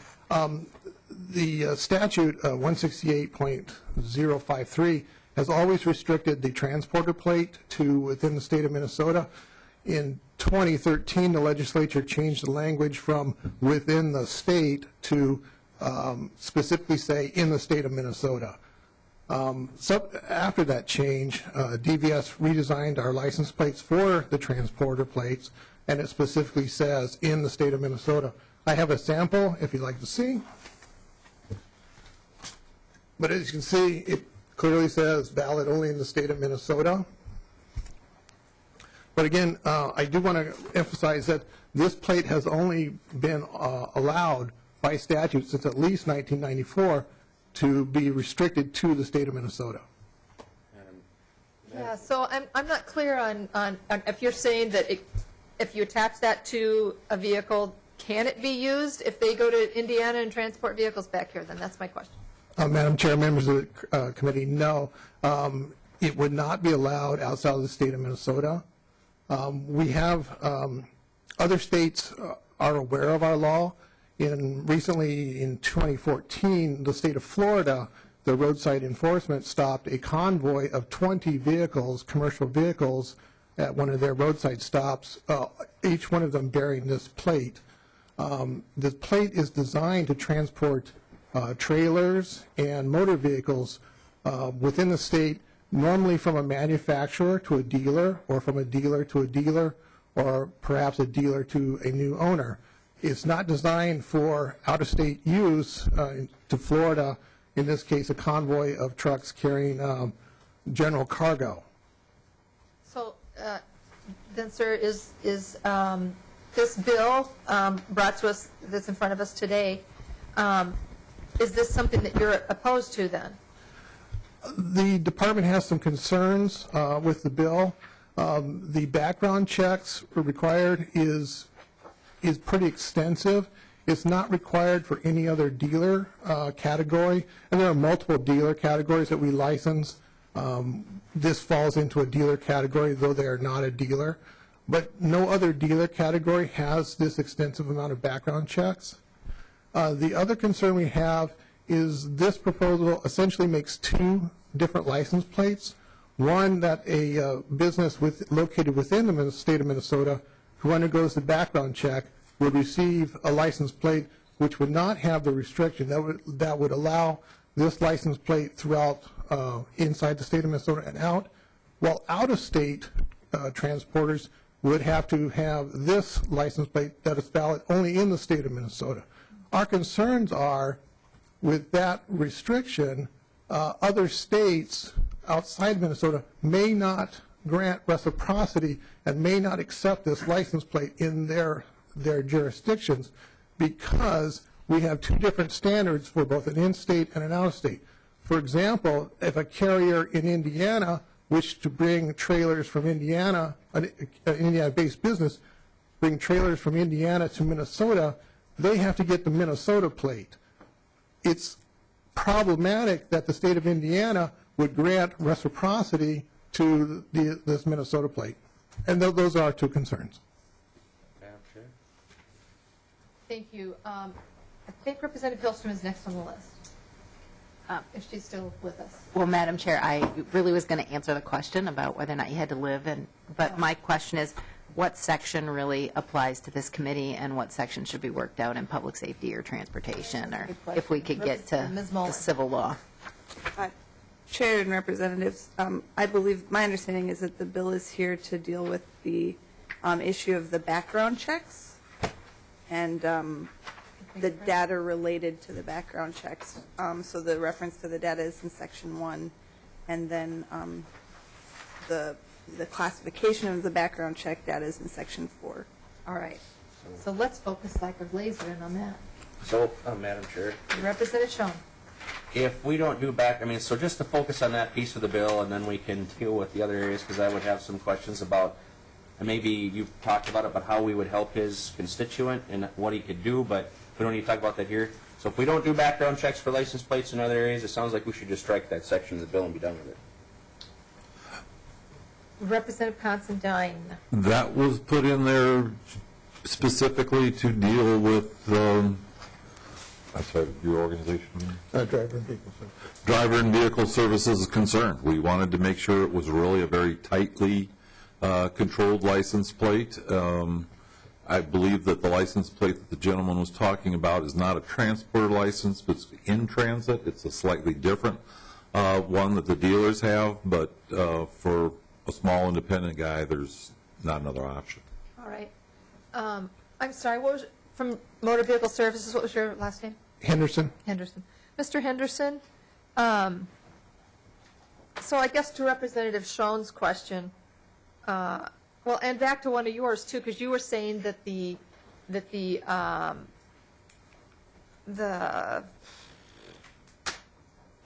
the statute 168.053 has always restricted the transporter plate to within the state of Minnesota. In 2013, the legislature changed the language from within the state to specifically say in the state of Minnesota. So after that change, DVS redesigned our license plates for the transporter plates, and it specifically says in the state of Minnesota. I have a sample if you'd like to see. But as you can see, it clearly says valid only in the state of Minnesota. But again, I do want to emphasize that this plate has only been allowed by statute since at least 1994 to be restricted to the state of Minnesota. Yeah, so I'm not clear on if you're saying that if you attach that to a vehicle, can it be used if they go to Indiana and transport vehicles back here? Then that's my question. Madam Chair, members of the committee, no. It would not be allowed outside of the state of Minnesota. We have other states are aware of our law. Recently in 2014, the state of Florida, the roadside enforcement stopped a convoy of 20 vehicles, commercial vehicles, at one of their roadside stops, each one of them bearing this plate. The plate is designed to transport trailers and motor vehicles within the state, normally from a manufacturer to a dealer, or from a dealer to a dealer, or perhaps a dealer to a new owner. It's not designed for out-of-state use to Florida, in this case a convoy of trucks carrying general cargo. So then, sir, is this bill brought to us, that's in front of us today, is this something that you're opposed to then? The department has some concerns with the bill. The background checks required is pretty extensive. It's not required for any other dealer category, and there are multiple dealer categories that we license. This falls into a dealer category, though they are not a dealer. But no other dealer category has this extensive amount of background checks. The other concern we have is this proposal essentially makes two different license plates. One that a business located within the state of Minnesota who undergoes the background check would receive a license plate which would not have the restriction that would allow this license plate throughout inside the state of Minnesota and out, while out-of-state transporters would have to have this license plate that is valid only in the state of Minnesota. Our concerns are with that restriction, other states outside Minnesota may not grant reciprocity and may not accept this license plate in their jurisdictions because we have two different standards for both an in-state and an out-of-state. For example, if a carrier in Indiana wished to bring trailers from Indiana, an Indiana-based business, bring trailers from Indiana to Minnesota, they have to get the Minnesota plate. It's problematic that the state of Indiana would grant reciprocity to this Minnesota plate. And those are our two concerns. Thank you. I think Representative Hillstrom is next on the list, if she's still with us. Well, Madam Chair, I really was going to answer the question about whether or not you had to live in, but my question is, what section really applies to this committee and what section should be worked out in public safety or transportation, or if we could get to the civil law? Chair and Representatives, I believe, my understanding is that the bill is here to deal with the issue of the background checks and the data related to the background checks. So the reference to the data is in Section 1, and then the classification of the background check data is in Section 4. All right. So let's focus like a laser in on that. So, Madam Chair, Representative Schoen. if we don't do so just to focus on that piece of the bill, and then we can deal with the other areas, because I would have some questions about, and maybe you've talked about it, but how we would help his constituent and what he could do, but we don't need to talk about that here. So if we don't do background checks for license plates in other areas, it sounds like we should just strike that section of the bill and be done with it. Representative Considine. That was put in there specifically to deal with, I'm sorry, your organization? Driver and Vehicle Services. Driver and Vehicle Services is concerned. We wanted to make sure it was really a very tightly controlled license plate. I believe that the license plate that the gentleman was talking about is not a transporter license, but it's in transit. It's a slightly different one that the dealers have, but for a small independent guy, there's not another option. All right. I'm sorry, what was, from Motor Vehicle Services, what was your last name? Henderson. Henderson. Mr. Henderson, so I guess to Representative Schoen's question, well, and back to one of yours too, because you were saying that the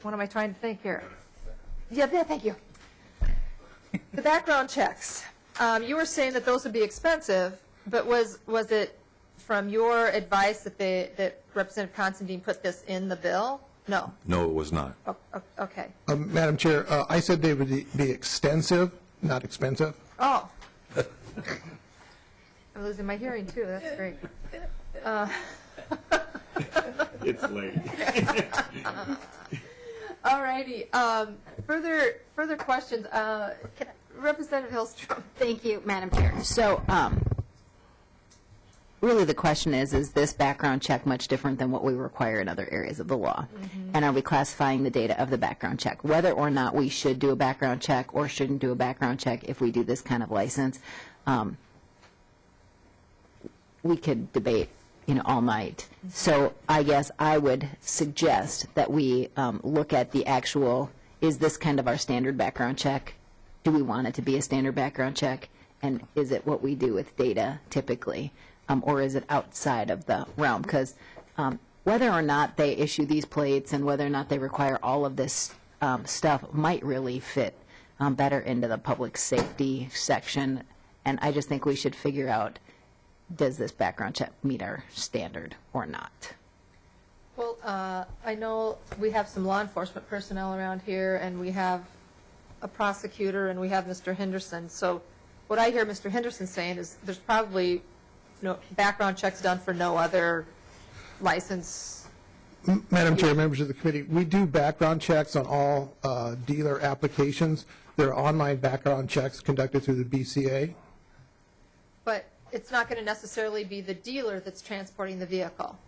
what am I trying to think here? Yeah, thank you. The background checks. You were saying that those would be expensive, but was it from your advice that Representative Considine put this in the bill? No. No, it was not. Oh, okay. Madam Chair, I said they would be extensive, not expensive. Oh. I'm losing my hearing too. That's great. It's late. All righty. Further questions. Representative Hillstrom. Thank you, Madam Chair. So, really the question is this background check much different than what we require in other areas of the law? Mm-hmm. And are we classifying the data of the background check? Whether or not we should do a background check or shouldn't do a background check if we do this kind of license, we could debate, all night. Mm-hmm. So I guess I would suggest that we look at the actual, is this kind of our standard background check? Do we want it to be a standard background check? And is it what we do with data typically? Or is it outside of the realm? Because whether or not they issue these plates and whether or not they require all of this stuff might really fit better into the public safety section. And I just think we should figure out, does this background check meet our standard or not? Well, I know we have some law enforcement personnel around here, and we have a prosecutor, and we have Mr. Henderson. So what I hear Mr. Henderson saying is there's probably no background checks done for no other license. Madam Chair, members of the committee, we do background checks on all dealer applications. There are online background checks conducted through the BCA. But it's not going to necessarily be the dealer that's transporting the vehicle.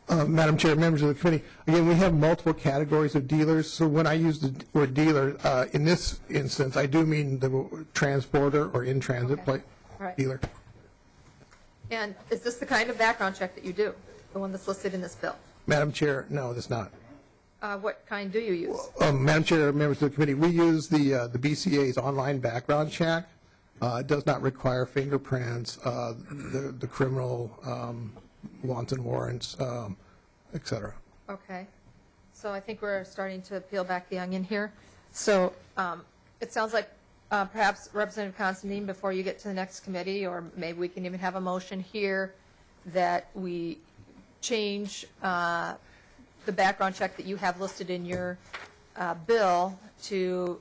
Madam Chair, members of the committee, again, we have multiple categories of dealers. So when I use the word dealer, in this instance, I do mean the transporter or in-transit plate dealer. And is this the kind of background check that you do, the one that's listed in this bill? Madam Chair, no, it's not. What kind do you use? Madam Chair, members of the committee, we use the BCA's online background check. It does not require fingerprints, the criminal wants and warrants, et cetera. Okay. So I think we're starting to peel back the onion here. So it sounds like perhaps Representative Considine, before you get to the next committee, or maybe we can even have a motion here that we change the background check that you have listed in your bill to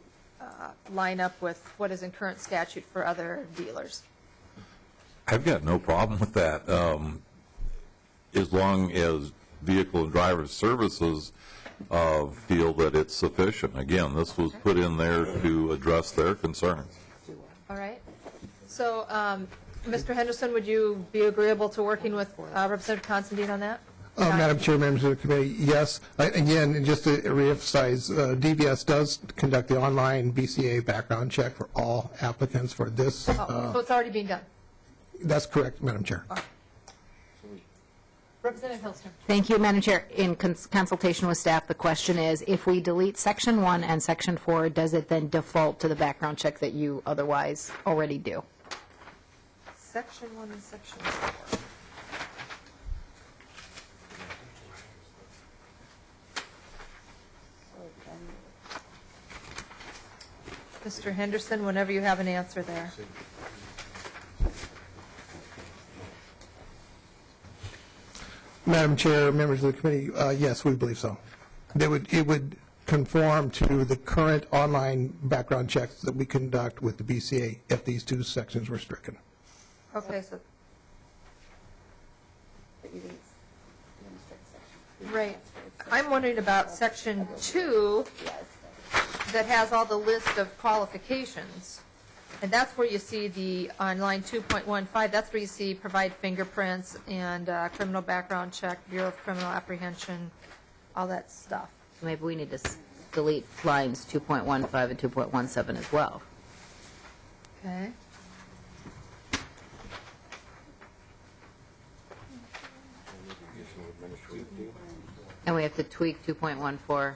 line up with what is in current statute for other dealers. I've got no problem with that, as long as Vehicle and Driver Services feel that it's sufficient. Again, this was put in there to address their concerns. All right. So, Mr. Henderson, would you be agreeable to working with Representative Considine on that? Madam Chair, members of the committee, yes. Again, just to reemphasize, DVS does conduct the online BCA background check for all applicants for this. So it's already being done? That's correct, Madam Chair. Representative Hillstrom. Thank you, Madam Chair. In consultation with staff, the question is, if we delete Section 1 and Section 4, does it then default to the background check that you otherwise already do? Section 1 and Section 4. Mr. Henderson, whenever you have an answer there. Madam Chair, members of the committee, yes, we believe so. It would conform to the current online background checks that we conduct with the BCA if these two sections were stricken. Okay, so. Right. I'm wondering about Section 2 that has all the list of qualifications. And that's where you see the, on line 2.15, that's where you see provide fingerprints and criminal background check, Bureau of Criminal Apprehension, all that stuff. Maybe we need to delete lines 2.15 and 2.17 as well. Okay. And we have to tweak 2.14.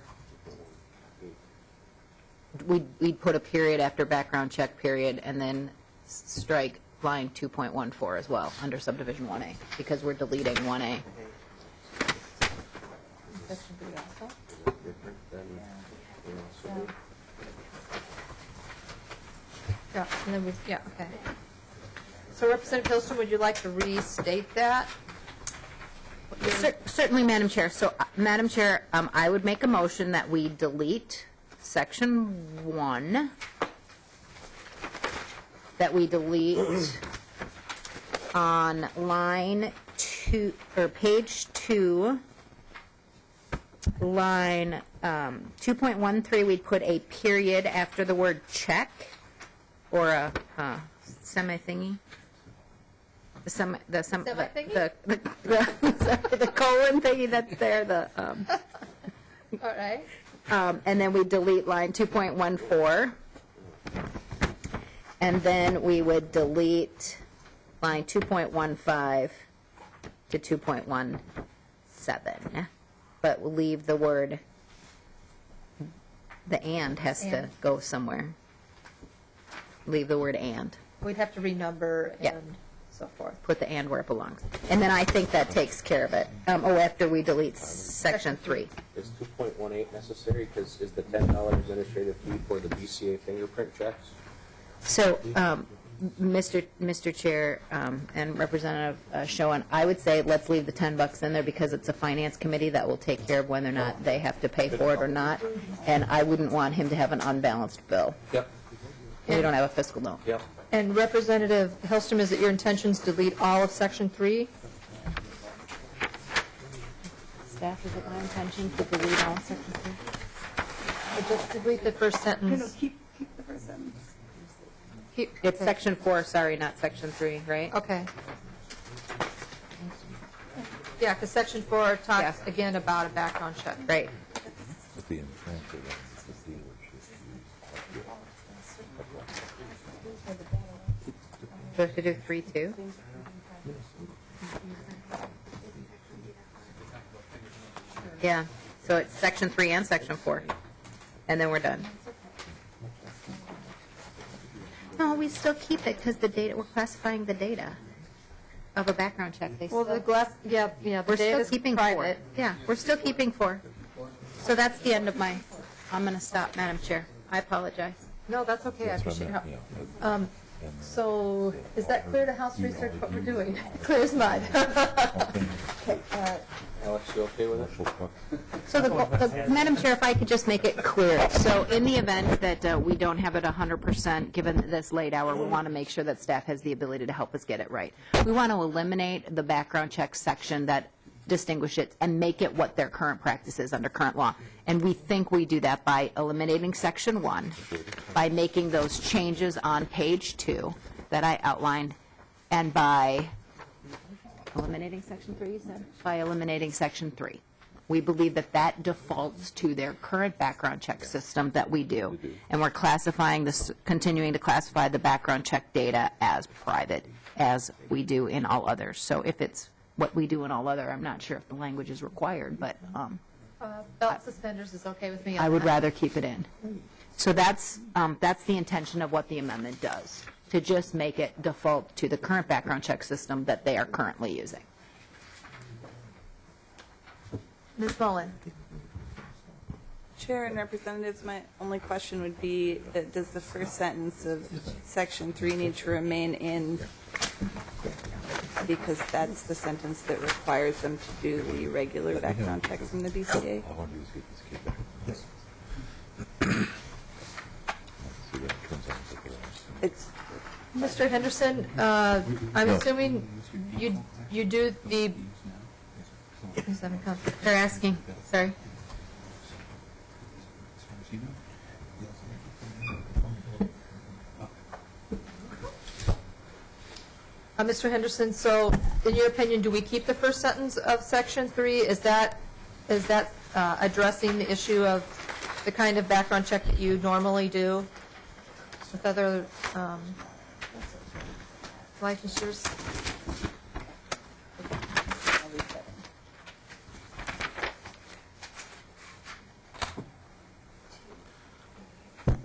We'd put a period after background check period and then strike line 2.14 as well under subdivision 1A because we're deleting 1A. Yeah, and then yeah, okay. So Representative Hilston, would you like to restate that? Certainly, Madam Chair. So, Madam Chair, I would make a motion that we delete Section 1, that we delete on line 2, or page 2, line 2.13, we'd put a period after the word check, or a semi-thingy. The colon thingy that's there, All right. and then we delete line 2.14, and then we would delete line 2.15 to 2.17, but we'll leave the word, the and has to go somewhere. Leave the word and. We'd have to renumber Yeah. and so forth. Put the and where it belongs. And then I think that takes care of it. After we delete Section 3. Is 2.18 necessary? Because is the $10 administrative fee for the BCA fingerprint checks? So, Mr. Chair and Representative Schoen, I would say let's leave the $10 in there because it's a finance committee that will take care of whether or not they have to pay for it or not. And I wouldn't want him to have an unbalanced bill. Yep. We don't have a fiscal note. Yep. And Representative Hilston, is it your intentions to delete all of Section 3? Staff, is it my intention to delete all Section 3? Or just delete the first sentence? No, keep the first sentence. It's Section 4, sorry, not Section 3, right? Okay. Yeah, because Section 4 talks Yes. again about a background check. Right. Do we have to do 3 too? Yeah, so it's Section 3 and Section 4, and then we're done. No, we still keep it because the data, we're classifying the data of a background check. Well, the glass, yeah, the We're data still is keeping 4. private. Yeah, we're still keeping 4. So that's the end of my, I'm going to stop, Madam Chair. I apologize. No, that's okay, I appreciate it. So, is that clear to House Research what we're doing? Clear as mud. Okay, Alex, you okay with it? So, Madam Chair, if I could just make it clear. So, in the event that we don't have it 100%, given this late hour, we want to make sure that staff has the ability to help us get it right. We want to eliminate the background check section that distinguish it and make it what their current practice is under current law. And we think we do that by eliminating Section 1, by making those changes on page 2 that I outlined, and by eliminating Section 3, you said? By eliminating Section 3. We believe that that defaults to their current background check system that we do, and we're classifying this, continuing to classify the background check data as private, as we do in all others. So if it's what we do in all other, I'm not sure if the language is required, but belt suspenders is okay with me. I would rather keep it in. So that's the intention of what the amendment does, to just make it default to the current background check system that they are currently using. Ms. Mullen? Chair and representatives, my only question would be, does the first sentence of Section 3 need to remain in, because that's the sentence that requires them to do the regular background checks from the BCA? It's Mr. Henderson, I'm assuming you do the, they're asking, sorry. Mr. Henderson, so in your opinion, do we keep the first sentence of Section 3? Is that addressing the issue of the kind of background check that you normally do with other licensures?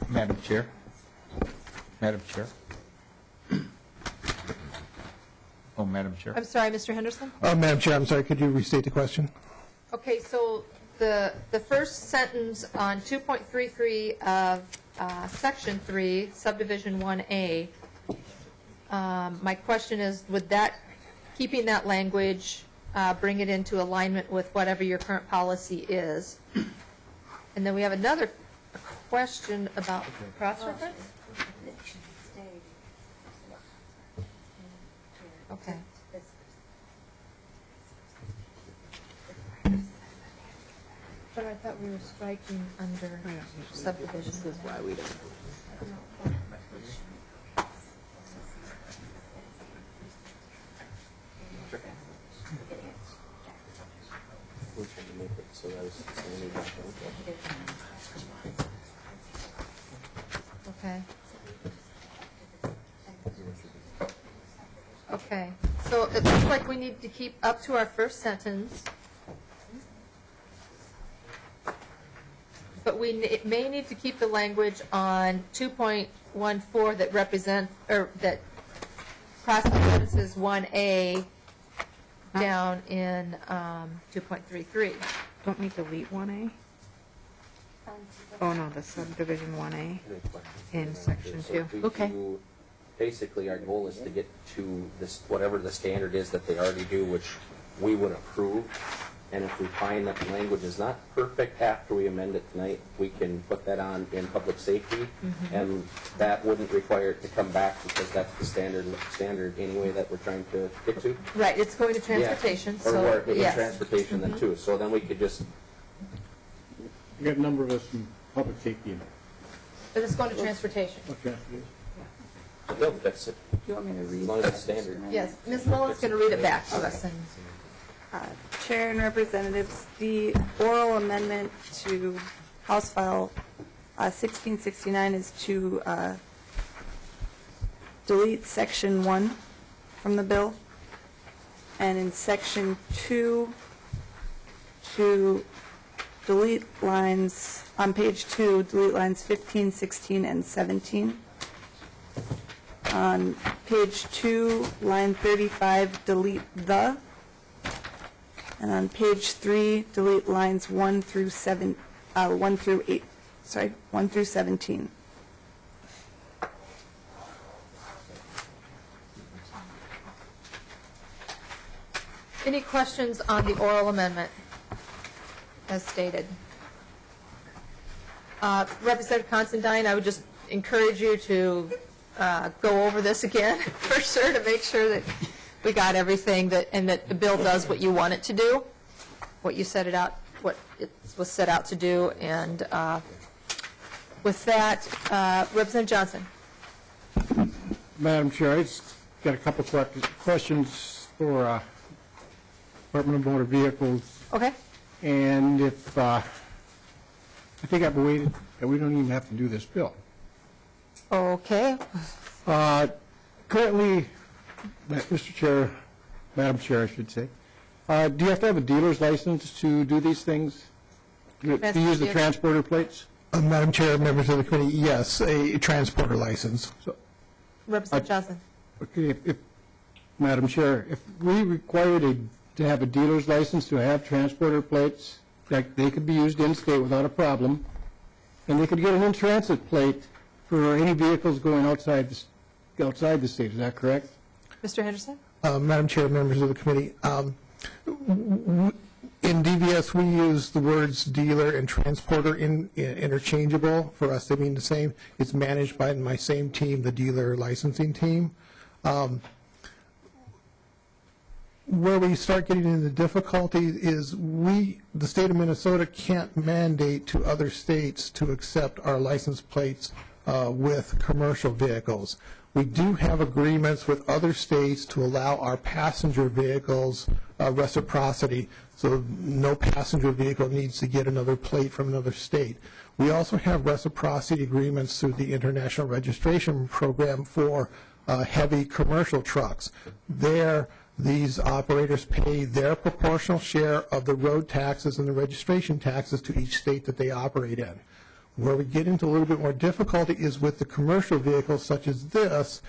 Madam Chair. Madam Chair. Oh, Madam Chair. I'm sorry, Mr. Henderson? Madam Chair, I'm sorry, could you restate the question? Okay, so the first sentence on 2.33 of Section 3, Subdivision 1A, my question is, would that, keeping that language, bring it into alignment with whatever your current policy is? And then we have another question about cross-reference? Okay. But I thought we were striking under subdivision. This is why we don't. Okay. Okay, so it looks like we need to keep up to our first sentence, but we may need to keep the language on 2.14 that that cross-references 1A down in 2.33. Don't we delete 1A? Oh, no, the subdivision 1A in Section 2. Okay. Basically, our goal is to get to this, whatever the standard is that they already do, which we would approve. And if we find that the language is not perfect after we amend it tonight, we can put that on in public safety. And that wouldn't require it to come back because that's the standard anyway that we're trying to get to. Right, it's going to transportation. Yeah. Or in transportation then too. So then we could just... You got a number of us in public safety. But it's going to transportation. But they'll fix it. Do you want me to read? As long as it's standard. Yes, Ms. Mullen's going to read it back to us. Chair and Representatives, the oral amendment to House File 1669 is to delete Section 1 from the bill, and in Section 2 to delete lines, on page 2, delete lines 15, 16, and 17. On page 2, line 35, delete the. And on page 3, delete lines 1 through 17. Any questions on the oral amendment as stated? Representative Considine, I would just encourage you to go over this again for sure to make sure that we got everything and that the bill does what you want it to do, what you set it out, what it was set out to do. And with that, Representative Johnson. Madam Chair, I just got a couple questions for Department of Motor Vehicles. Okay. And if I think I've waited that we don't even have to do this bill. Okay. Currently, Mr. Chair, Madam Chair, I should say, do you have to have a dealer's license to do these things? To use the transporter plates? Madam Chair, members of the committee, yes, a transporter license. So, Representative Johnson. Okay, Madam Chair, if we required to have a dealer's license to have transporter plates, that they could be used in-state without a problem, and they could get an in-transit plate for any vehicles going outside the state, is that correct? Mr. Henderson? Madam Chair, members of the committee, in DVS we use the words dealer and transporter interchangeable. For us they mean the same. It's managed by my same team, the dealer licensing team. Where we start getting into difficulty is the state of Minnesota can't mandate to other states to accept our license plates with commercial vehicles. We do have agreements with other states to allow our passenger vehicles reciprocity, so no passenger vehicle needs to get another plate from another state. We also have reciprocity agreements through the International Registration Program for heavy commercial trucks. There, these operators pay their proportional share of the road taxes and the registration taxes to each state that they operate in. Where we get into a little bit more difficulty is with the commercial vehicles such as this.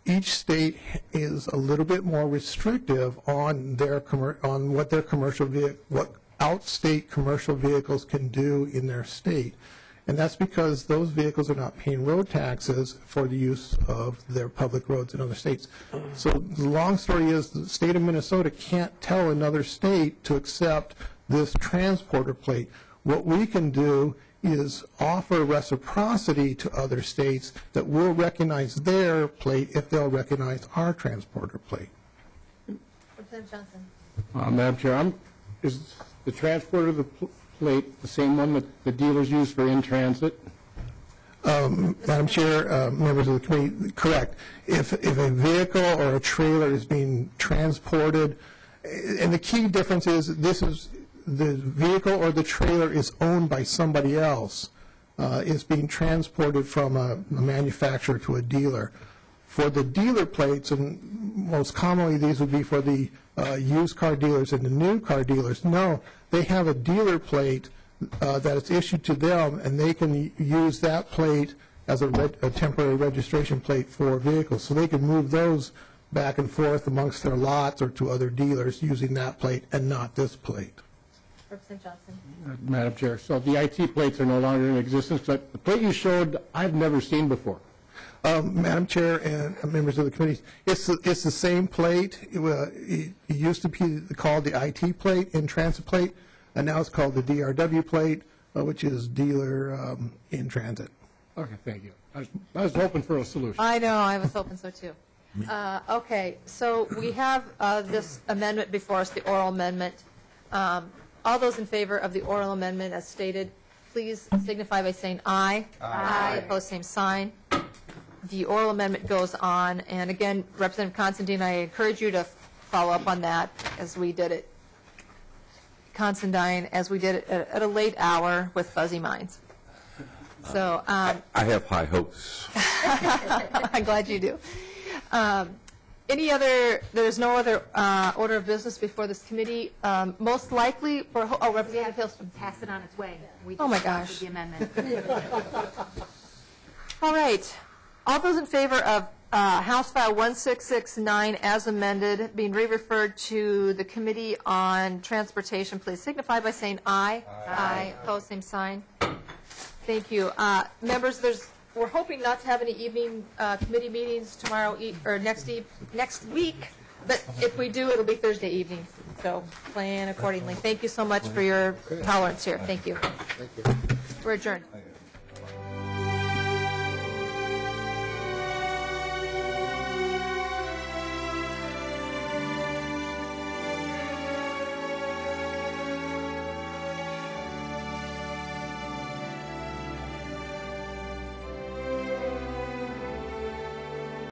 Each state is a little bit more restrictive on what their what outstate commercial vehicles can do in their state. And that's because those vehicles are not paying road taxes for the use of their public roads in other states. So the long story is the state of Minnesota can't tell another state to accept this transporter plate. What we can do is offer reciprocity to other states that will recognize their plate if they'll recognize our transporter plate. Representative Johnson. Madam Chair, is the transporter of the plate the same one that the dealers use for in-transit? Madam Chair, members of the committee, correct. If a vehicle or a trailer is being transported, and the key difference is the vehicle or the trailer is owned by somebody else. It's being transported from a manufacturer to a dealer. For the dealer plates, and most commonly these would be for the used car dealers and the new car dealers, no, they have a dealer plate that is issued to them, and they can use that plate as a temporary registration plate for vehicles. So they can move those back and forth amongst their lots or to other dealers using that plate and not this plate. Representative Johnson. Madam Chair, so the IT plates are no longer in existence, but the plate you showed, I've never seen before. Madam Chair and members of the committee, it's the same plate. It used to be called the IT plate, in transit plate, and now it's called the DRW plate, which is dealer in transit. Okay, thank you. I was hoping for a solution. I know, I was hoping so too. Okay, so we have this amendment before us, the oral amendment. All those in favor of the oral amendment as stated, please signify by saying aye. Aye. Opposed, same sign. The oral amendment goes on, and again, Representative Considine, I encourage you to follow up on that as we did it. Considine, as we did it at a late hour with fuzzy minds. So I have high hopes. I'm glad you do. There's no other order of business before this committee. Most likely for, Representative Hilstrom. Pass it on its way. Oh my gosh. The amendment. All right. All those in favor of House File 1669 as amended, being re-referred to the Committee on Transportation, please signify by saying aye. Aye. Opposed, same sign. Thank you. Members, we're hoping not to have any evening committee meetings tomorrow or next week, but if we do, it'll be Thursday evening. So plan accordingly. Thank you so much for your tolerance here. Thank you. We're adjourned.